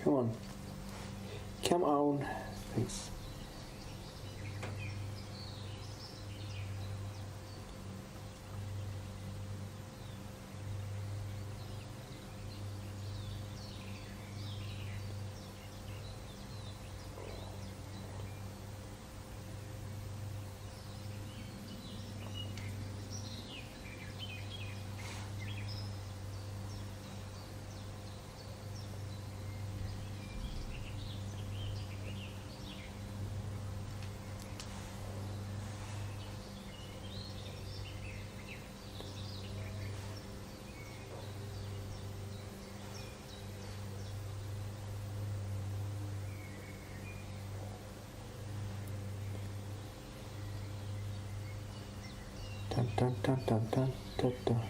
come on. Come on. Thanks. Dun dun dun dun dun dun dun.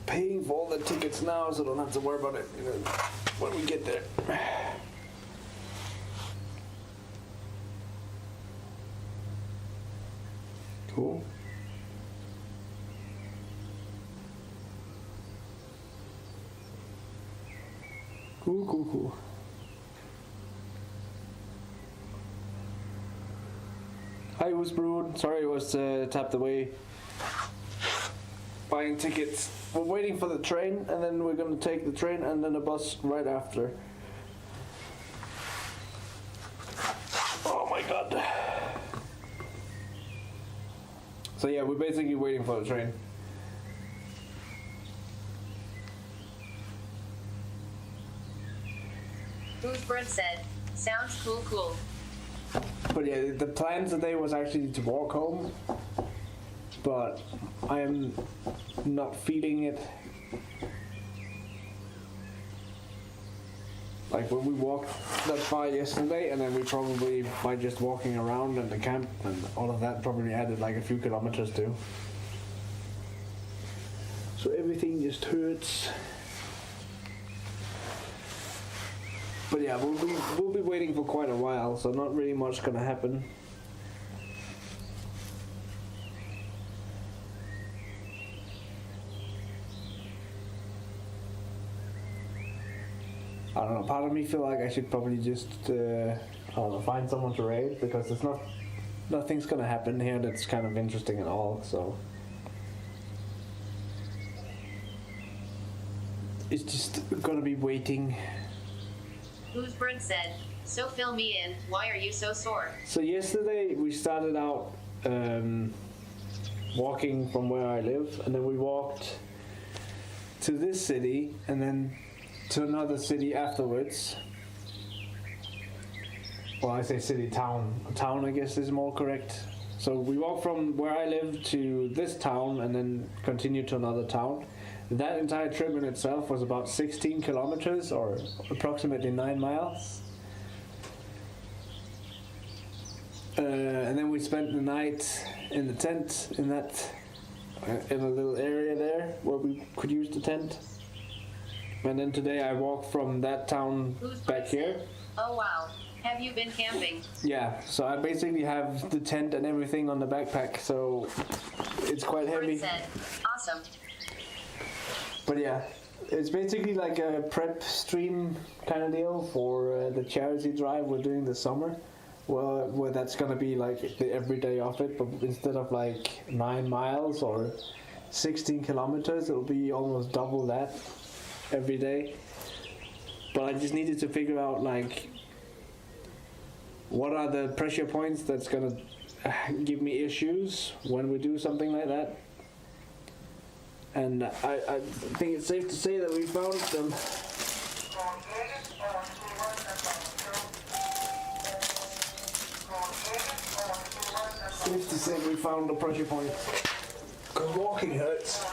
Paying for all the tickets now, so I don't have to worry about it when we get there. Cool. Cool. Hi, it was Brood. Sorry, it was tapped away. Buying tickets. We're waiting for the train, and then we're gonna take the train and then a bus right after. Oh my god. So yeah, we're basically waiting for the train. Boothburn said, sounds cool. But yeah, the plan today was actually to walk home, but I am not feeling it. Like when we walked that far yesterday, and then we probably, by just walking around in the camp and all of that, probably added like a few kilometers too. So everything just hurts. But yeah, we'll be waiting for quite a while, so not really much gonna happen. I don't know, part of me feel like I should probably just I don't know, find someone to raid, because it's nothing's gonna happen here that's kind of interesting at all. So it's just gonna be waiting. Oosbrun said, so fill me in, why are you so sore? So yesterday we started out walking from where I live, and then we walked to this city, and then to another city afterwards. Well, I say city, town. Town, I guess, is more correct. So we walked from where I live to this town, and then continued to another town. That entire trip in itself was about 16 kilometers, or approximately 9 miles. And then we spent the night in the tent in a little area there where we could use the tent. And then today I walked from that town back here. Oh wow, have you been camping? Yeah, so I basically have the tent and everything on the backpack, so it's quite heavy. Oosbrun said, awesome. But yeah, it's basically like a prep stream kind of deal for the charity drive we're doing this summer. Well, where that's gonna be like the everyday of it, but instead of like 9 miles or 16 kilometers, it'll be almost double that every day. But I just needed to figure out like what are the pressure points that's gonna give me issues when we do something like that. And I think it's safe to say that we found them. Safe to say we found the pressure point. 'Cause walking hurts.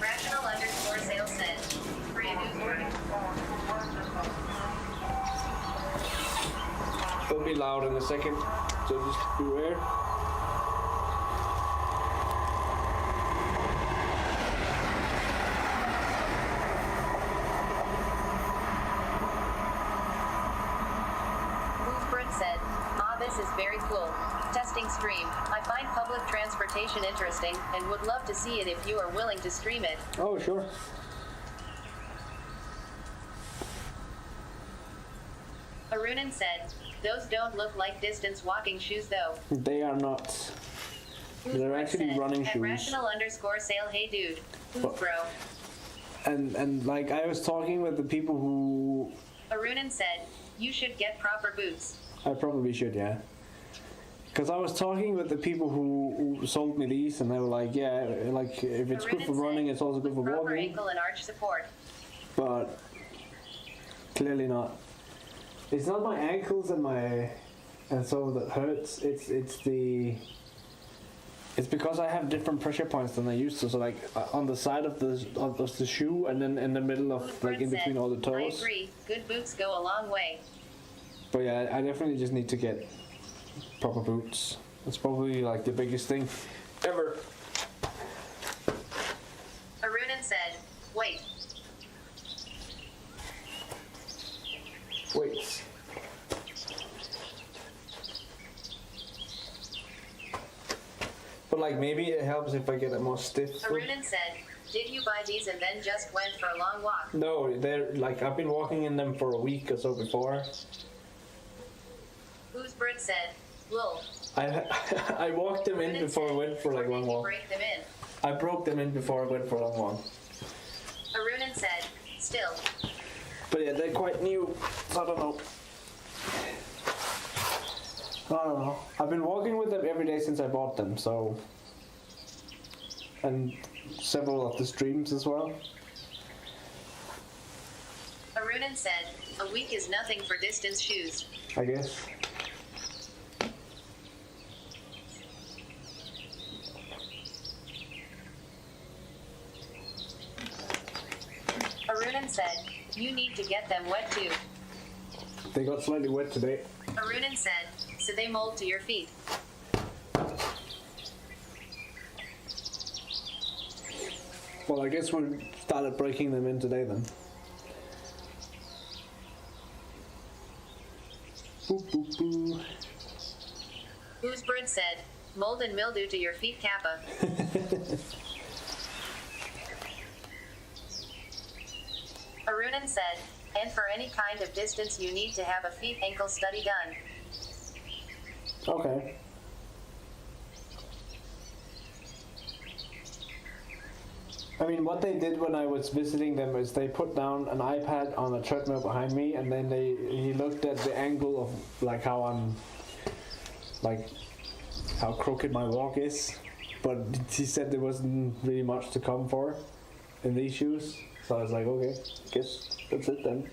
Rational_sales said, free Oosbrun. It'll be loud in a second, so just beware. Oosbrun said, this is very cool. Testing stream. I find public transportation interesting and would love to see it if you are willing to stream it. Oh, sure. Arunan said, those don't look like distance walking shoes though. They are not. They're Oosbrun actually said, running at shoes. rational_sale, hey dude. What? Bro. And like I was talking with the people who Arunan said, you should get proper boots. I probably should, yeah. Because I was talking with the people who sold me these, and they were like, yeah, like if it's good for Arunan running, said, it's also good for with proper walking. ankle and arch support. But clearly not. It's not my ankles and so that hurts. It's because I have different pressure points than I used to. So like on the side of the shoe, and then in the middle of like in between all the toes. I agree. Good boots go a long way. But yeah, I definitely just need to get proper boots. That's probably like the biggest thing ever. Arunan said, wait. Wait. But like maybe it helps if I get a more stiff foot. Arunan said, did you buy these and then just went for a long walk? No, they're like I've been walking in them for a week or so before. Oosbrun said, lol. I walked them in before I went for like Or long did you walk. break them in? I broke them in before I went for a long walk. Arunan said, still. But yeah, they're quite new. So I don't know. I've been walking with them every day since I bought them, so. And several of the streams as well. Arunan said, a week is nothing for distance shoes. I guess. Arunan said, you need to get them wet too. They got slightly wet today. Arunan said, so they mold to your feet. Well, I guess we started breaking them in today then. Boop, boop, boo. Oosbrun said, mold and mildew to your feet, Kappa. Arunan said, and for any kind of distance you need to have a feet ankle study done. Okay. I mean, what they did when I was visiting them is they put down an iPad on a treadmill behind me, and then he looked at the angle of like how crooked my walk is. But he said there wasn't really much to come for in these shoes, so I was like, okay, guess that's it then.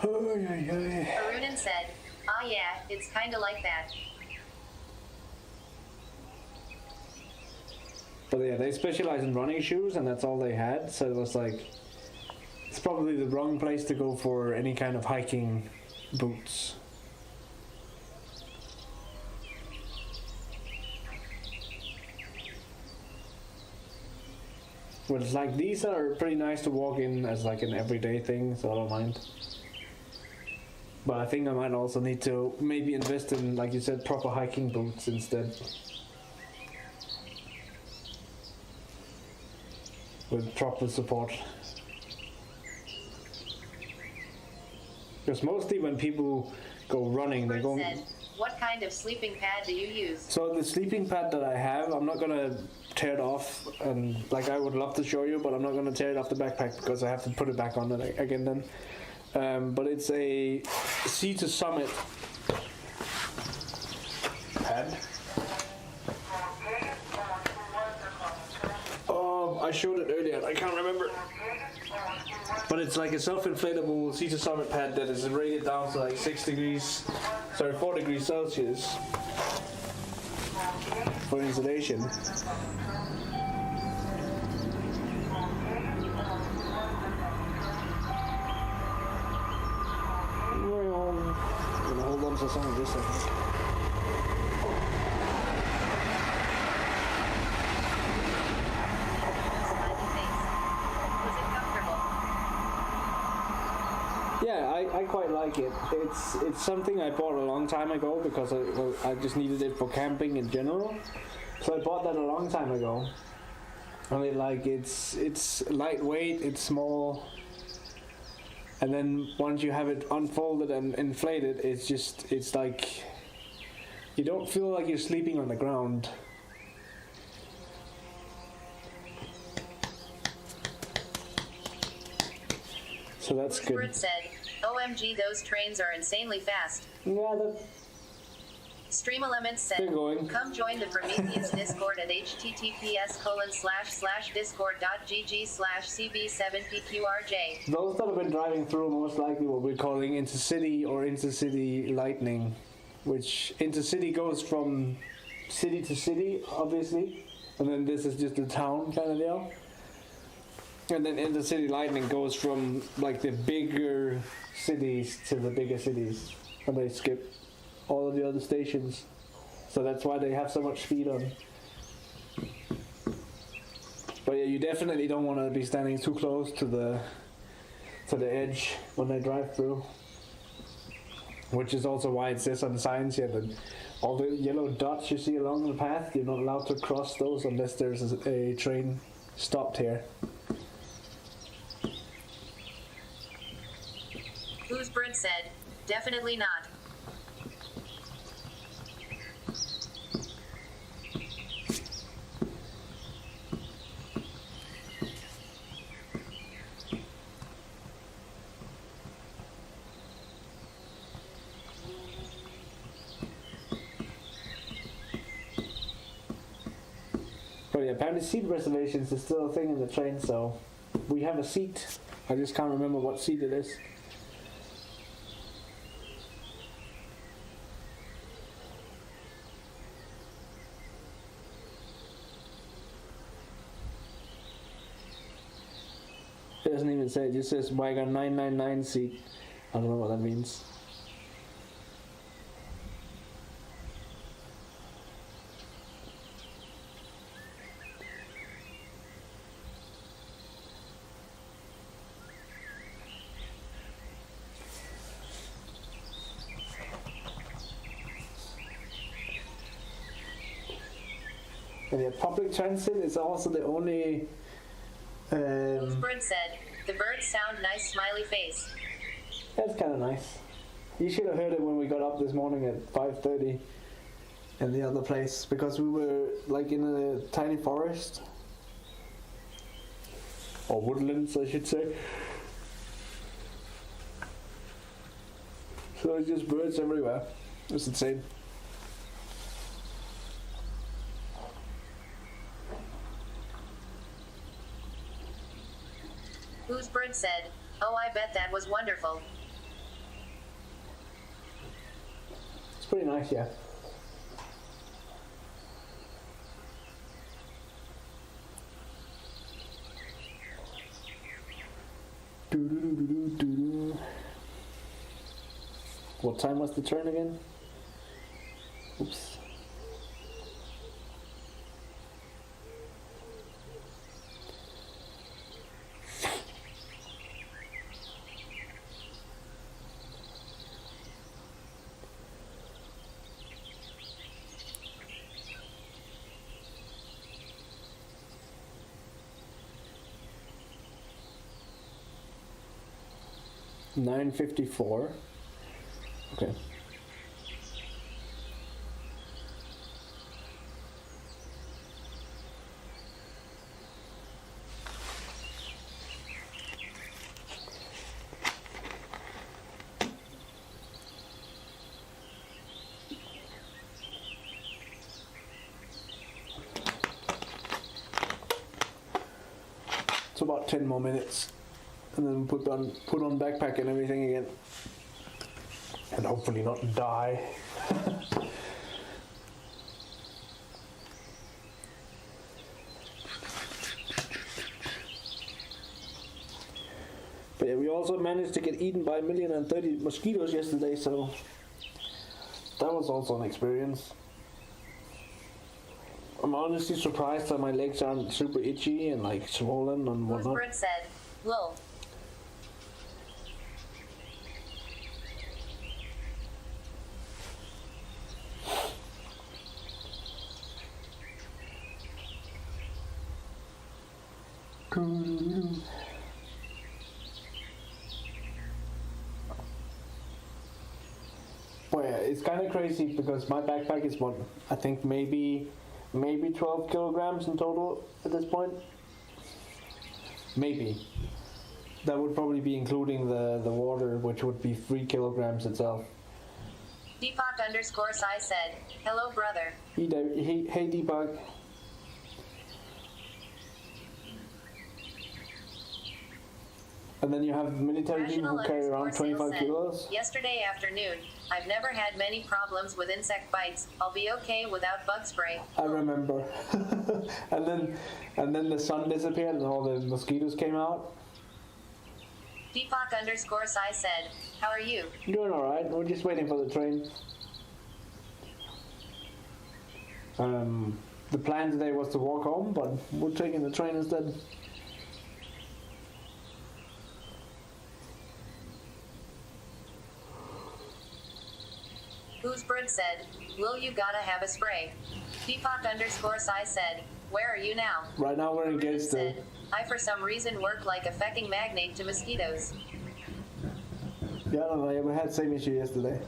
Arunan said, ah yeah, it's kinda like that. But yeah, they specialize in running shoes, and that's all they had. So it was like, it's probably the wrong place to go for any kind of hiking boots. But it's like, these are pretty nice to walk in as like an everyday thing, so I don't mind. But I think I might also need to maybe invest in, like you said, proper hiking boots instead. With proper support. Because mostly when people go running, they go... Said, what kind of sleeping pad do you use? So the sleeping pad that I have, I'm not gonna tear it off, and like I would love to show you, but I'm not gonna tear it off the backpack because I have to put it back on it again then. But it's a Sea to Summit pad. I showed it earlier, I can't remember. But it's like a self-inflatable Sea to Summit pad that is rated down to like 4 degrees Celsius for insulation. I'm gonna hold on to some of this, I think. Yeah, I quite like it. It's something I bought a long time ago because I just needed it for camping in general. So I bought that a long time ago. I mean, like it's lightweight, it's small, and then once you have it unfolded and inflated, it's like you don't feel like you're sleeping on the ground. So that's good. Bruce said, OMG, those trains are insanely fast. Yeah, Stream Elements said, they're going. Come join the Prometheus Discord at https://discord.gg/cb7pqrj. Those that have been driving through most likely what we're calling intercity or intercity lightning, which intercity goes from city to city, obviously, and then this is just a town kind of deal. And then intercity lightning goes from like the bigger cities to the bigger cities, and they skip all of the other stations. So that's why they have so much speed on. But yeah, you definitely don't want to be standing too close to the edge when they drive through. Which is also why it says on the signs here that all the yellow dots you see along the path, you're not allowed to cross those unless there's a train stopped here. Whose Bird said, definitely not. But yeah, apparently seat reservations is still a thing in the train, so we have a seat. I just can't remember what seat it is. It doesn't even say, it just says Wagon 999 seat. I don't know what that means. And yeah, public transit is also the only Um, Bird said, the birds sound nice smiley face. That's kind of nice. You should have heard it when we got up this morning at 5:30 in the other place, because we were like in a tiny forest. Or woodlands, I should say. So it's just birds everywhere. It's insane. Whose bird said, oh, I bet that was wonderful. It's pretty nice, yeah. Do-do-do-do-do-do. What time was the turn again? Oops. $9.54. Okay. It's about 10 more minutes, and then put on backpack and everything again, and hopefully not die. But yeah, we also managed to get eaten by 1,030,000 mosquitoes yesterday, so that was also an experience. I'm honestly surprised that my legs aren't super itchy and like swollen and Whose whatnot. bird said, lol. Well, yeah, it's kind of crazy because my backpack is what, I think maybe 12 kilograms in total at this point. Maybe. That would probably be including the water, which would be 3 kilograms itself. Deepak_Sai said, hello brother. Hey Deepak. And then you have military people who carry around 25 said, kilos. yesterday afternoon, I've never had many problems with insect bites. I'll be okay without bug spray. I remember. and then the sun disappeared and all the mosquitoes came out. Deepak_Sai said, how are you? Doing alright, we're just waiting for the train. The plan today was to walk home, but we're taking the train instead. Whose bird said, Lil, you gotta have a spray. Deepak_Sai said, where are you now? Right now we're engaged. Said, I for some reason work like a fecking magnet to mosquitoes. Yeah, I don't know, we had the same issue yesterday.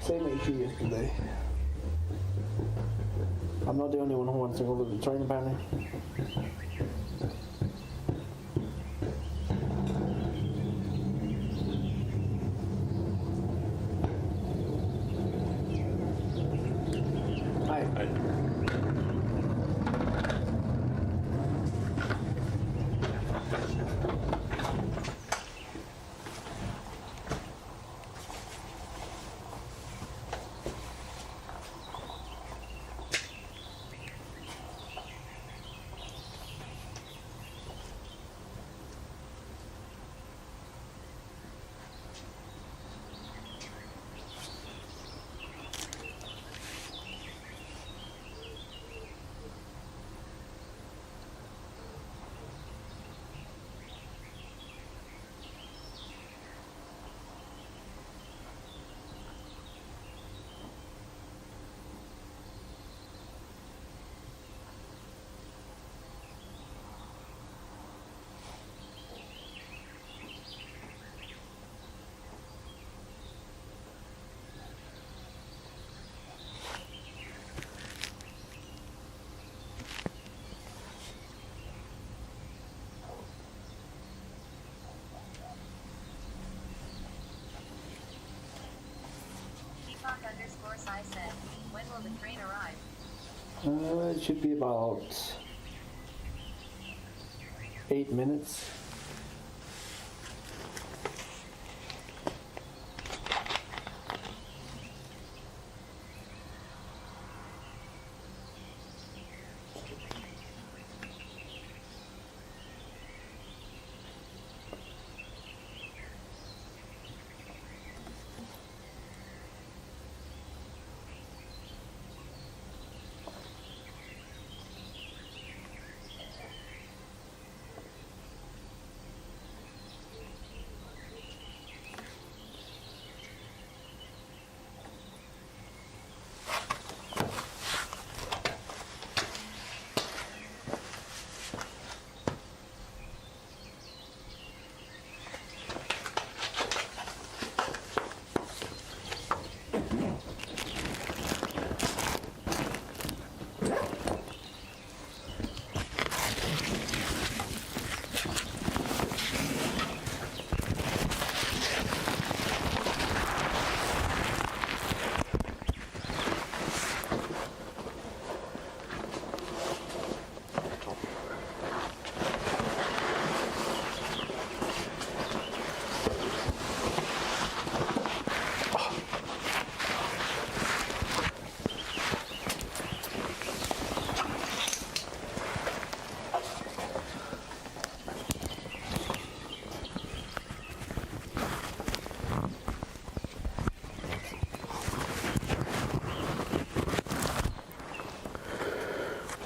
Same issue yesterday. I'm not the only one who wants to go to the train apparently. Sai said, when will the train arrive? It should be about 8 minutes.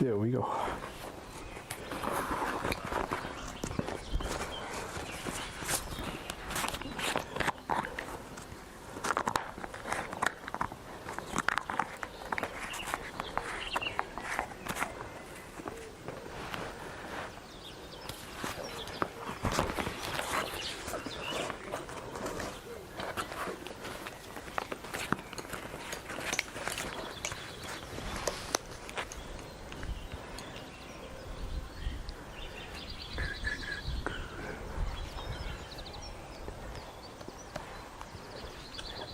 There we go.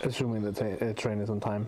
Assuming the train is on time.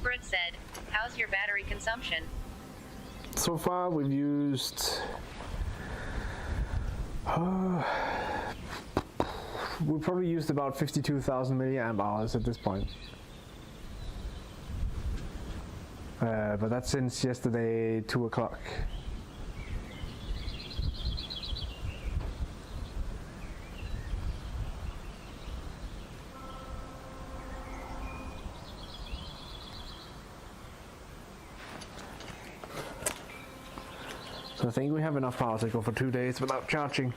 Brit said, how's your battery consumption? So far we've used we probably used about 52,000 milliamp hours at this point. But that's since yesterday 2 o'clock. So I think we have enough power to go for 2 days without charging.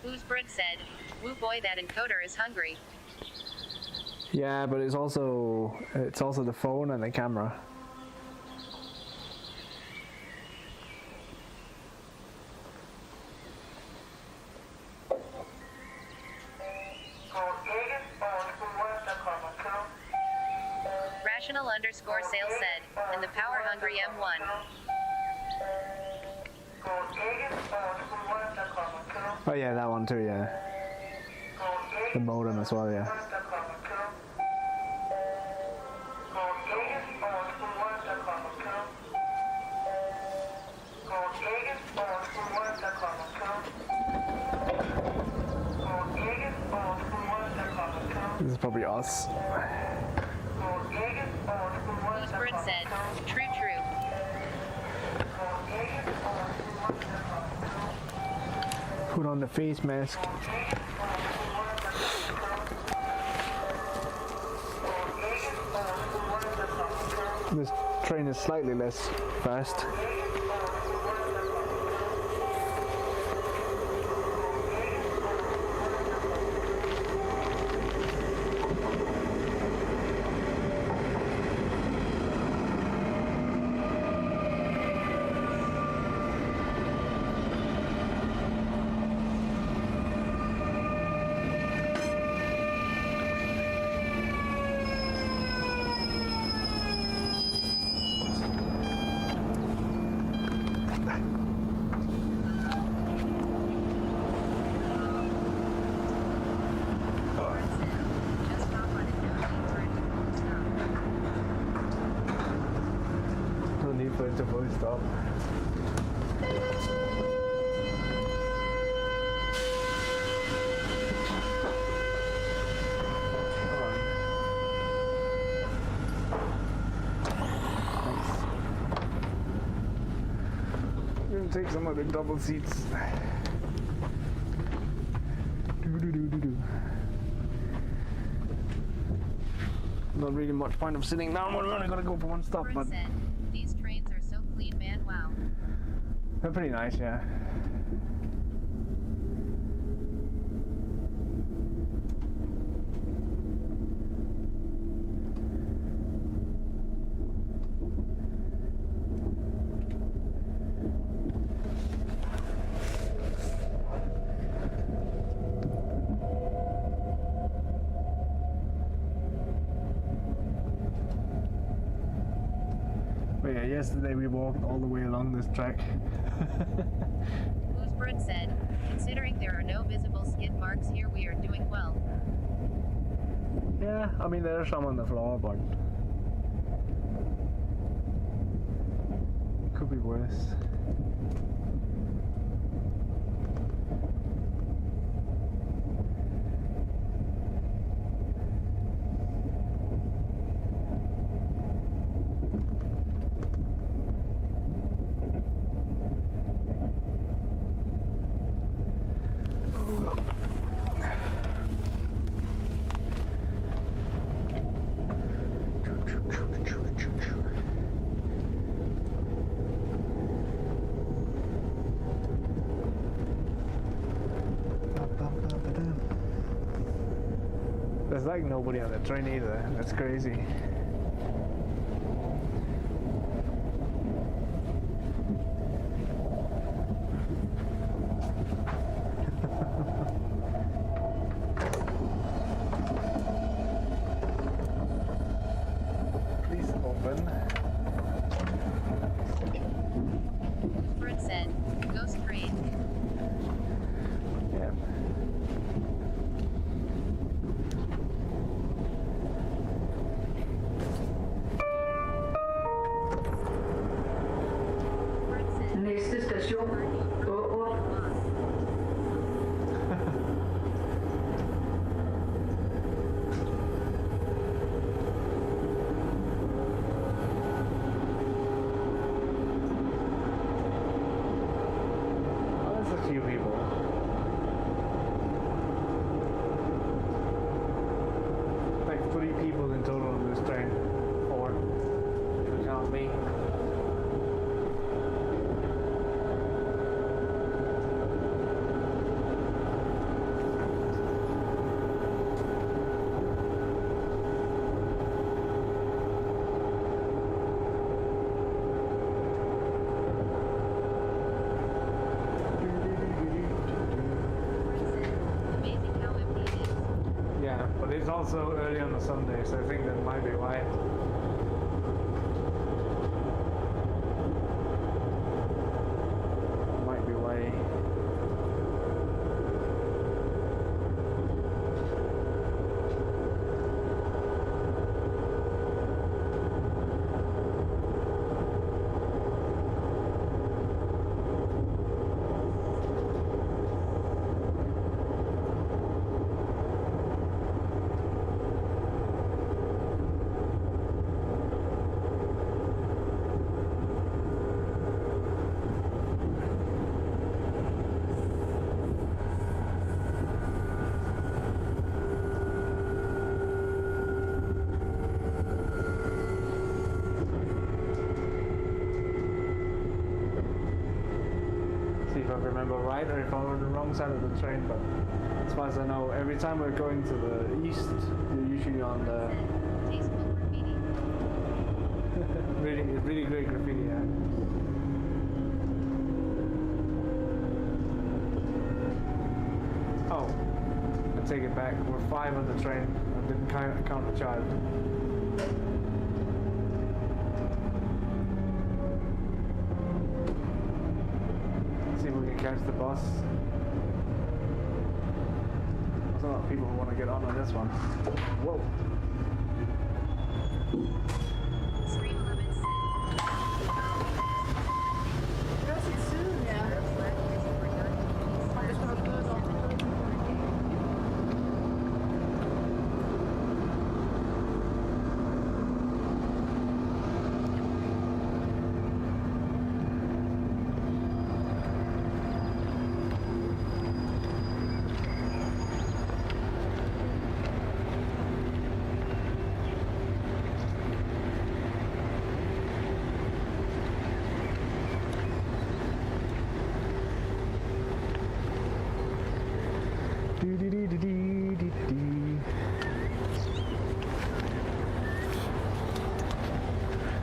Oosbrud said, "Woo boy, that encoder is hungry." Yeah, but it's also the phone and the camera. Rational_sales said, "And the power hungry M1." Oh yeah, that one too, yeah. The modem as well, yeah. This is probably us. Oosbrud said, "True, true." Put on the face mask. This train is slightly less fast. No need for it to fully stop. We're gonna take some of the double seats. Not really much point of sitting down. We're only gonna go for one stop, but Oosbrud said, "These trains are so clean, man. Wow." they're pretty nice, yeah. But yeah, yesterday we walked all the way along this track. Oosbrud said, "Considering there are no visible skid marks here, we are doing well." Yeah, I mean there are some on the floor, but it could be worse. There's like nobody on the train either. That's crazy. Please open. Oosbrud said, "Ghost train." Yeah. Oosbrud said, Næste station, Aarup. it's also early on a Sunday, so I think that might be why. Might be why. If I remember right, or if I'm on the wrong side of the train, but as far as I know, every time we're going to the east, you're usually on the Tasteful graffiti. really great graffiti. Yeah. Oh, I take it back. We're 5 on the train. I didn't count the child. See if we can catch the bus. There's a lot of people who want to get on this one. Whoa. Stream limits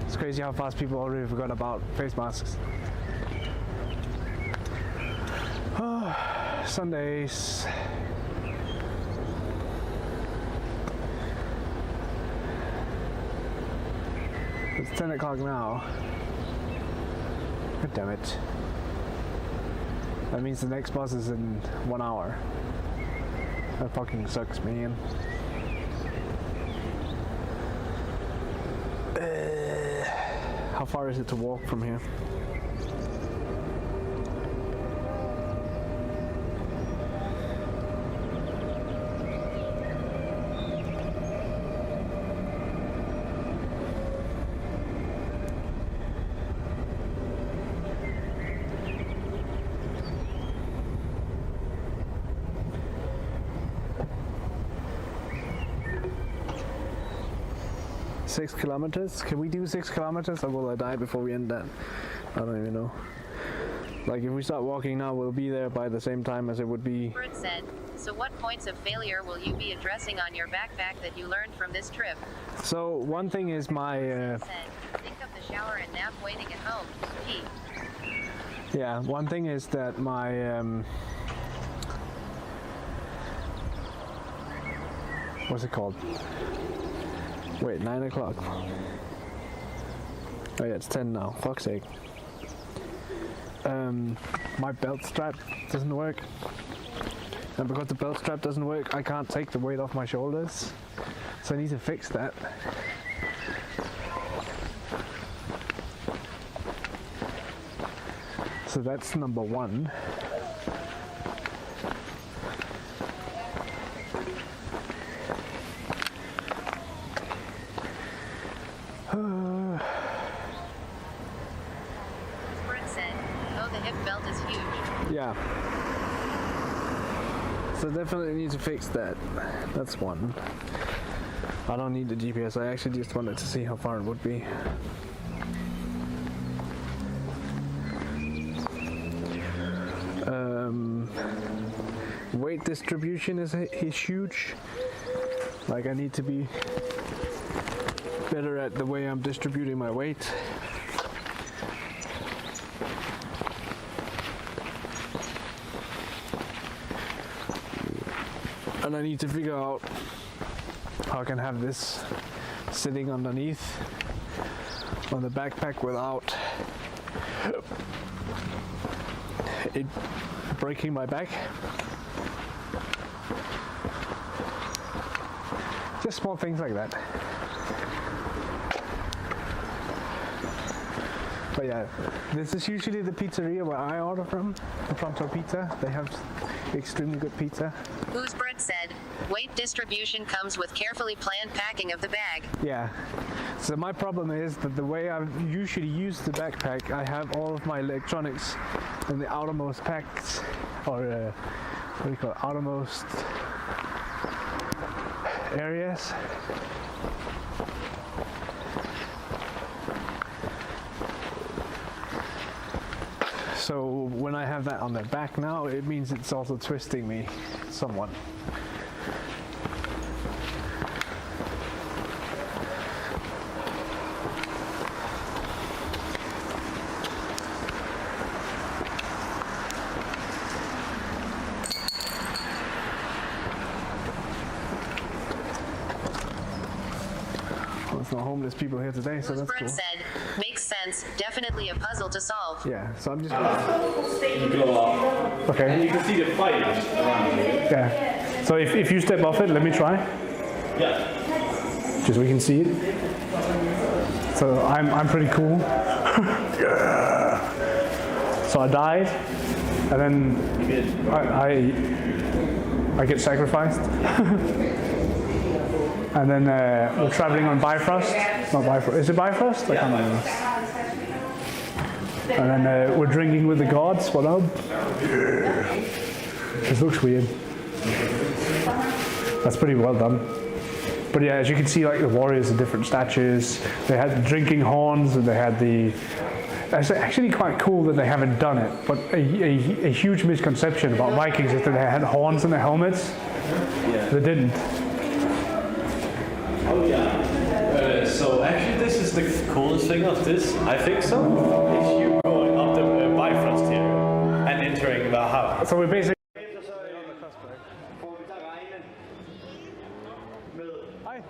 It's crazy how fast people already forgot about face masks. Sundays. It's 10 o'clock now. God damn it. That means the next bus is in 1 hour. That fucking sucks, man. How far is it to walk from here? Six kilometers? Can we do 6 kilometers, or will I die before we end that? I don't even know. Like, if we start walking now, we'll be there by the same time as it would be. Bert said, so what points of failure will you be addressing on your backpack that you learned from this trip? So one thing is my Said, think of the shower and nap waiting at home. P. yeah, one thing is that my what's it called? Wait, 9 o'clock. Oh yeah, it's 10 now. Fuck's sake. My belt strap doesn't work. And because the belt strap doesn't work, I can't take the weight off my shoulders. So I need to fix that. So that's number 1. Bert said, oh, the hip belt is huge. Yeah. So definitely need to fix that. That's one. I don't need the GPS. I actually just wanted to see how far it would be. Weight distribution is huge. Like, I need to be better at the way I'm distributing my weight. And I need to figure out how I can have this sitting underneath on the backpack without it breaking my back. Just small things like that. But yeah, this is usually the pizzeria where I order from, the Pronto Pizza. They have extremely good pizza. Whose Bread said, weight distribution comes with carefully planned packing of the bag. Yeah. So my problem is that the way I usually use the backpack, I have all of my electronics in the outermost packs, or what do you call it, outermost areas. So when I have that on the back now, it means it's also twisting me somewhat. There's no homeless people here today, so Whose that's Bread cool. said, makes sense, definitely a puzzle to solve. Yeah, so I'm just gonna... You go up, Okay. and you can see the fire around you. Yeah. So if you step off it, let me try. Yeah. Just so we can see it. So I'm pretty cool. Yeah. So I died, and then I get sacrificed. And then we're traveling on Bifrost. Not Bifrost. Is it Bifrost? I can't remember. And then we're drinking with the gods. What up? Yeah. This looks weird. That's pretty well done. But yeah, as you can see, like the warriors are different statues. They had the drinking horns, and they had the... It's actually quite cool that they haven't done it, but a huge misconception about Vikings is that they had horns in their helmets. Yeah. They didn't. Oh yeah. So actually this is the coolest thing of this, I think so, is you going up the Bifrost here and entering Valhalla. So we're basically... Hi.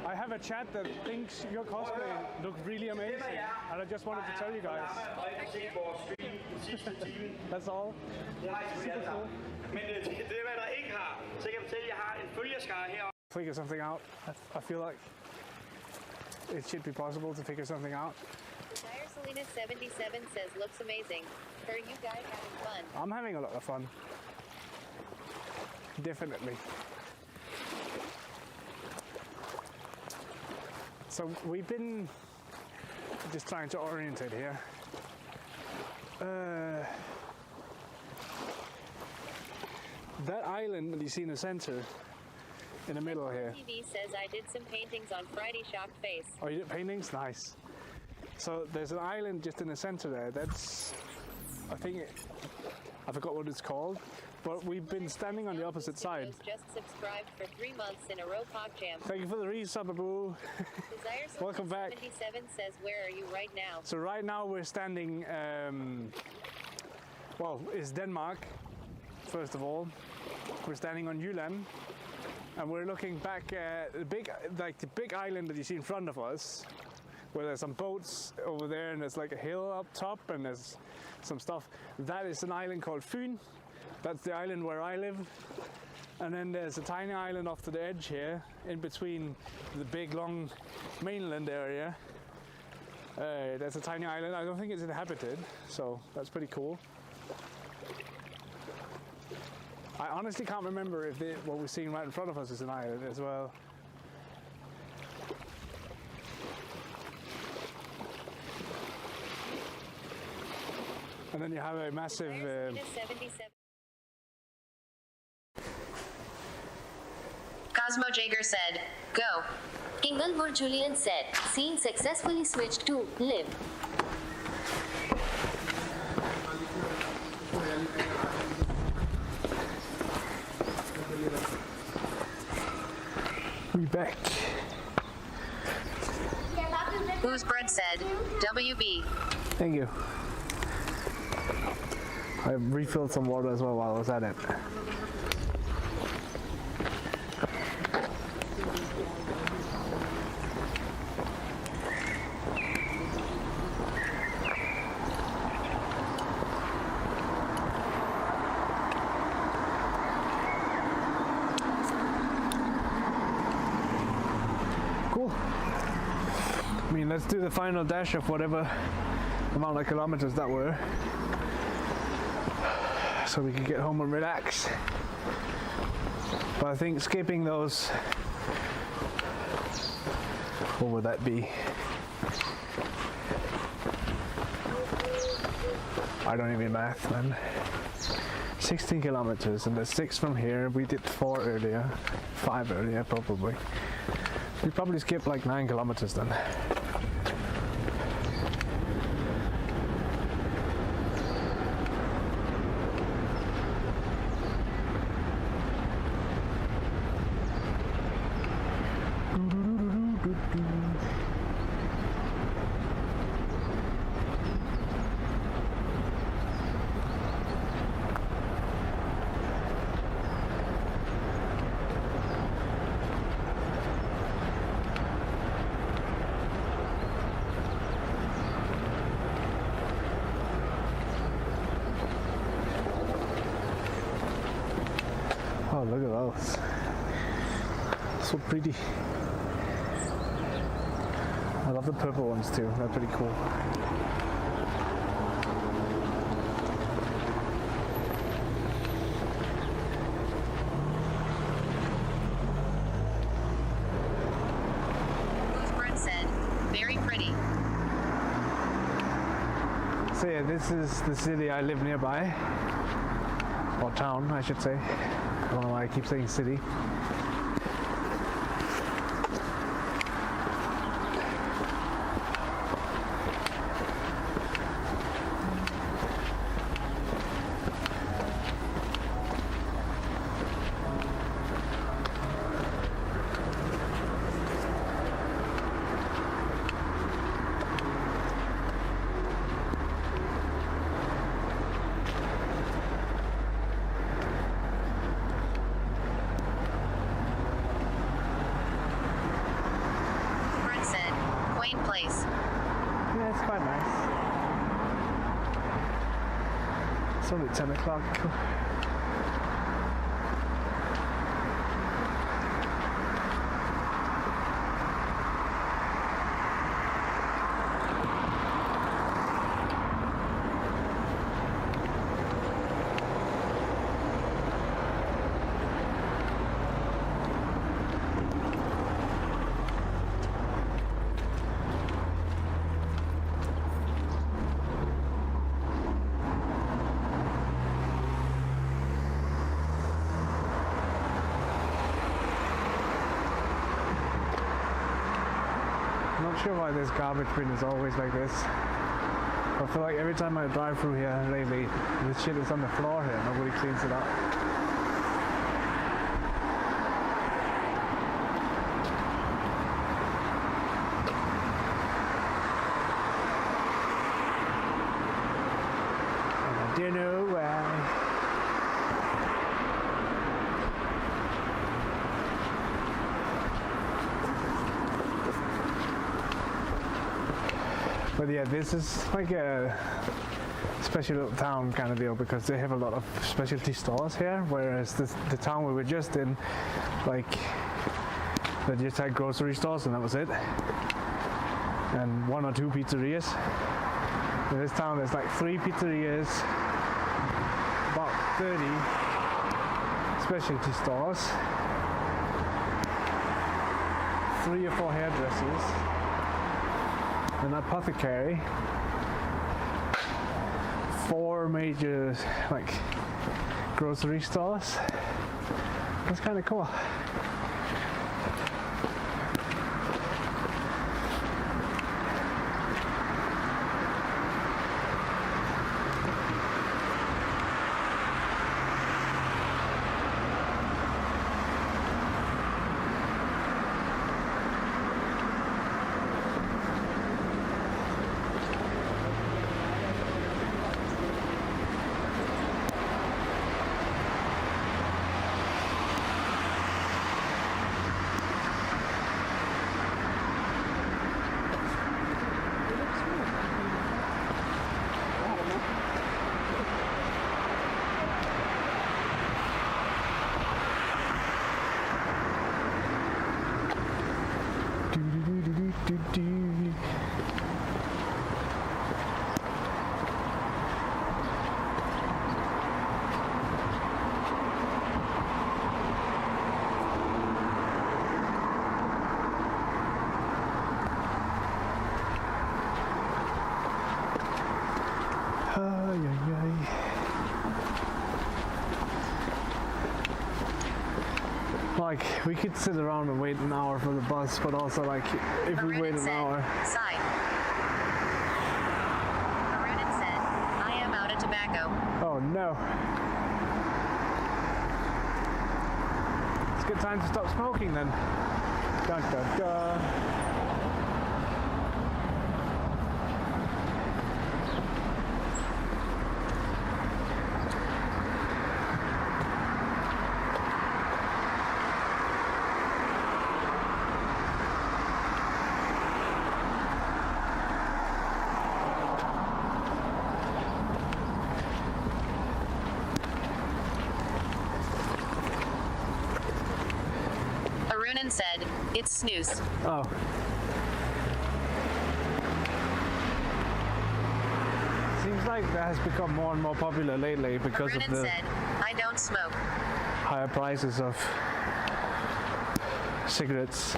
I have a chat that thinks your cosplay looks really amazing, and I just wanted to tell you guys. That's all. Super cool. Men det hvad der ikke har, så kan jeg fortælle, at jeg har en følgerskare her. Figure something out. I feel like it should be possible to figure something out. Dire Selena 77 says, looks amazing. Are you guys having fun? I'm having a lot of fun. Definitely. So we've been just trying to orientate here. That island that you see in the center, in the middle here. TV says I did some paintings on Friday, shocked face. Oh, you did paintings? Nice. So there's an island just in the center there. That's, I forgot what it's called, but we've been standing on the opposite side. Just subscribed for 3 months in a row, PogJam. Thank you for the resub, Abu. Desire Welcome back. 77 says, where are you right now? So right now we're standing, well, it's Denmark, first of all. We're standing on Jylland, and we're looking back at the big island that you see in front of us, where there's some boats over there, and there's like a hill up top, and there's some stuff. That is an island called Fyn. That's the island where I live. And then there's a tiny island off to the edge here, in between the big long mainland area. There's a tiny island. I don't think it's inhabited, so that's pretty cool. I honestly can't remember if what we're seeing right in front of us is an island as well. And then you have a massive... Desire Selena 77. Cosmo Jager said, go. Inglewood Julian said, scene successfully switched to live. We back. Whose Bread said, WB. Thank you. I refilled some water as well while I was at it. let's do the final dash of whatever amount of kilometers that were, so we can get home and relax. But I think skipping those, what would that be? I don't even math, man. 16 kilometers, and there's 6 from here. We did 4 earlier, 5 earlier probably. We probably skipped like 9 kilometers then. Oh, look at those. So pretty. I love the purple ones too, they're pretty cool. Goosebird said, very pretty. So yeah, this is the city I live nearby. Or town, I should say. I don't know why I keep saying city. Place. Yeah, it's quite nice. It's only 10 o'clock. I'm not sure why this garbage bin is always like this. I feel like every time I drive through here lately, this shit is on the floor here, nobody cleans it up. And I don't know why. But yeah, this is like a special little town kind of deal because they have a lot of specialty stores here, whereas the town we were just in, like, they just had grocery stores and that was it. And 1 or 2 pizzerias. In this town there's like 3 pizzerias, about 30 specialty stores, 3 or 4 hairdressers, an apothecary, 4 major like grocery stores. That's kind of cool. Like, we could sit around and wait an hour for the bus, but also like, if we wait an hour. Sign. Arunan said, I am out of tobacco. Oh no. It's a good time to stop smoking then. Dun, dun, dun. Arunan said, it's snooze. Oh. Seems like that has become more and more popular lately because Arunan of the said, I don't smoke. higher prices of cigarettes.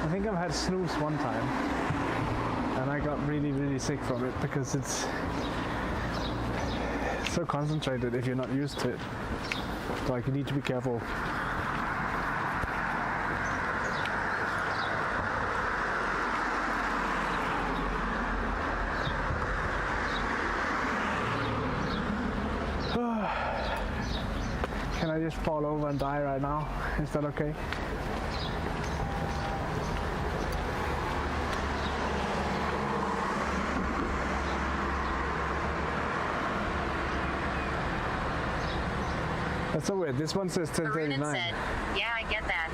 I think I've had snooze one time and I got really sick from it because it's so concentrated if you're not used to it. Like, you need to be careful. Can I just fall over and die right now? Is that okay? That's so weird. This one says Arunan 10:39. said, yeah, I get that.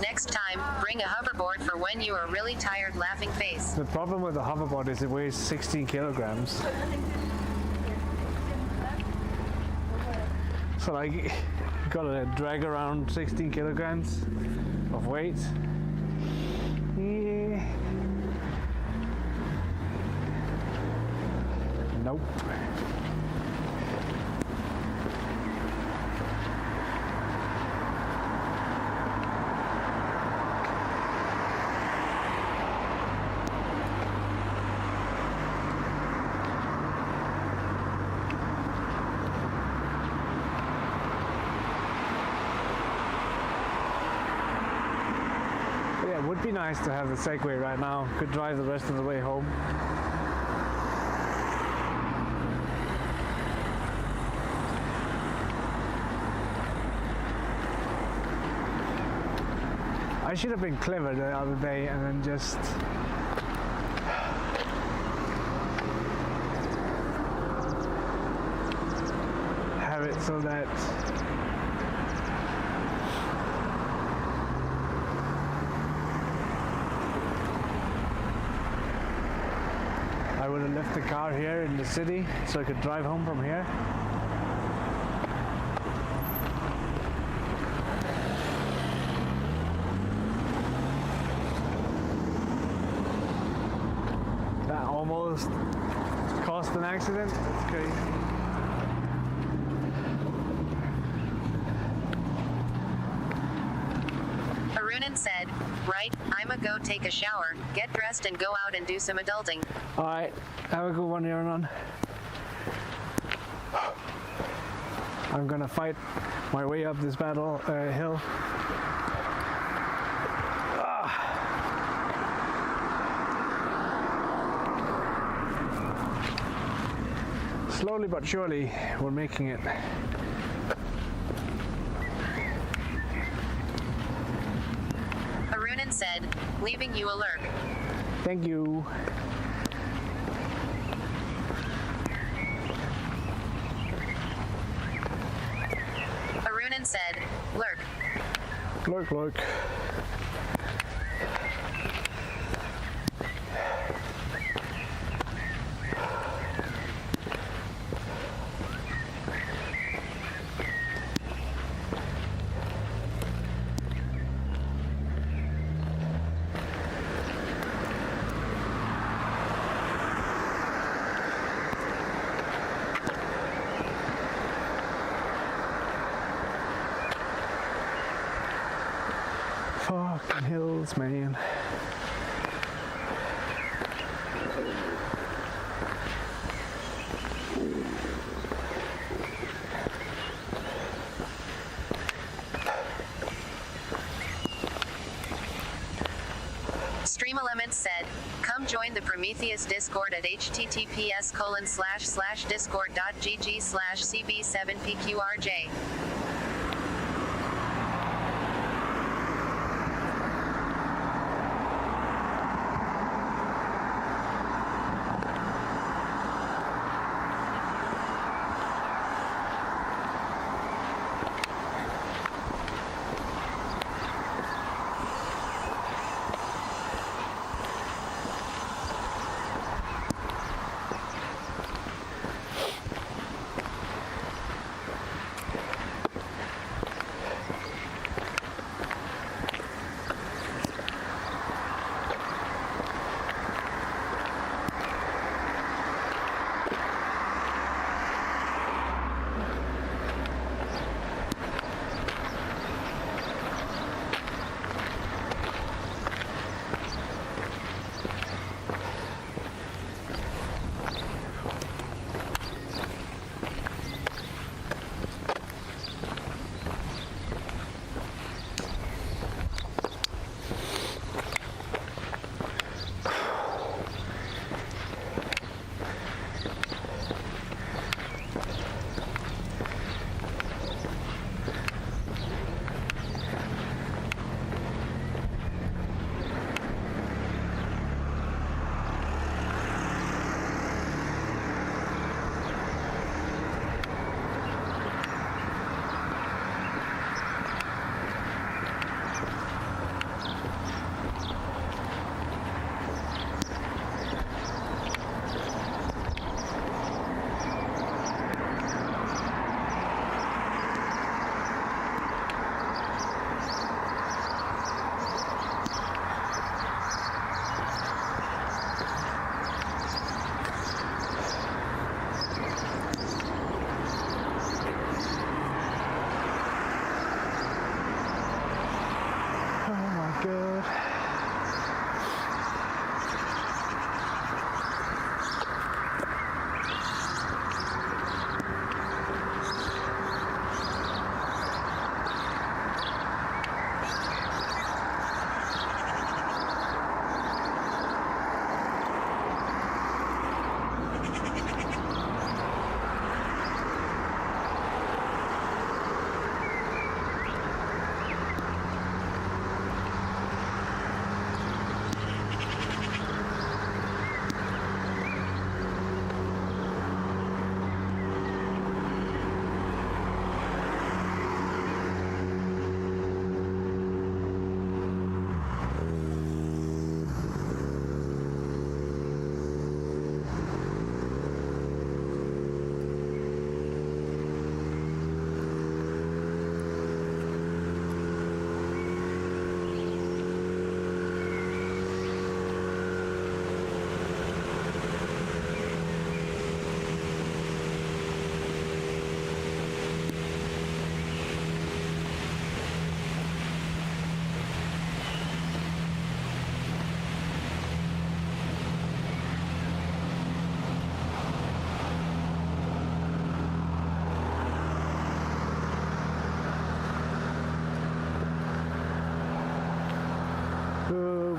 Next time, bring a hoverboard for when you are really tired laughing face. The problem with the hoverboard is it weighs 16 kilograms. So like, you gotta drag around 16 kilograms of weight. Yeah. Nope. It would be nice to have the Segway right now. Could drive the rest of the way home. I should have been clever the other day and then just have it so that I would have left the car here in the city so I could drive home from here. That almost caused an accident. That's crazy. Arunan said, right, I'ma go take a shower, get dressed and go out and do some adulting. Alright, have a good one, Aaron. I'm gonna fight my way up this hill. Slowly but surely, we're making it. Arunan said, leaving you a lurk. Thank you. Arunan said, lurk. Lurk, lurk. Fucking hills, man. Stream Elements said, come join the Prometheus Discord at https://discord.gg/cb7pqrj. Good.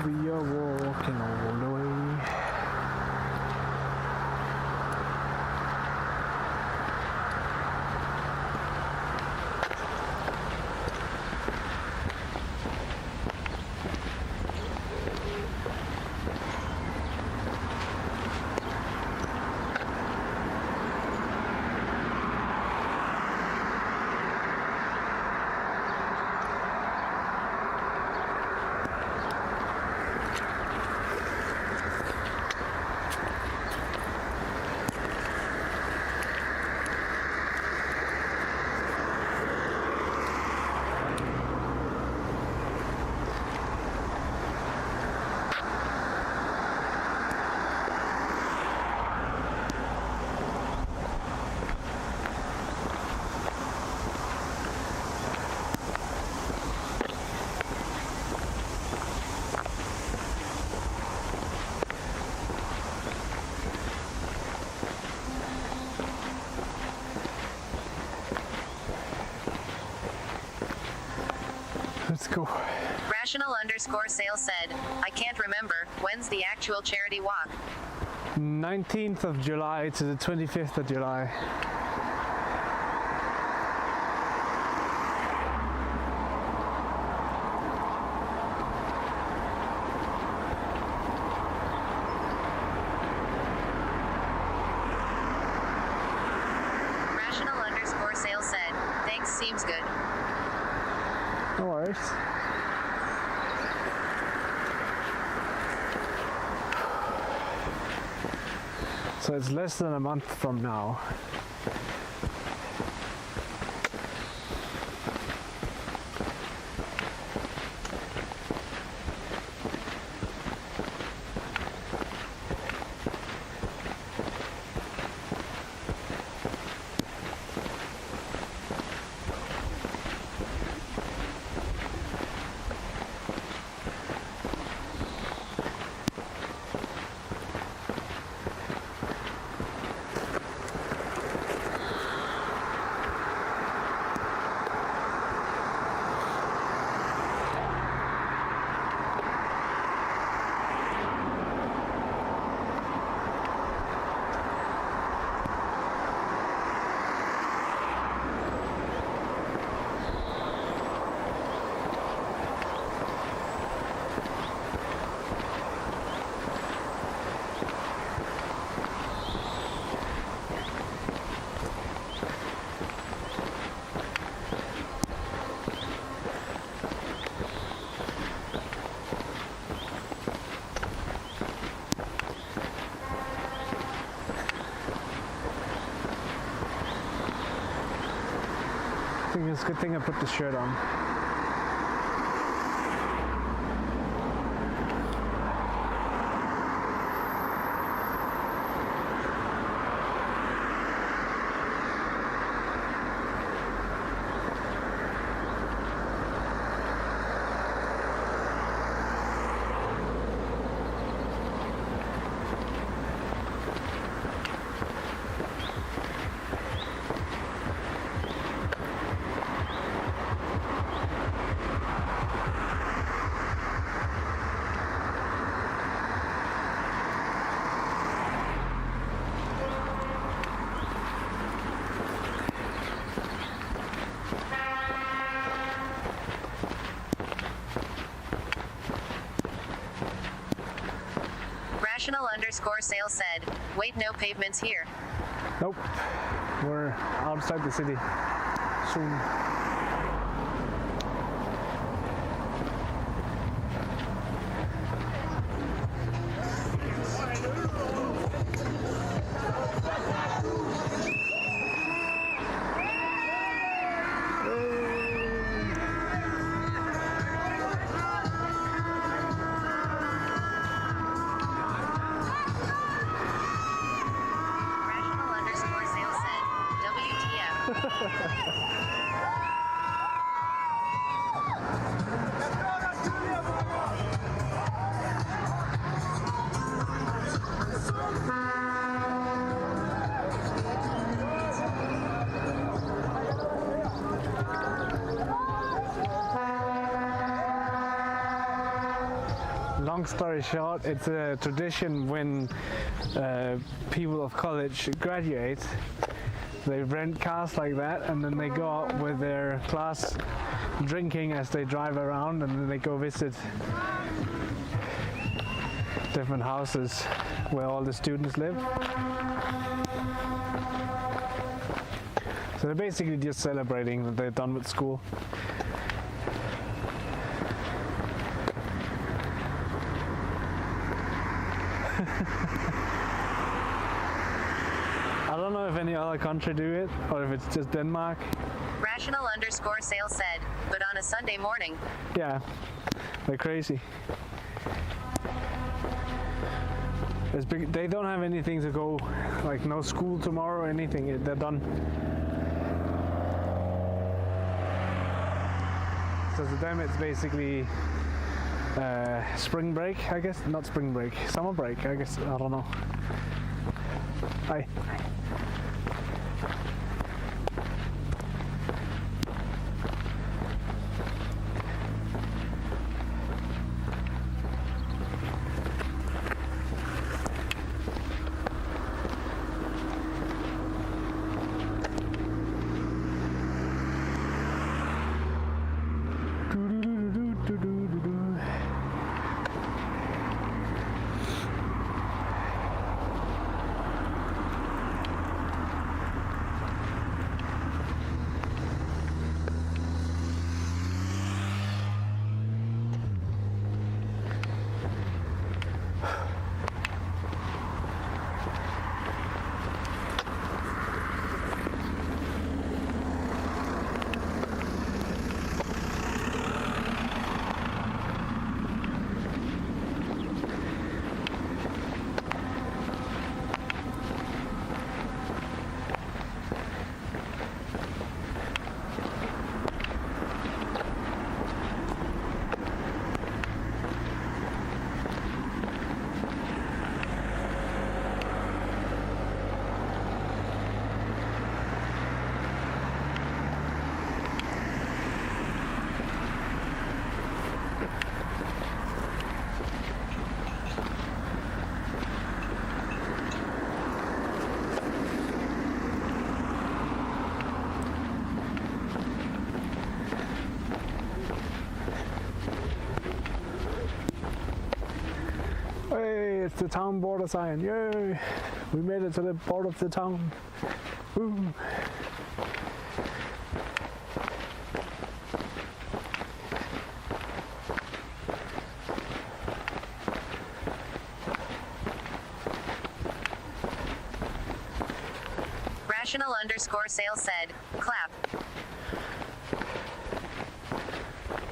We are walking all the way. go. Rational_sale said, I can't remember, when's the actual charity walk? 19th of July to the 25th of July. Rational_sale said, thanks, seems good. No worries. So it's less than a month from now. I think it's a good thing I put the shirt on. Rational_sale said, wait, no pavements here. Nope. We're outside the city soon. Rational_sale said, WTF. Long story short, it's a tradition when people of college graduate, they rent cars like that and then they go out with their class drinking as they drive around, and then they go visit different houses where all the students live. So they're basically just celebrating that they're done with school. I don't know if any other country do it or if it's just Denmark. Rational_sale said, but on a Sunday morning. Yeah, they're crazy. They don't have anything to go, like no school tomorrow or anything, they're done. So to them it's basically spring break, I guess. Not spring break, summer break, I guess. I don't know. Hi. Hey, it's the town border sign. Yay! We made it to the border of the town. Woo. Rational_sale said, clap.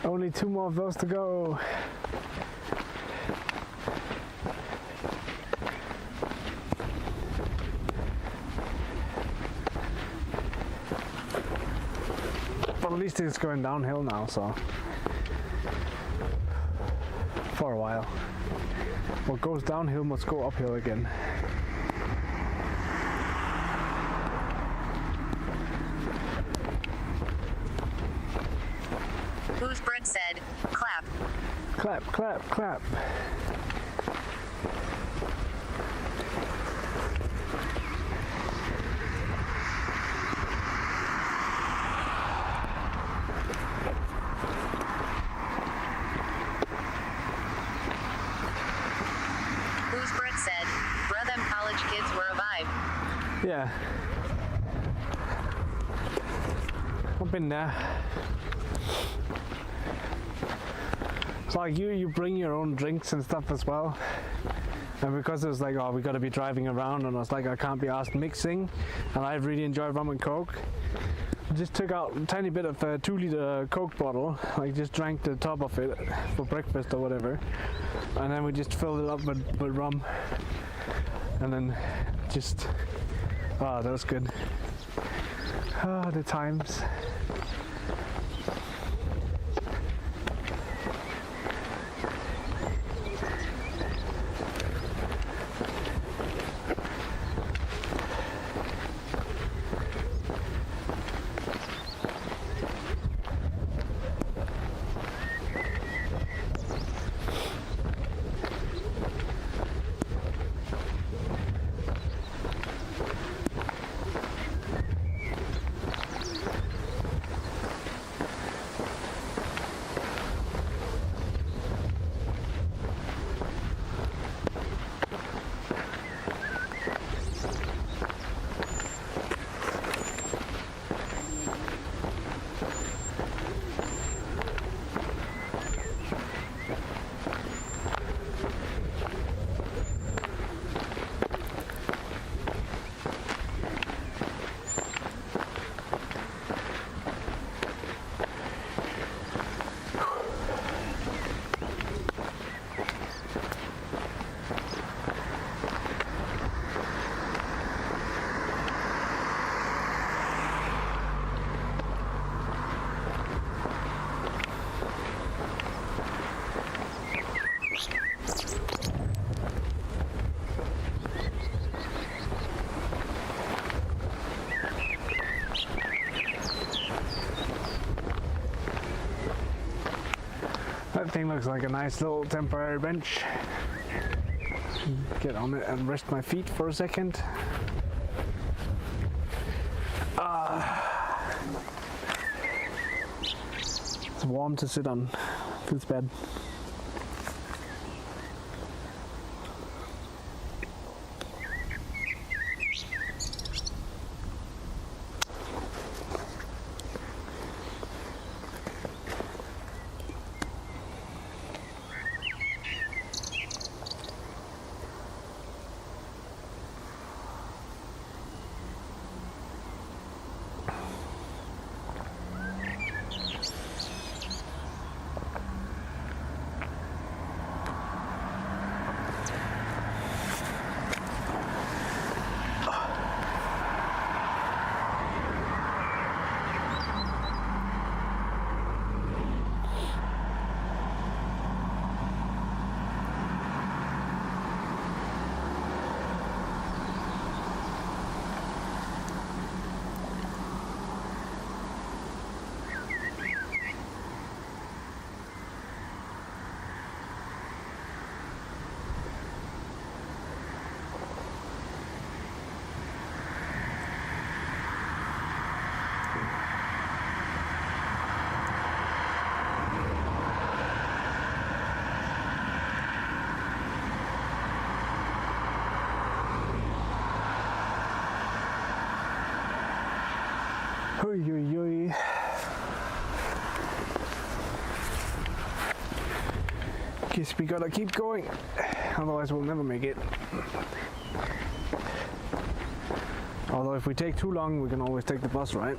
Only 2 more of those to go. But at least it's going downhill now, so for a while. What goes downhill must go uphill again. Whose Brett said, clap. Clap, clap, clap. Whose Brett said, bruh, them college kids were a vibe. Yeah. I've been there. It's like you bring your own drinks and stuff as well. And because it was like, oh, we got to be driving around, and I was like, I can't be asked mixing, and I really enjoy rum and coke. I just took out a tiny bit of a 2-liter Coke bottle, like just drank the top of it for breakfast or whatever, and then we just filled it up with rum, and then just, oh, that was good. Oh, the times. That thing looks like a nice little temporary bench. Get on it and rest my feet for a second. It's warm to sit on. Feels bad. Oy, oy, oy. Guess we gotta keep going, otherwise we'll never make it. Although if we take too long, we can always take the bus, right?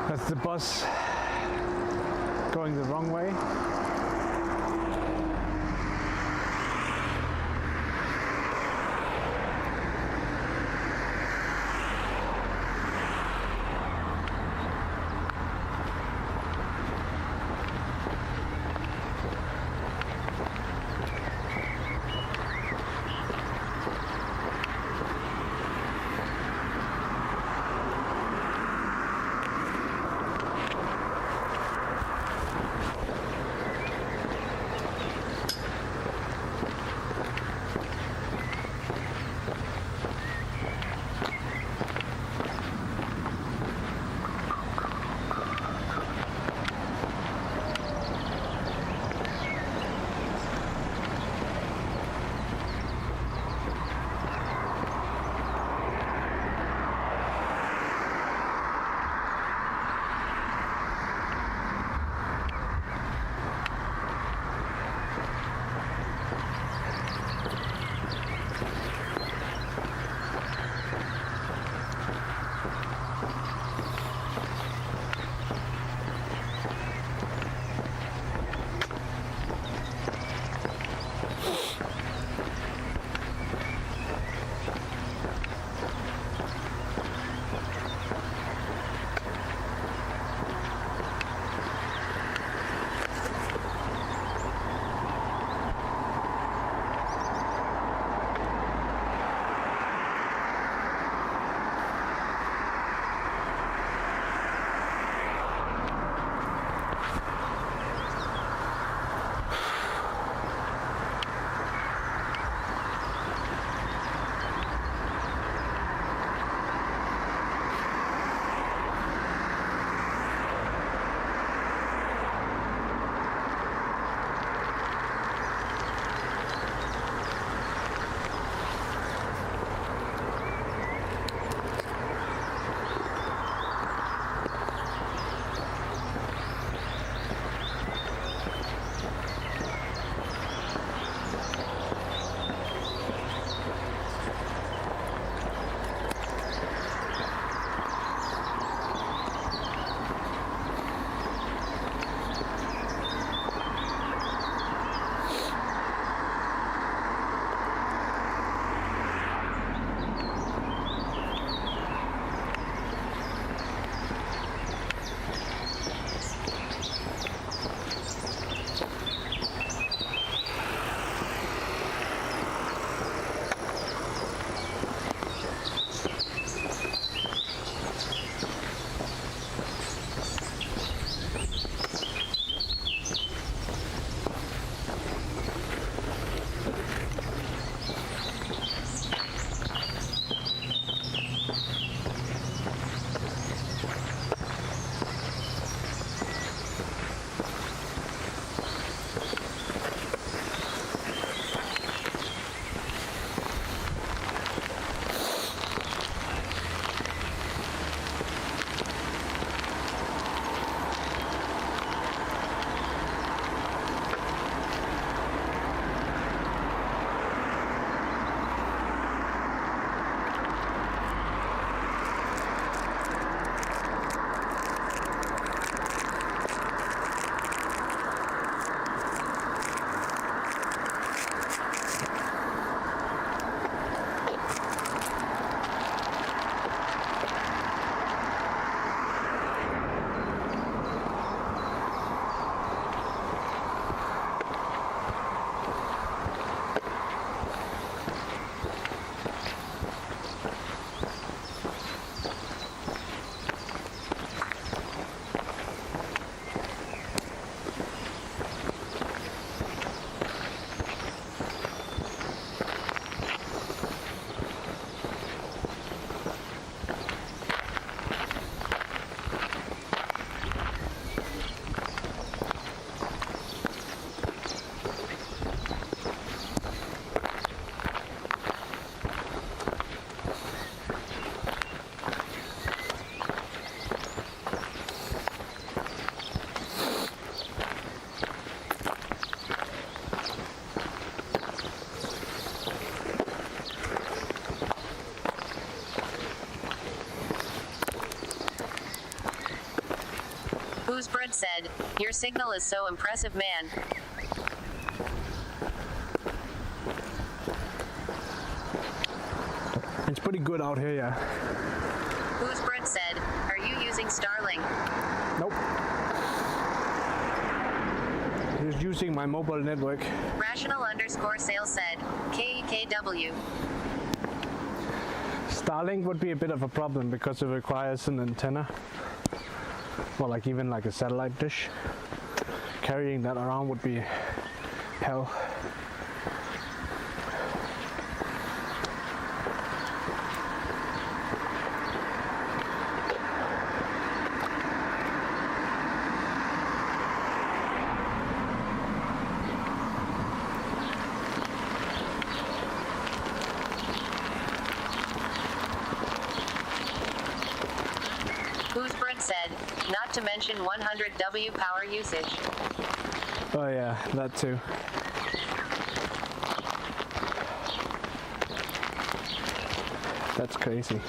That's the bus going the wrong way. Goosebread said, "Your signal is so impressive, man." It's pretty good out here, yeah. Goosebread said, "Are you using Starlink?" Nope. Just using my mobile network. Rational_sales said, KEKW. Starlink would be a bit of a problem because it requires an antenna. Well, like even like a satellite dish. Carrying that around would be hell. Goosebread said, "Not to mention 100W power usage." Oh yeah, that too. That's crazy.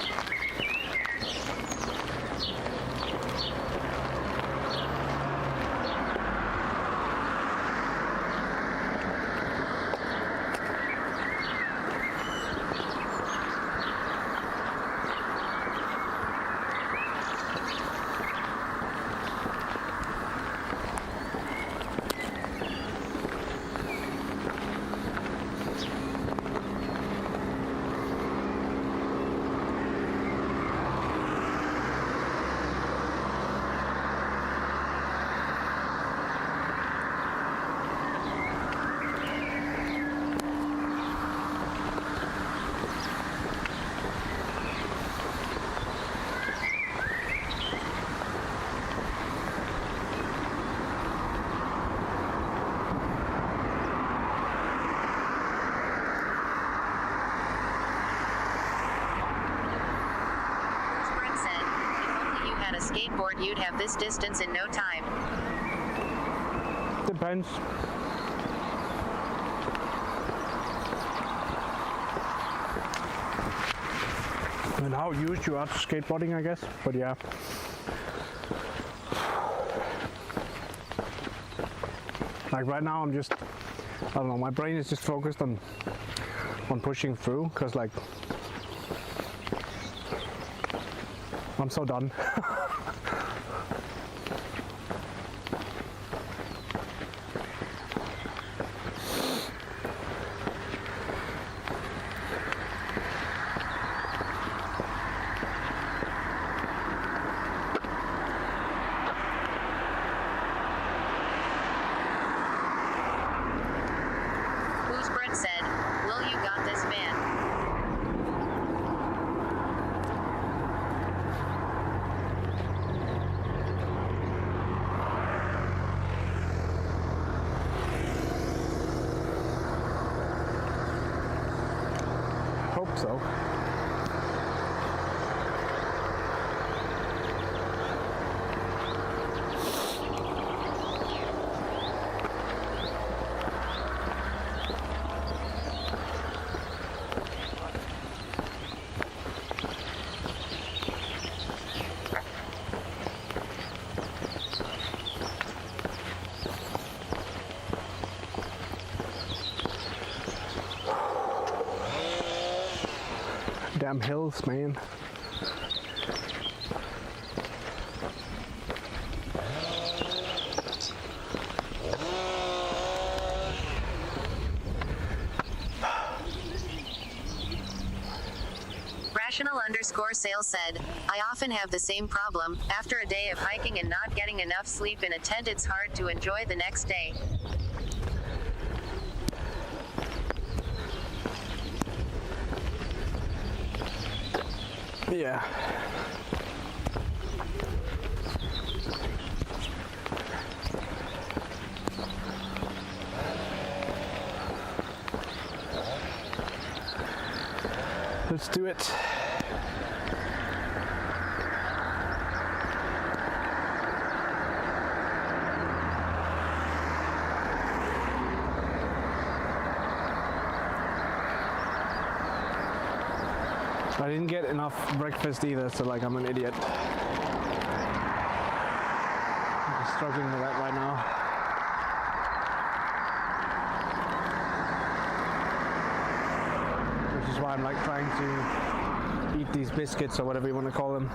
Goosebread said, "If only you had a skateboard, you'd have this distance in no time." Depends. And how used you are to skateboarding, I guess. But yeah. Like right now, I'm just, I don't know, my brain is just focused on pushing through, because like, I'm so done. Goosebread said, "Will you got this, man?" Hope so. Damn hills, man. Rational_sales said, "I often have the same problem. After a day of hiking and not getting enough sleep in a tent, it's hard to enjoy the next day." Yeah. Let's do it. I didn't get enough breakfast either, so like I'm an idiot. Just struggling with that right now. Which is why I'm like trying to eat these biscuits or whatever you want to call them.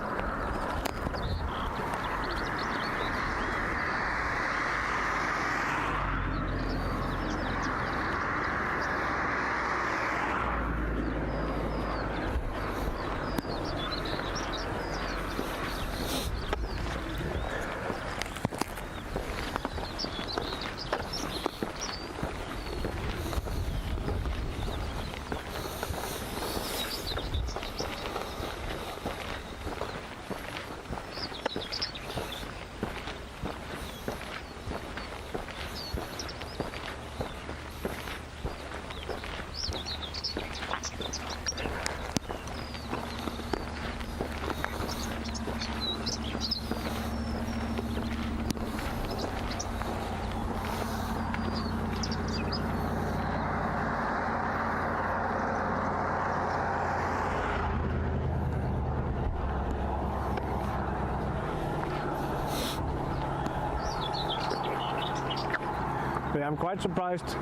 But I'm quite surprised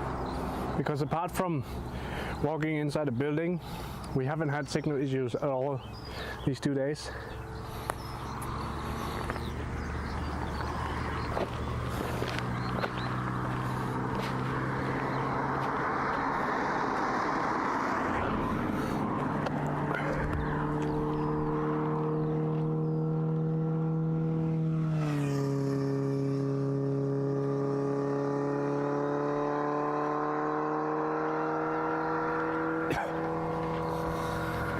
because apart from walking inside a building, we haven't had signal issues at all these 2 days.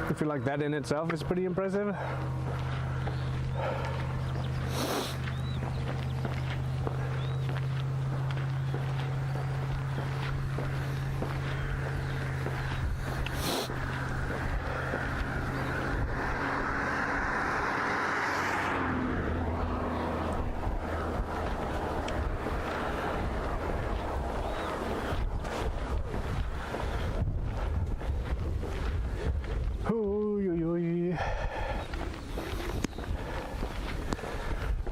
I feel like that in itself is pretty impressive. Ooh,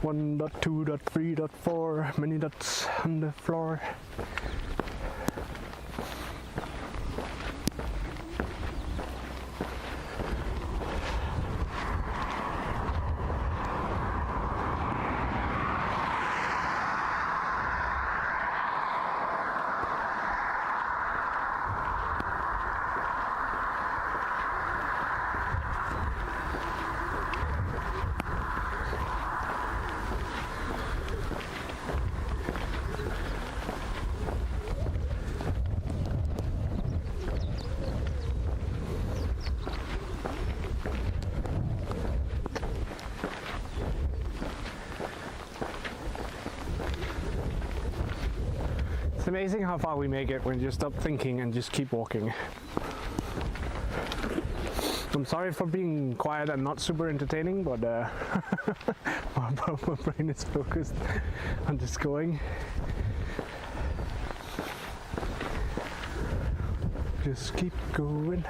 1.2.3.4, many dots on the floor. It's amazing how far we make it when you just stop thinking and just keep walking. I'm sorry for being quiet and not super entertaining, but my brain is focused on just going. Just keep going.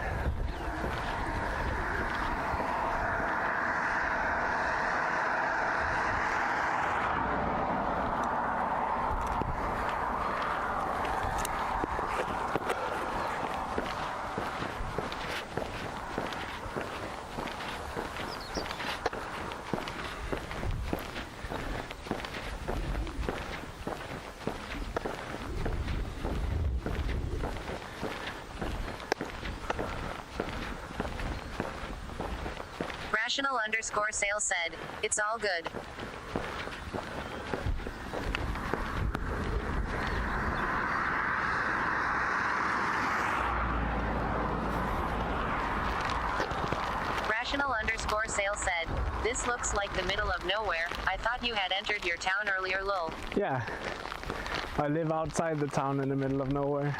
Rational_sale said, "It's all good." Rational_sale said, "This looks like the middle of nowhere. I thought you had entered your town earlier, lol." Yeah, I live outside the town in the middle of nowhere.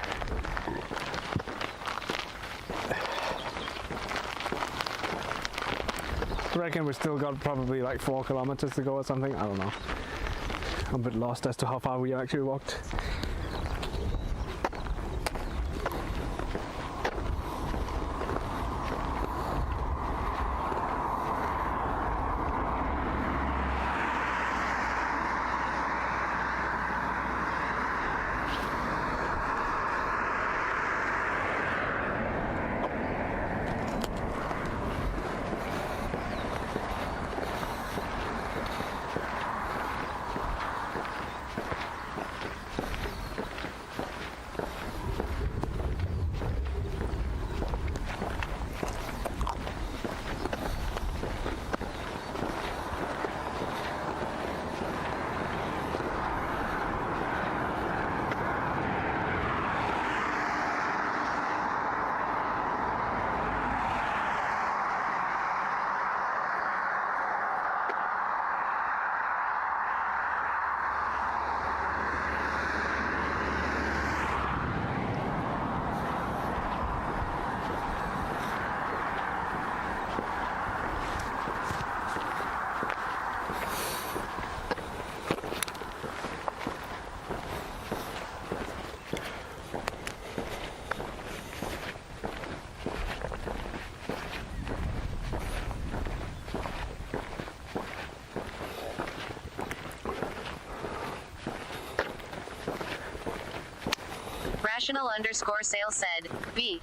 I reckon we still got probably like 4 kilometers to go or something. I don't know. I'm a bit lost as to how far we actually walked. Rational_sale said, B.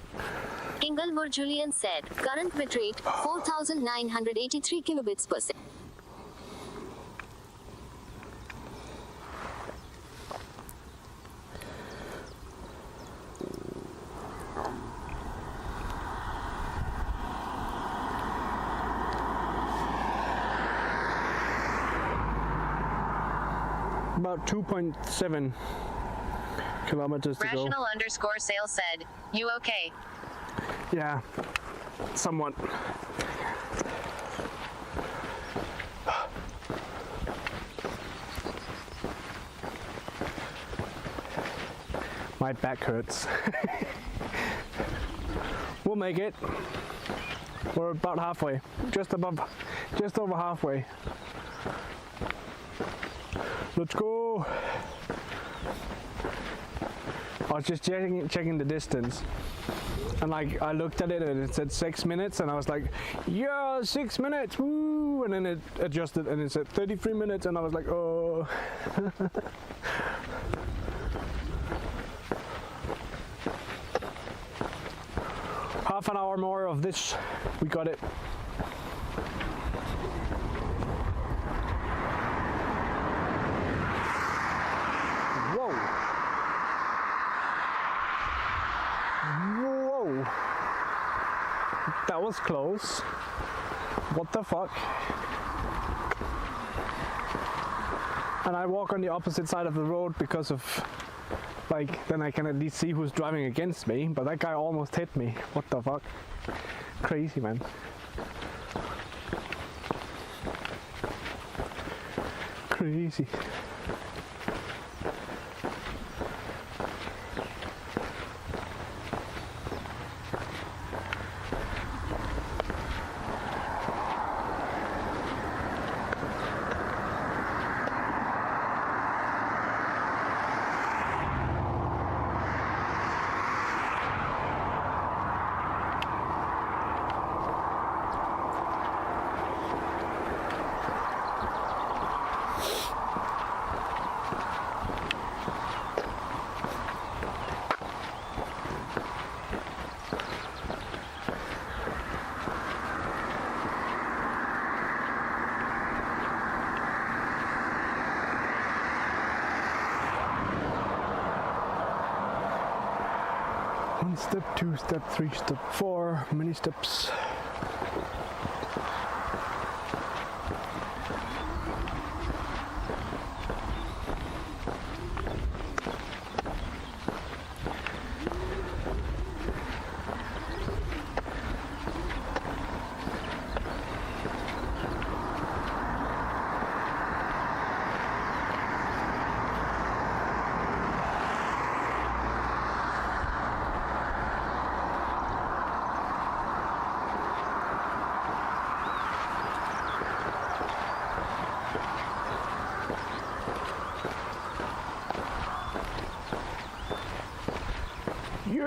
Inglemoor Julian said, current bitrate 4983 kilobits per second. About 2.7 kilometers to go. Rational_sale said, you okay? Yeah, somewhat. My back hurts. We'll make it. We're about halfway. Just over halfway. Let's go. I was just checking the distance. And like I looked at it and it said 6 minutes and I was like, yeah, 6 minutes, woo! And then it adjusted and it said 33 minutes and I was like, oh. Half an hour more of this, we got it. Whoa. Whoa. That was close. What the fuck? And I walk on the opposite side of the road because of, like, then I can at least see who's driving against me, but that guy almost hit me. What the fuck? Crazy, man. Crazy. One step, 2 step, 3 step, 4, many steps. Yeah!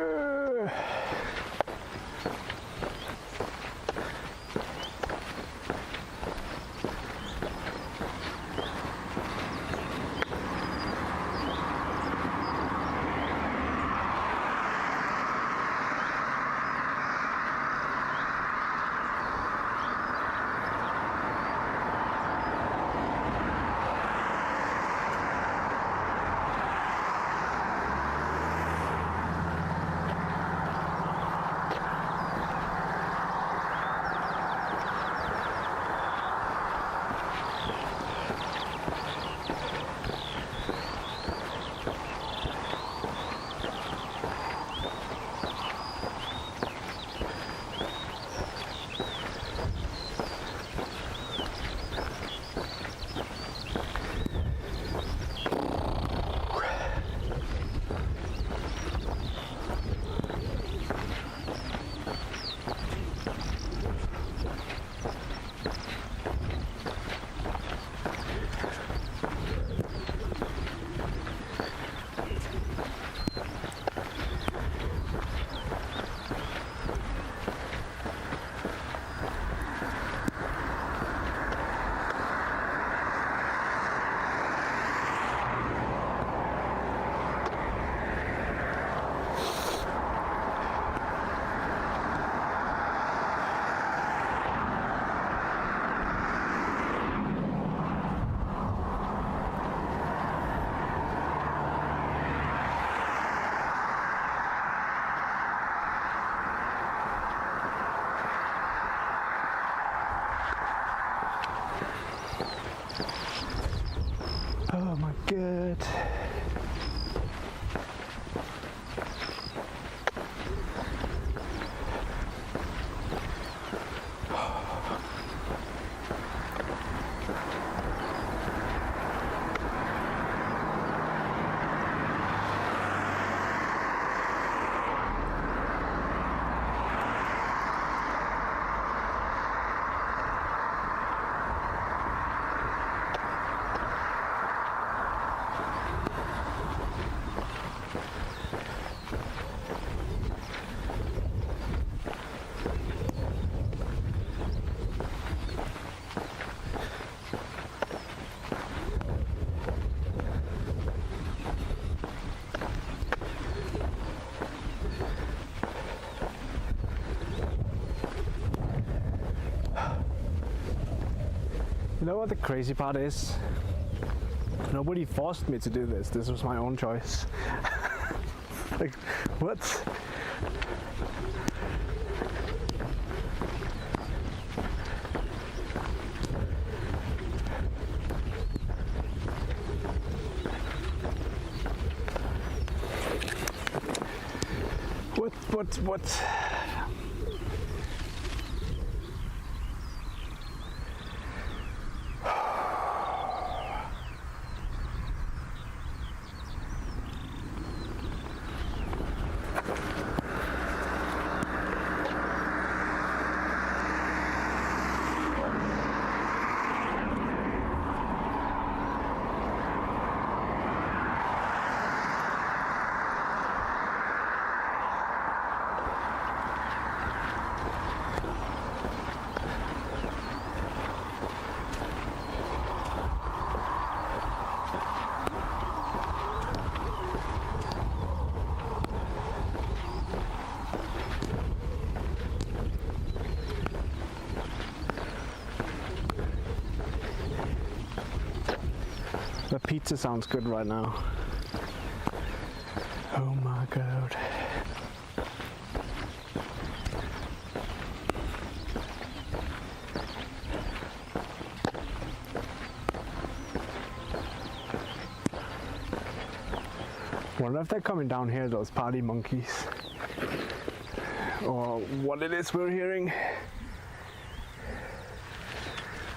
You know what the crazy part is? Nobody forced me to do this. This was my own choice. Like, what? What? The pizza sounds good right now. Oh my god. Wonder if they're coming down here, those party monkeys. Or what it is we're hearing.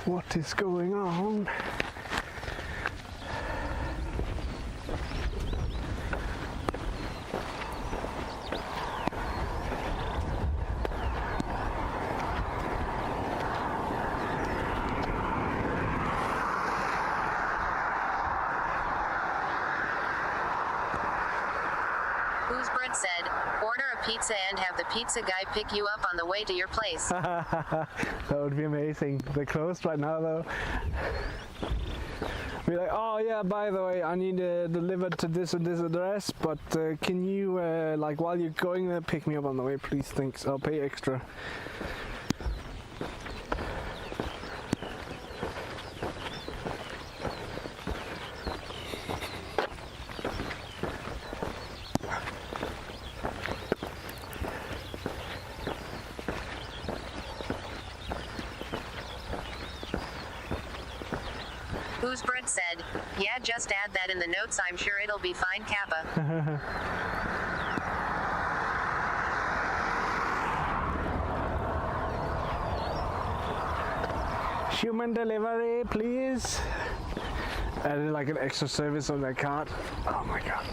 What is going on? Whose Bread said, order a pizza and have the pizza guy pick you up on the way to your place. That would be amazing. They're closed right now though. Be like, oh yeah, by the way, I need delivered to this and this address, but can you, like while you're going there, pick me up on the way, please, thanks, I'll pay extra. Whose Bread said, yeah, just add that in the notes, I'm sure it'll be fine, Kappa. Human delivery, please. Added like an extra service on their cart. Oh my god.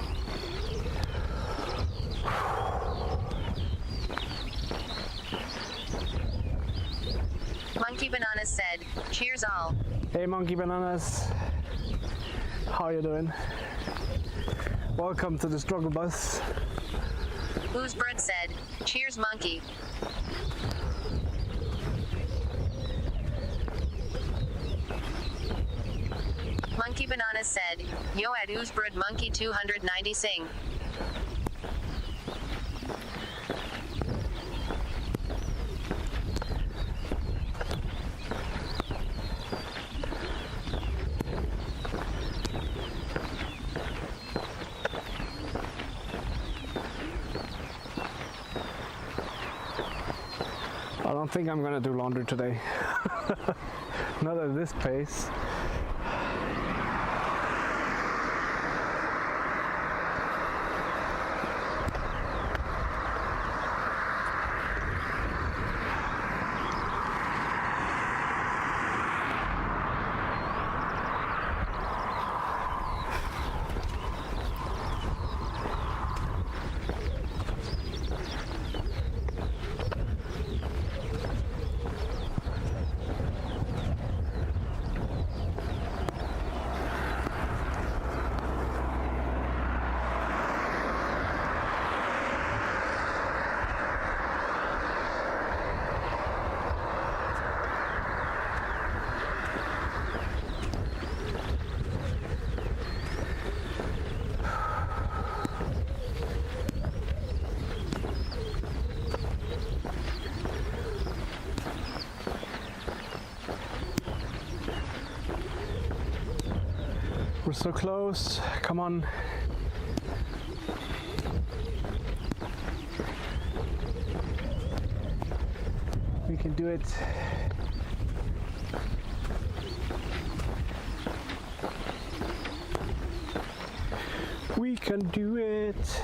Monkey Bananas said, cheers all. Hey Monkey Bananas. How you doing? Welcome to the struggle bus. Whose Bread said, cheers monkey. Monkey Bananas said, yo at Whose Bread monkey 290 sing. I don't think I'm gonna do laundry today. Not at this pace. We're so close. Come on. We can do it. We can do it.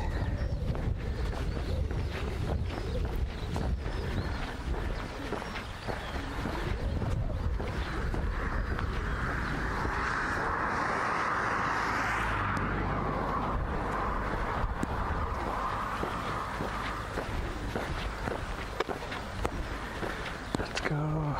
Let's go.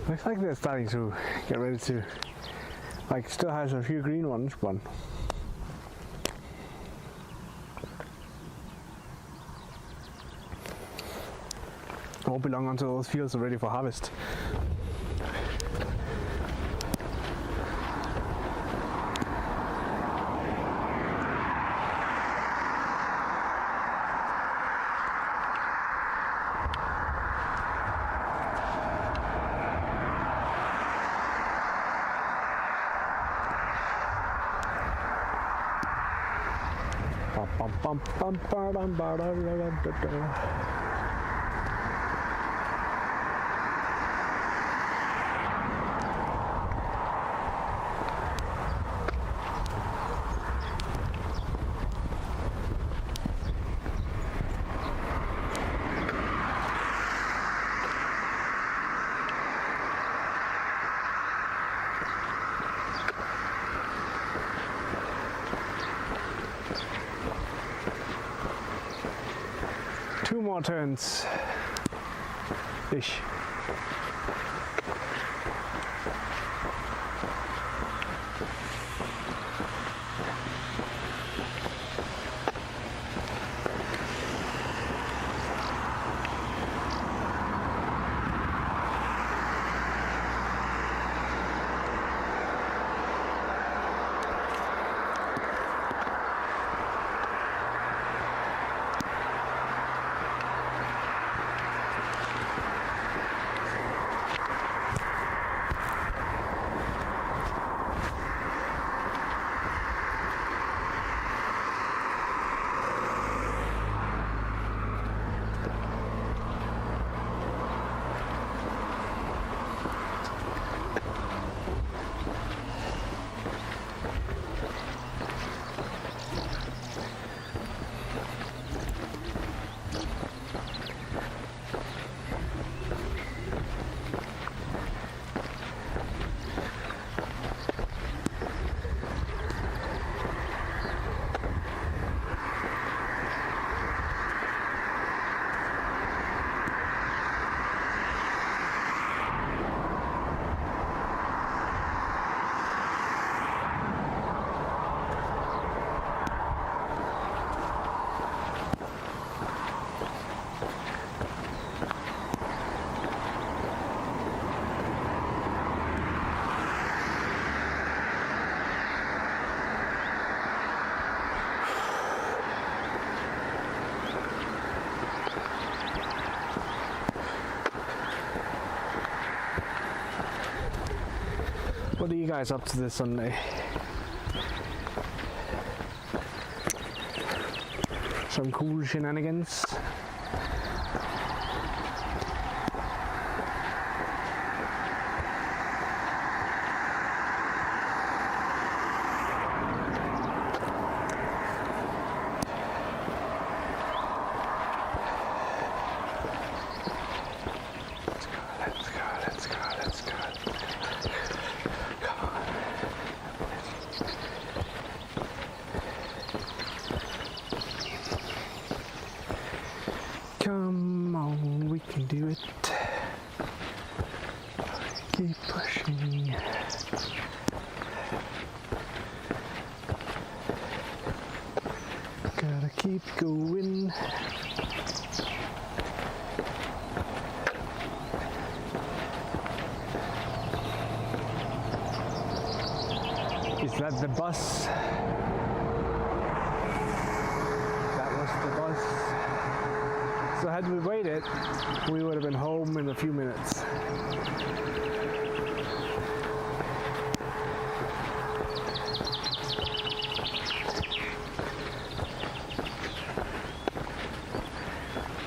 Looks like they're starting to get ready to, like, still has a few green ones, but it won't be long until those fields are ready for harvest. Two more turns. Ish. What are you guys up to this Sunday? Some cool shenanigans? Come on, we can do it. Keep pushing. Gotta keep going. Is that the bus? That was the bus. So had we waited, we would have been home in a few minutes.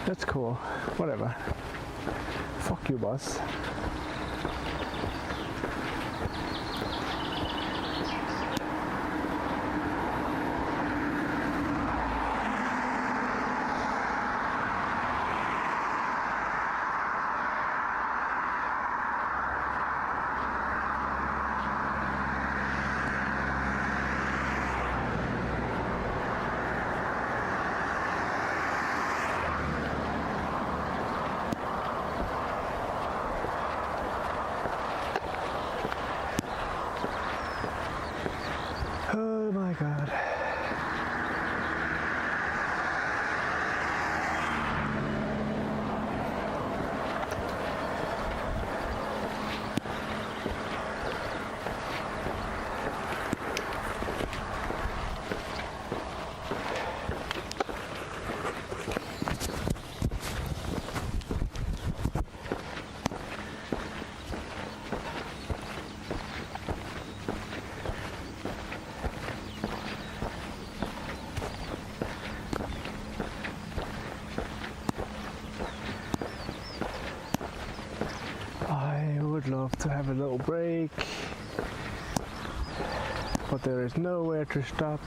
That's cool. Whatever. Fuck you, bus. Oh my God. I would love to have a little break, but there is nowhere to stop.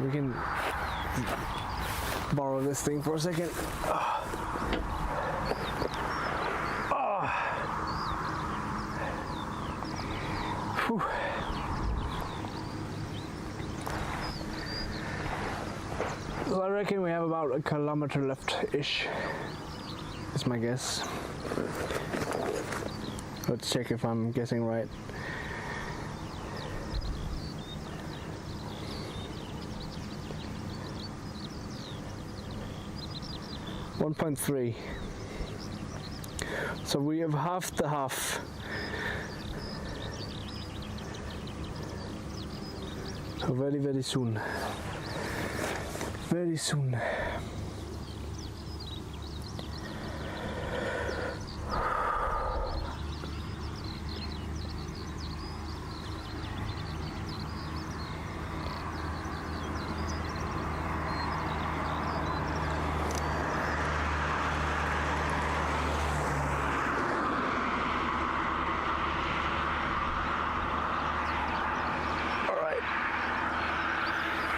we can borrow this thing for a second. Whew. So I reckon we have about a kilometer left-ish, is my guess. Let's check if I'm guessing right. .3. So we have half the half. So very, very soon. Very soon.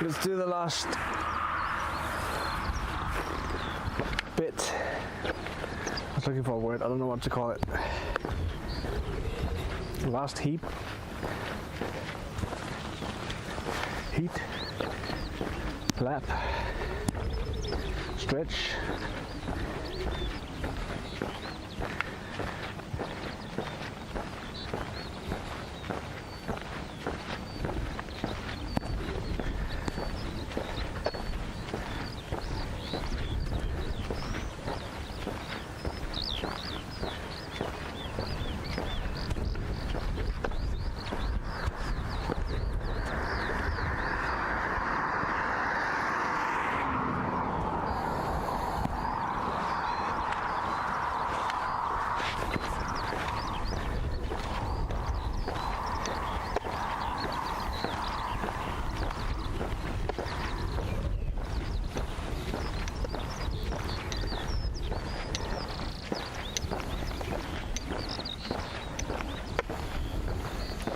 Let's do the last bit. I was looking for a word, I don't know what to call it. Last heap. Heat. Lap. Stretch.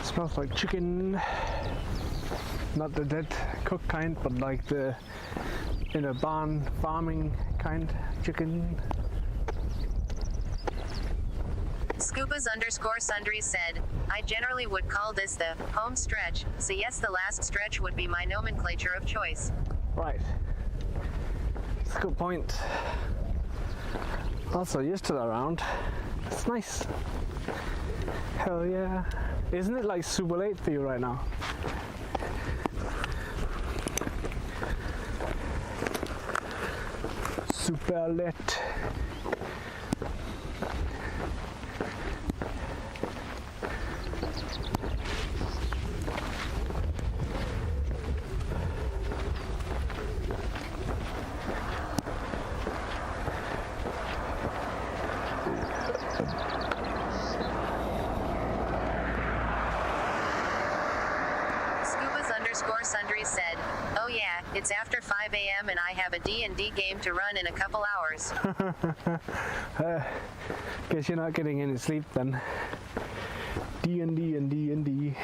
Smells like chicken, not the dead cooked kind, but like the in a barn farming kind chicken. Scupas_sundry said, I generally would call this the home stretch, so yes, the last stretch would be my nomenclature of choice. Right. That's a good point. Also used to that round. It's nice. Hell yeah. Isn't it like super late for you right now? Super late. Sundry said, oh yeah, it's after 5 a.m. and I have a D&D game to run in a couple hours. Guess you're not getting any sleep then. D&D and D&D.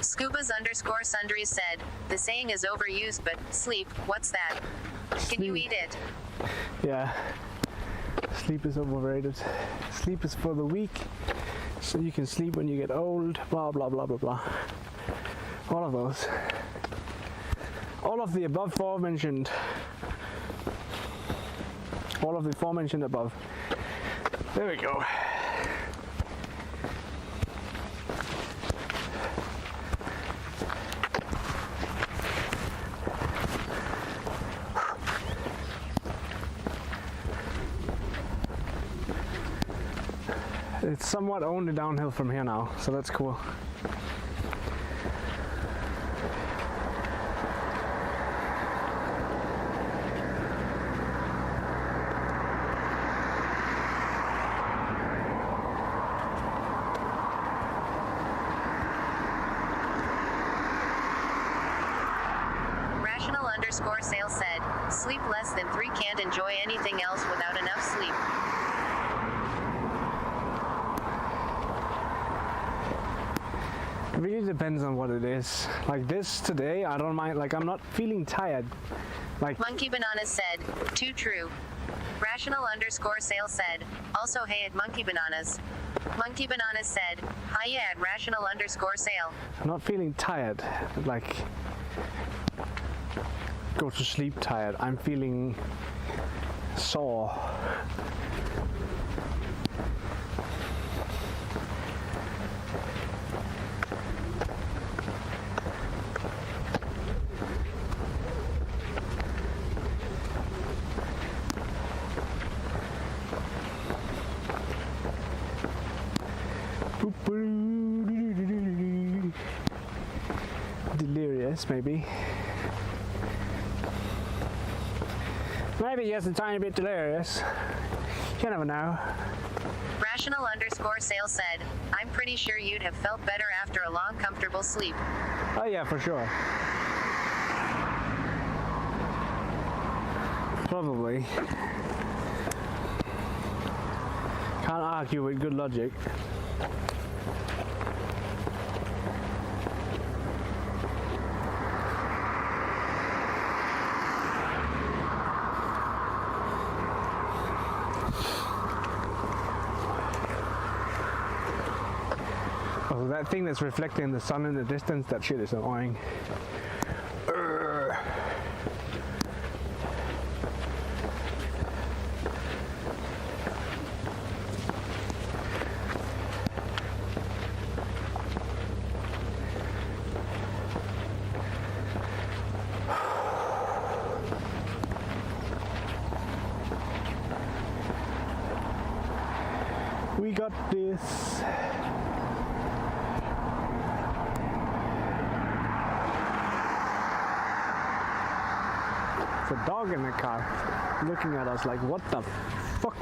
Scupas_sundry said, the saying is overused, but sleep, what's that? Can you eat it? Yeah. Sleep is overrated. Sleep is for the weak. So you can sleep when you get old, blah blah blah blah blah. All of those. All of the above aforementioned. all of the aforementioned above. There we go. It's somewhat only downhill from here now, so that's cool. Rational_sale said, sleep less than 3 can't enjoy anything else without enough sleep. It really depends on what it is. Like this today, I don't mind, like I'm not feeling tired. Like Monkey Bananas said, too true. Rational_sale said, also hey at Monkey Bananas. Monkey Bananas said, hi yeah at Rational_sale. I'm not feeling tired, like go to sleep tired. I'm feeling sore. Delirious, maybe. Maybe just a tiny bit delirious. You never know. Rational_sale said, I'm pretty sure you'd have felt better after a long, comfortable sleep. Oh yeah, for sure. Probably. Can't argue with good logic. Oh, that thing that's reflecting the sun in the distance, that shit is annoying. We got this. It's a dog in the car looking at us like, what the fuck?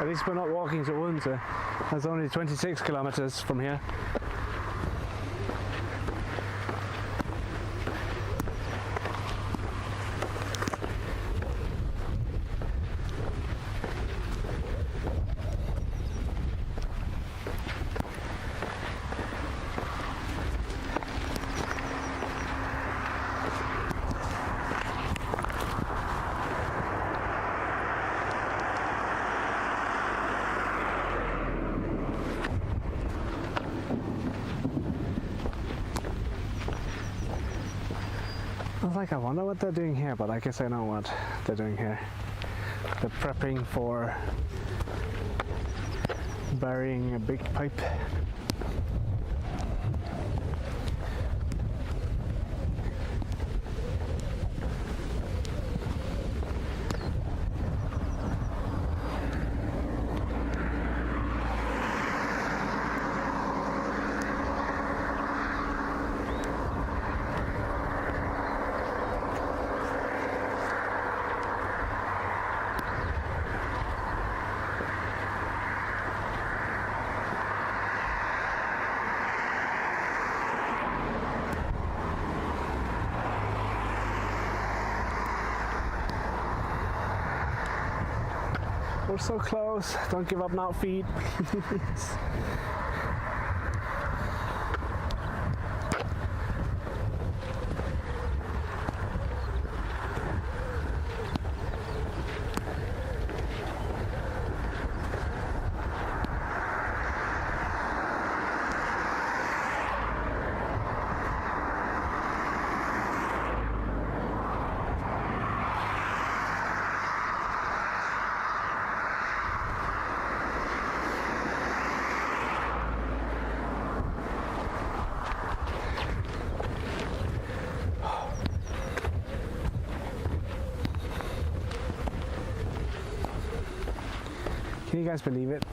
At least we're not walking to Odense. That's only 26 kilometers from here. I was like, I wonder what they're doing here, but I guess I know what they're doing here. They're prepping for burying a big pipe. We're so close. Don't give up now, feet, please. Can you guys believe it?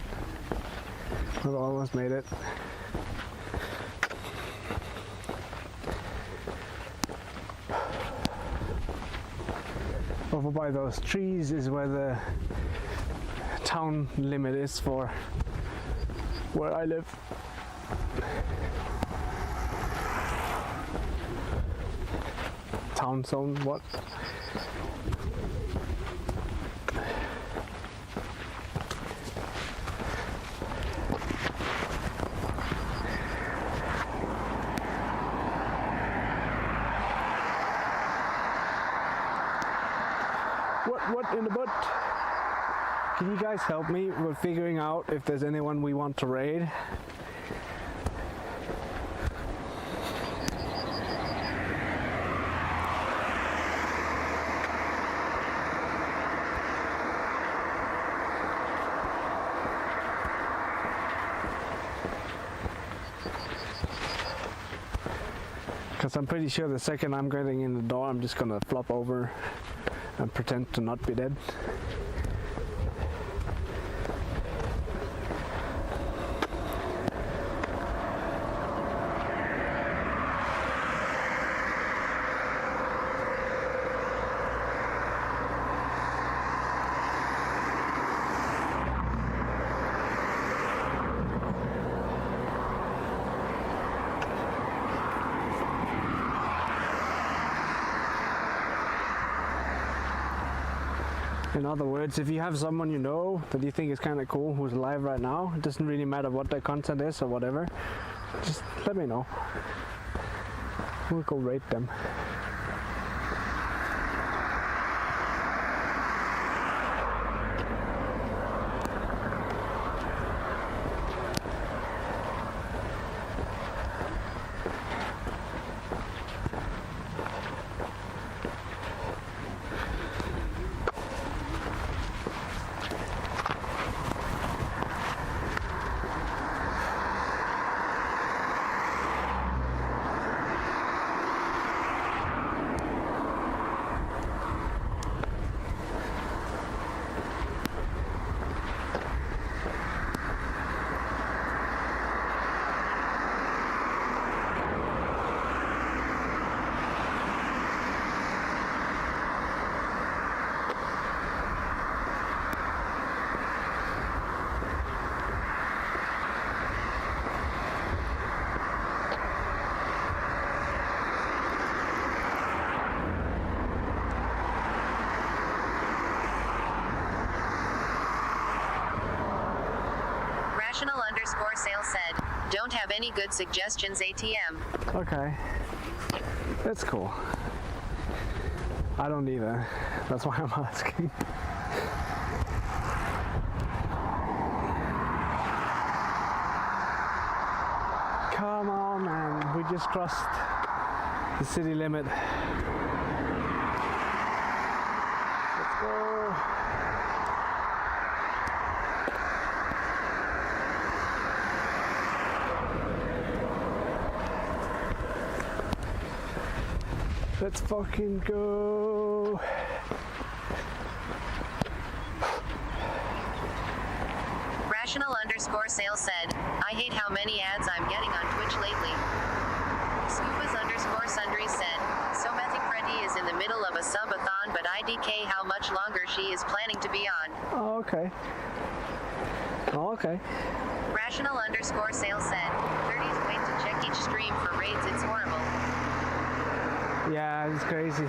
We've almost made it. Over by those trees is where the town limit is for where I live. Town zone, what? What in the butt? Can you guys help me with figuring out if there's anyone we want to raid? Because I'm pretty sure the second I'm getting in the door, I'm just gonna flop over and pretend to not be dead. In other words, if you have someone you know that you think is kind of cool who's alive right now, it doesn't really matter what their content is or whatever, just let me know. We'll go raid them. Rational_sale said, don't have any good suggestions ATM. Okay. That's cool. I don't either. That's why I'm asking. Come on, man. We just crossed the city limit. Let's go. Let's fucking go. Rational_sale said, I hate how many ads I'm getting on Twitch lately. Scupas_sundry said, so Methic Freddy is in the middle of a subathon, but IDK how much longer she is planning to be on. Oh, okay. Oh, okay. Rational_sale said, 30s wait to check each stream for raids, it's horrible. Yeah, it's crazy.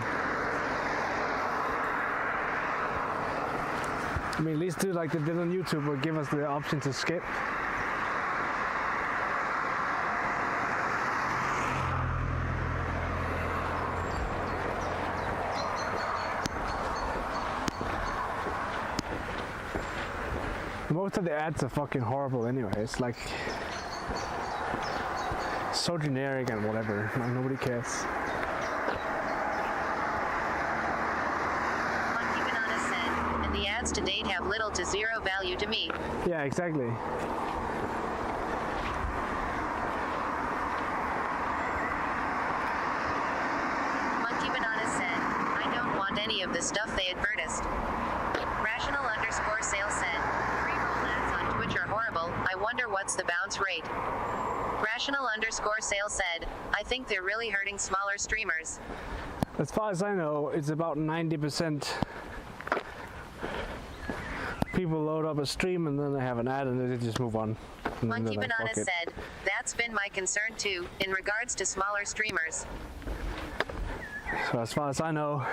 mean, at least do like they did on YouTube, or give us the option to skip. Most of the ads are fucking horrible anyway. It's like so generic and whatever. Like nobody cares. Monkey Banana said, and the ads to date have little to zero value to me. Yeah, exactly. Monkey Banana said, I don't want any of the stuff they advertised. Rational_sale said, pre-roll ads on Twitch are horrible, I wonder what's the bounce rate. Rational_sale said, I think they're really hurting smaller streamers. As far as I know, it's about 90% people load up a stream and then they have an ad and then they just move on. And then Monkey they're like, Banana "Fuck it." said, that's been my concern too, in regards to smaller streamers. So as far as I know,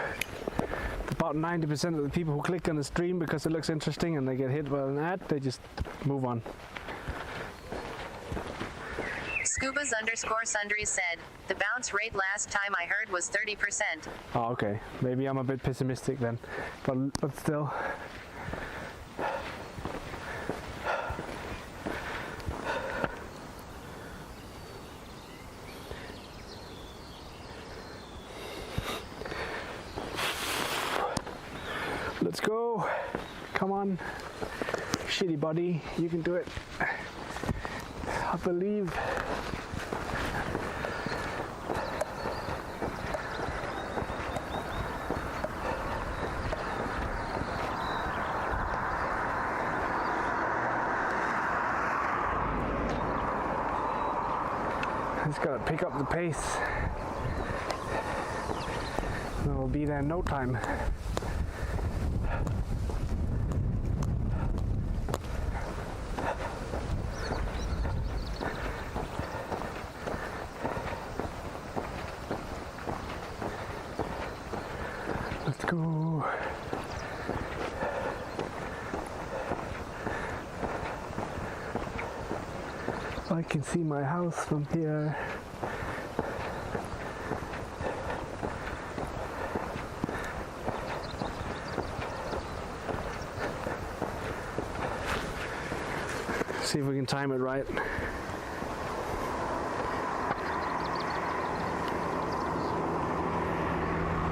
about 90% of the people who click on the stream because it looks interesting and they get hit by an ad, they just move on. Scubas_sundry said, the bounce rate last time I heard was 30%. Oh, okay. Maybe I'm a bit pessimistic then, but still. Let's go. Come on. Shitty buddy, you can do it. I believe. Just gotta pick up the pace. And we'll be there in no time. Let's go. I can see my house from here. See if we can time it right.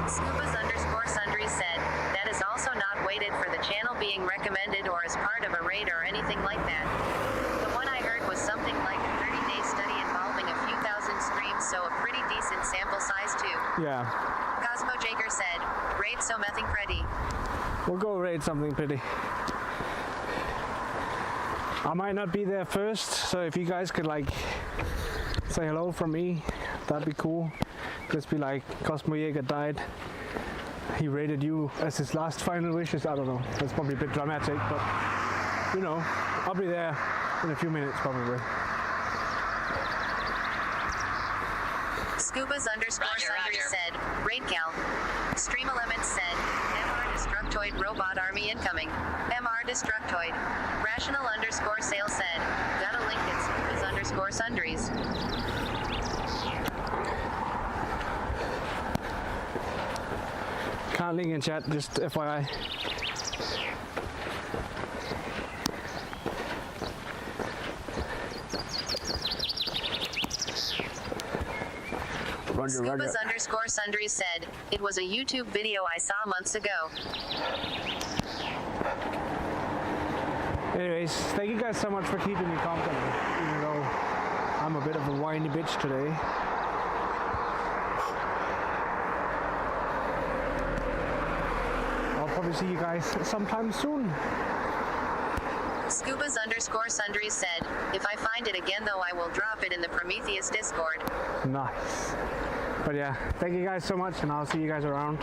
Scubas_sundry said, that is also not weighted for the channel being recommended or as part of a raid or anything like that. The one I heard was something like a 30-day study involving a few thousand streams, so a pretty decent sample size too. Yeah, Cosmo Jager said, raid so nothing pretty. we'll go raid something pretty. I might not be there first, so if you guys could like say hello from me, that'd be cool. Just be like, Cosmo Jaeger died. He rated you as his last final wishes. I don't know. That's probably a bit dramatic, but you know, I'll be there in a few minutes probably. Scubas_sundry said, raid cal. Stream Elements said, MR Destructoid Robot Army incoming. MR Destructoid. Rational_sale said, got a link at Scubas_sundries. Can't link in chat, just FYI. Roger, Roger. Scubas_sundry said, it was a YouTube video I saw months ago. Anyways, thank you guys so much for keeping me company, even though I'm a bit of a whiny bitch today. I'll probably see you guys sometime soon. Scubas_sundry said, if I find it again though I will drop it in the Prometheus Discord. Nice. But yeah, thank you guys so much and I'll see you guys around.